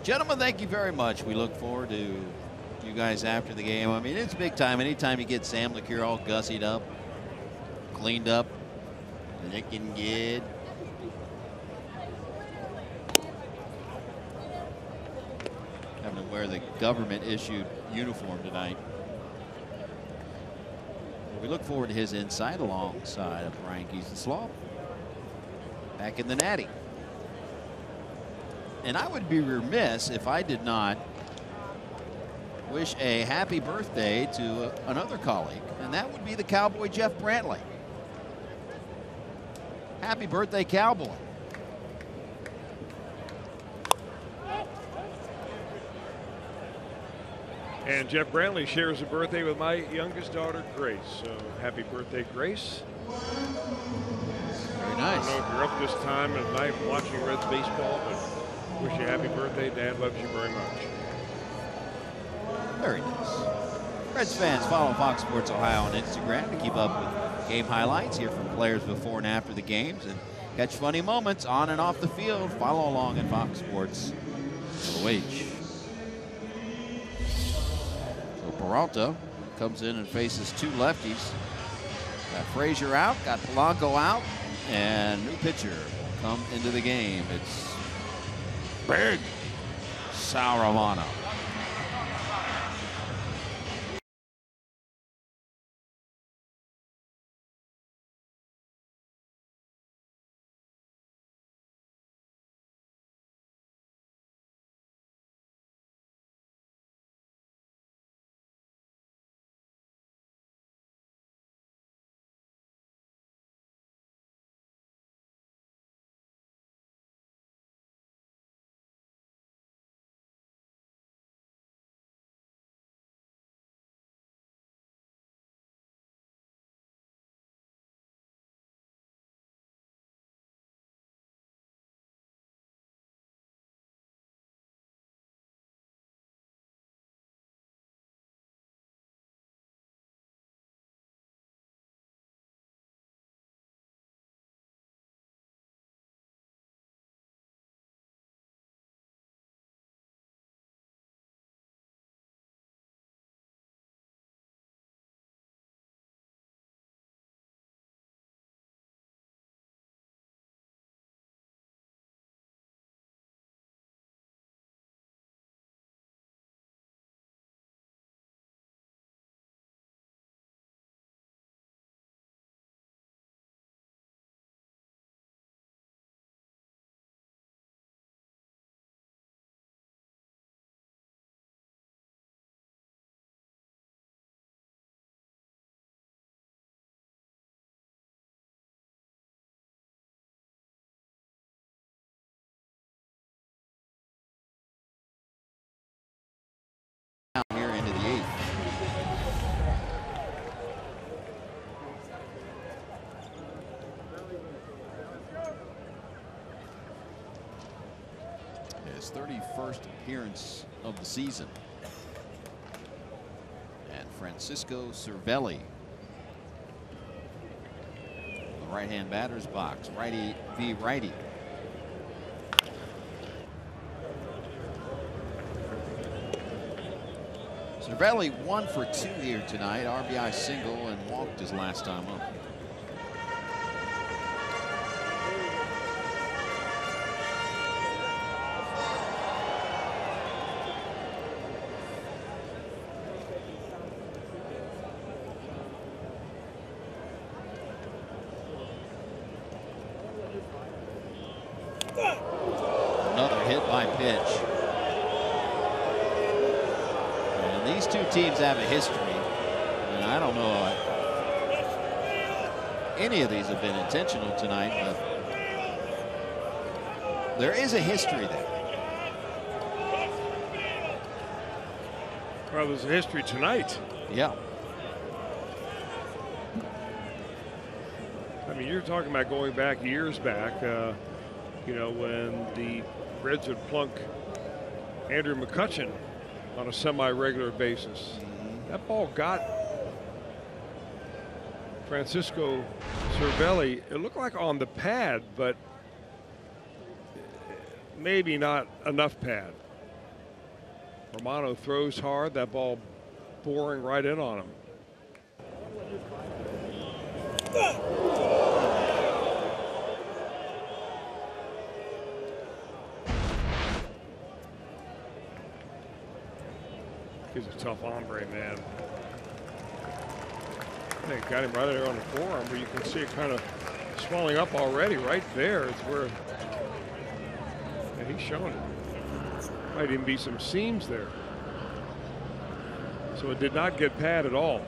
S3: Gentlemen, thank you very much. We look forward to you guys after the game. I mean, it's big time. Anytime you get Sam LeCure all gussied up, cleaned up, looking good. Having to wear the government-issued uniform tonight. We look forward to his insight alongside of Brian Giesenslaw back in the Natty. And I would be remiss if I did not wish a happy birthday to another colleague, and that would be the Cowboy Jeff Brantley. Happy birthday, Cowboy.
S4: And Jeff Brantley shares a birthday with my youngest daughter, Grace. So happy birthday, Grace.
S3: Very nice.
S4: I don't know if you're up this time of night watching Reds baseball, but wish you a happy birthday. Dad loves you very much.
S3: Very nice. Reds fans, follow Fox Sports Ohio on Instagram to keep up with game highlights, hear from players before and after the games, and catch funny moments on and off the field. Follow along at Fox Sports OH. So Peralta comes in and faces two lefties. Got Frazier out, got Polanco out, and new pitcher will come into the game. It's Big Sal Romano. Here into the eighth. His 31st appearance of the season. And Francisco Cervelli. The right-hand batter's box. Righty v. righty. Cervelli 1 for 2 here tonight. RBI single and walked his last time up. Another hit by pitch. These two teams have a history, and I don't know any of these have been intentional tonight, but there is a history there.
S4: Well, there's a history tonight.
S3: Yeah.
S4: I mean, you're talking about going back years back, you know, when the Reds would plunk Andrew McCutcheon on a semi-regular basis. That ball got Francisco Cervelli. It looked like on the pad, but maybe not enough pad. Romano throws hard, that ball boring right in on him. He's a tough hombre, man. They got him right there on the forearm where you can see it kind of swelling up already. Right there is where, yeah, he's showing it. Might even be some seams there. So it did not get pad at all.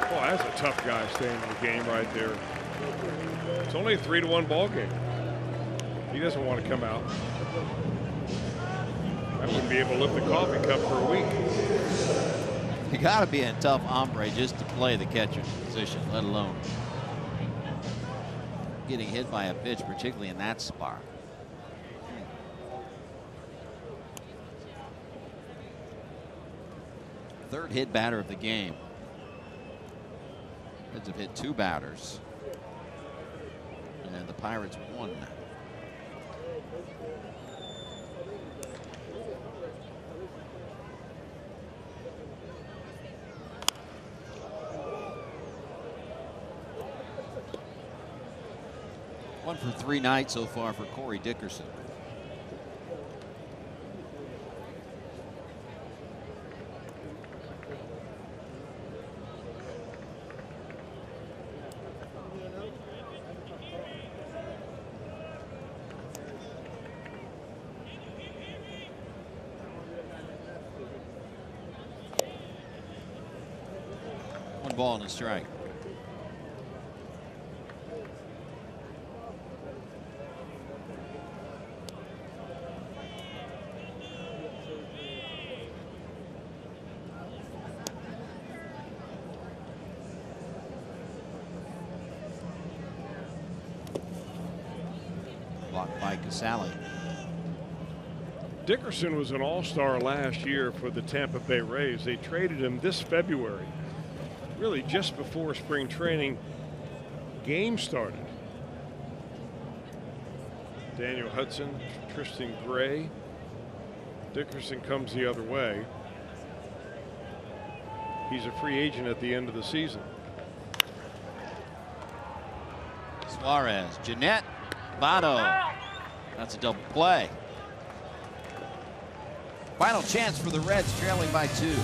S4: Oh, that's a tough guy staying in the game right there. It's only a 3-1 ball game. He doesn't want to come out. I wouldn't be able to lift the coffee cup for a week.
S3: You got to be a tough hombre just to play the catcher's position, let alone getting hit by a pitch, particularly in that spot. Third hit batter of the game. Reds have hit 2 batters. And the Pirates 1. One for 3 nights so far for Corey Dickerson. One ball and a strike. Blocked by Casale.
S4: Dickerson was an all-star last year for the Tampa Bay Rays. They traded him this February, really just before spring training game started. Daniel Hudson, Tristan Gray. Dickerson comes the other way. He's a free agent at the end of the season.
S3: Suarez, Jeanette, Votto. That's a double play. Final chance for the Reds, trailing by 2.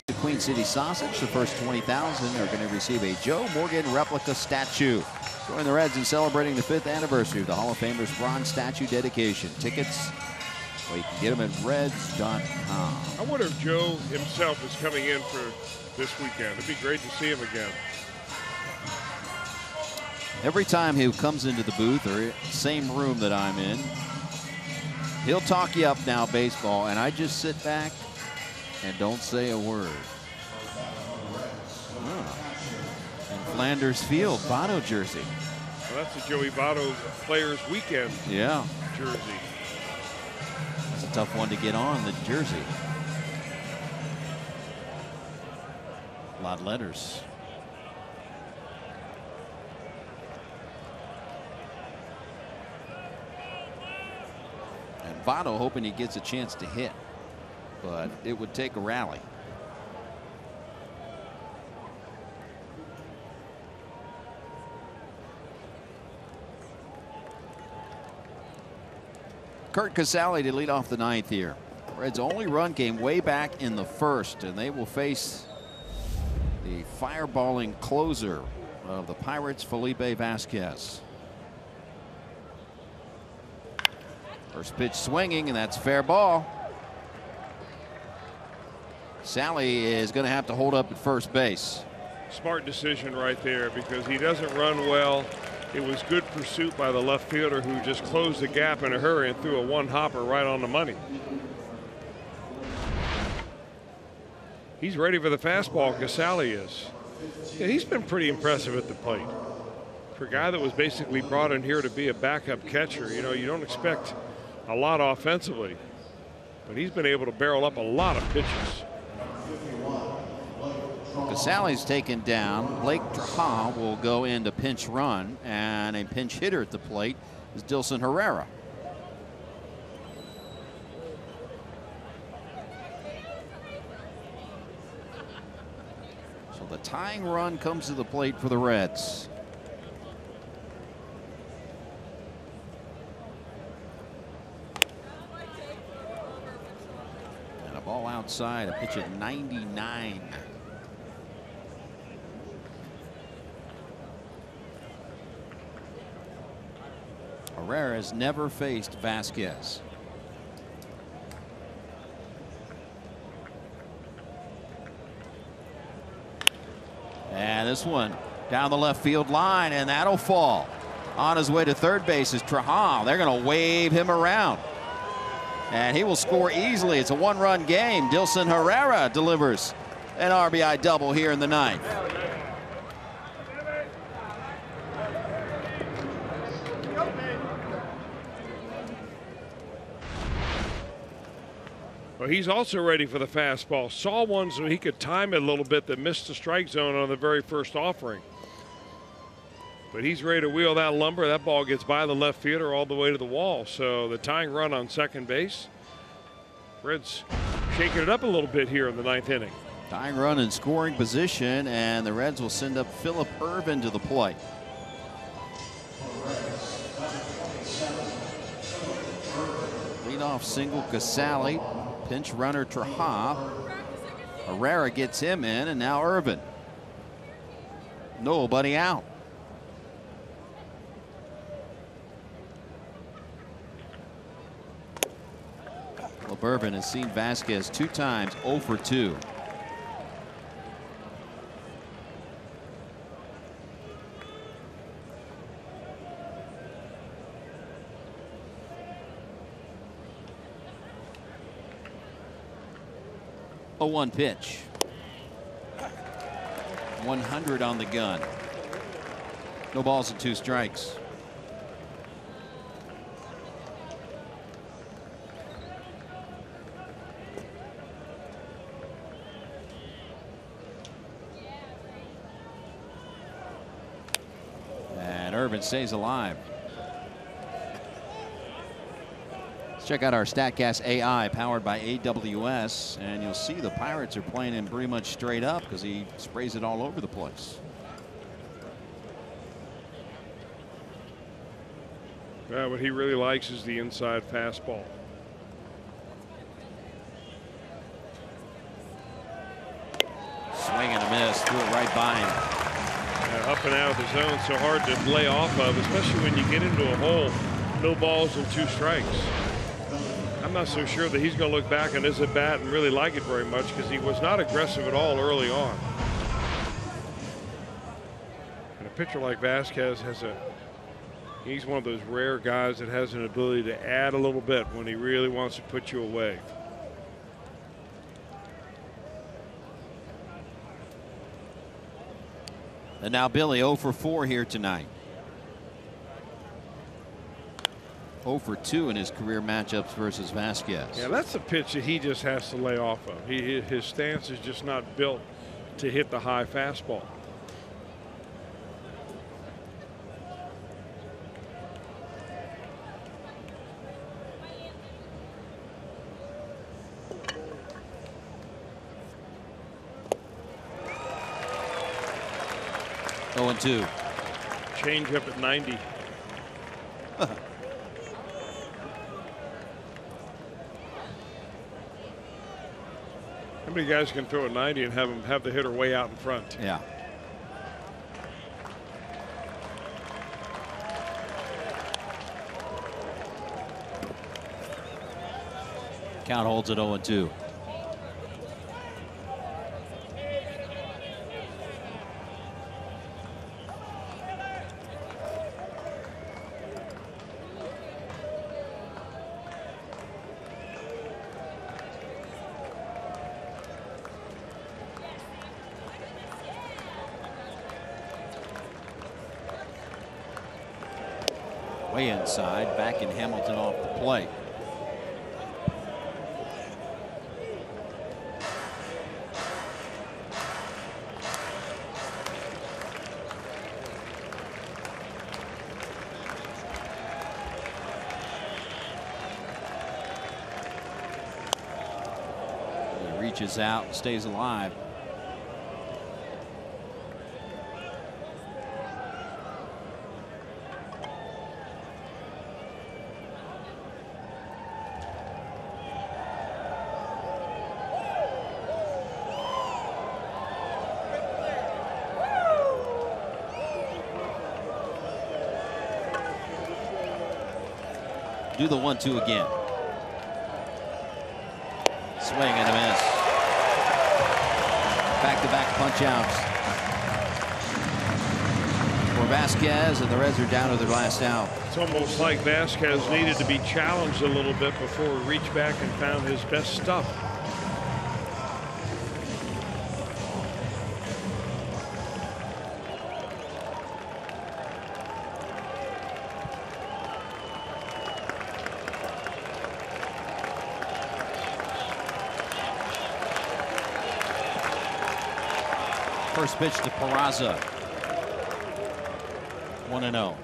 S3: The Queen City Sausage, the first 20,000 are going to receive a Joe Morgan replica statue. Join the Reds in celebrating the 5th anniversary of the Hall of Famer's bronze statue dedication. Tickets, well, you can get them at reds.com.
S4: I wonder if Joe himself is coming in for this weekend. It'd be great to see him again.
S3: Every time he comes into the booth or same room that I'm in, he'll talk you up now baseball, and I just sit back and don't say a word. And Flanders Field, Votto jersey.
S4: Well, that's a Joey Votto Players Weekend jersey.
S3: It's a tough one to get on, the jersey. A lot of letters. And Votto hoping he gets a chance to hit, but it would take a rally. Kurt Casale to lead off the 9th here. Reds' only run came way back in the 1st, and they will face the fireballing closer of the Pirates, Felipe Vasquez. First pitch swinging, and that's fair ball. Sally is going to have to hold up at first base.
S4: Smart decision right there, because he doesn't run well It was good pursuit by the left fielder who just closed the gap in a hurry and threw a one-hopper right on the money. He's ready for the fastball, Casale is. Yeah, he's been pretty impressive at the plate. For a guy that was basically brought in here to be a backup catcher, you know, you don't expect a lot offensively, but he's been able to barrel up a lot of pitches.
S3: Casale's taken down. Blake Traha will go into pinch run, and a pinch hitter at the plate is Dilson Herrera. So the tying run comes to the plate for the Reds. And a ball outside, a pitch at 99. Herrera has never faced Vasquez. And this one down the left field line, and that'll fall. On his way to third base is Trahan. They're going to wave him around. And he will score easily. It's a one-run game. Dilson Herrera delivers an RBI double here in the ninth.
S4: Well, he's also ready for the fastball. Saw one so he could time it a little bit that missed the strike zone on the very first offering. But he's ready to wheel that lumber. That ball gets by the left fielder all the way to the wall. So the tying run on second base. Reds shaking it up a little bit here in the ninth inning.
S3: Tying run in scoring position, and the Reds will send up Phillip Ervin to the plate. Leadoff single Casale. Pinch runner Traha. Herrera gets him in, and now Ervin. Nobody out. Ervin has seen Vasquez 2 times, 0 for 2. A 1 pitch. 100 on the gun. No balls and 2 strikes. And Ervin stays alive. Check out our StatCast AI powered by AWS, and you'll see the Pirates are playing him pretty much straight up because he sprays it all over the place.
S4: Yeah, what he really likes is the inside fastball.
S3: Swing and a miss, threw it right by him.
S4: Yeah, up and out of the zone, so hard to lay off of, especially when you get into a hole. No balls and 2 strikes. I'm not so sure that he's going to look back on his at bat and really like it very much because he was not aggressive at all early on. And a pitcher like Vasquez he's one of those rare guys that has an ability to add a little bit when he really wants to put you away.
S3: And now Billy 0 for 4 here tonight. 0 for 2 in his career matchups versus Vasquez.
S4: Yeah, that's a pitch that he just has to lay off of. His stance is just not built to hit the high fastball.
S3: Oh, and 2.
S4: Change up at 90. How many guys can throw a 90 and have the hitter way out in front?
S3: Yeah. Count holds at 0 and 2. Way inside, back in Hamilton off the plate. He reaches out, stays alive. Do the 1-2 again. Swing and a miss. Back-to-back punch outs for Vasquez, and the Reds are down to their last out.
S4: It's almost like Vasquez needed to be challenged a little bit before he reached back and found his best stuff.
S3: First pitch to Peraza. 1-0.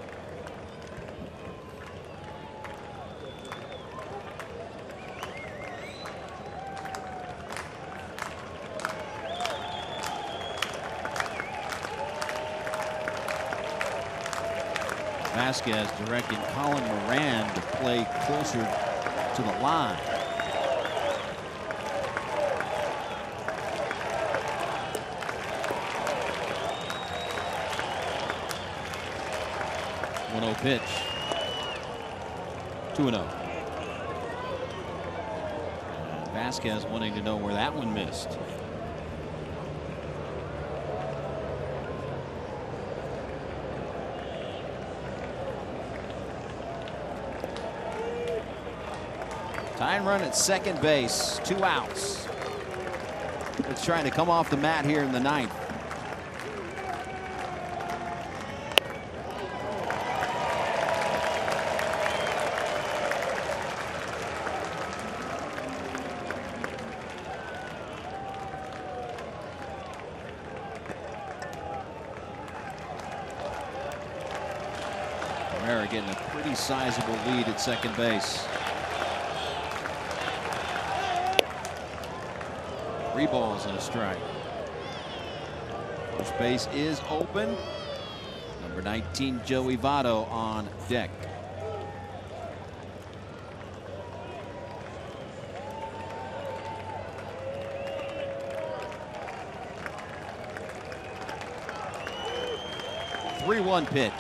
S3: Vasquez directing Colin Moran to play closer to the line. Pitch. 2-0. Vasquez wanting to know where that one missed. Tying run at second base. 2 outs. It's trying to come off the mat here in the 9th. Getting a pretty sizable lead at second base. 3 balls and a strike. First base is open. Number 19, Joey Votto on deck. Three-one pitch.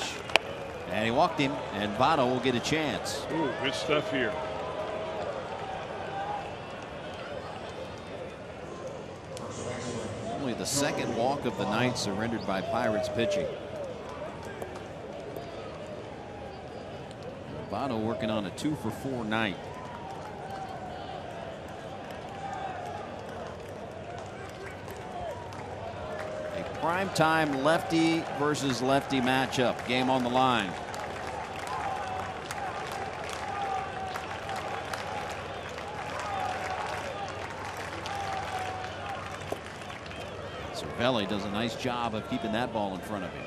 S3: And he walked him, and Votto will get a chance.
S4: Ooh, good stuff here.
S3: Only the second walk of the night surrendered by Pirates pitching. Votto working on a 2-for-4 night. Primetime lefty versus lefty matchup. Game on the line. Cervelli does a nice job of keeping that ball in front of him.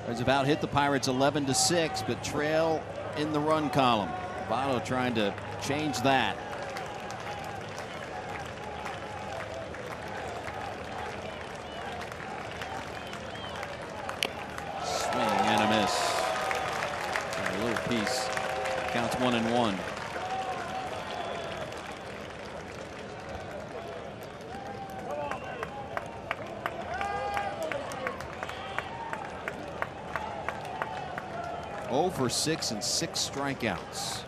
S3: It's about hit the Pirates 11-6, but trail in the run column. Votto trying to change that. Swing and a miss. A little piece. Counts 1-1. For 6 and 6 strikeouts.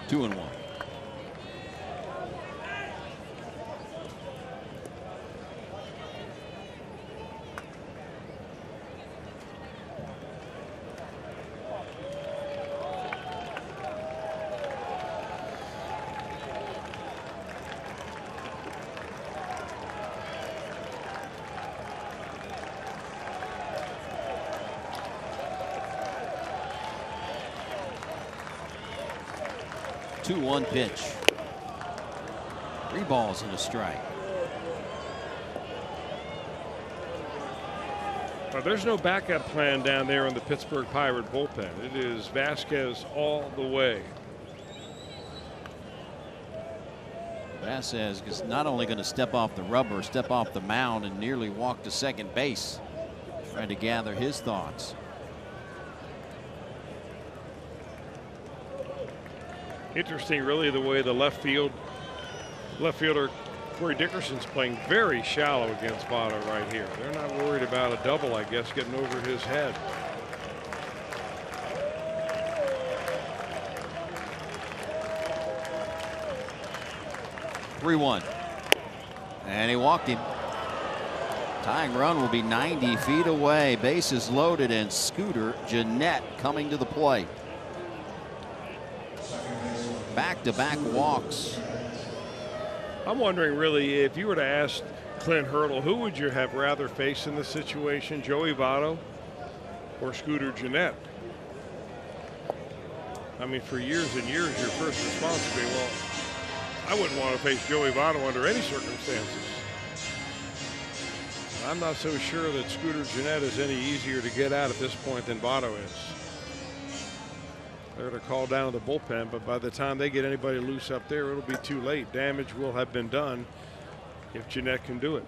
S3: 2-1. Two-one pitch. 3 balls and a strike.
S4: Well, there's no backup plan down there in the Pittsburgh Pirate bullpen. It is Vasquez all the way.
S3: Vasquez is not only going to step off the rubber, step off the mound, and nearly walk to second base, trying to gather his thoughts.
S4: Interesting, really, the way the left fielder Corey Dickerson's playing very shallow against Votto right here. They're not worried about a double, I guess, getting over his head.
S3: (3-1) and he walked him. Tying run will be 90 feet away. Bases loaded, and Scooter Gennett coming to the plate. Back-to-back walks.
S4: I'm wondering, really, if you were to ask Clint Hurdle, who would you have rather face in this situation, Joey Votto or Scooter Gennett? I mean, for years and years, your first response would be, well, I wouldn't want to face Joey Votto under any circumstances. I'm not so sure that Scooter Gennett is any easier to get at this point than Votto is. They're going to call down the bullpen, but by the time they get anybody loose up there, it'll be too late. Damage will have been done if Gennett can do it.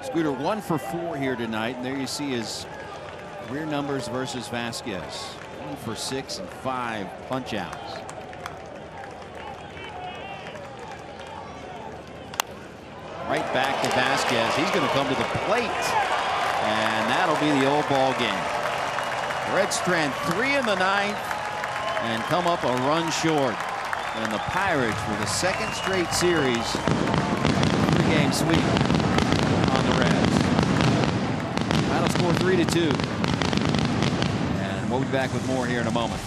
S3: Scooter 1 for 4 here tonight, and there you see his career numbers versus Vasquez. 1 for 6 and 5 punch outs. Right back to Vasquez. He's going to come to the plate, and that'll be the old ball game. Reds strand 3 in the 9th and come up a run short. And the Pirates, for the second straight series, 3-game sweep on the Reds. Final score 3-2. And we'll be back with more here in a moment.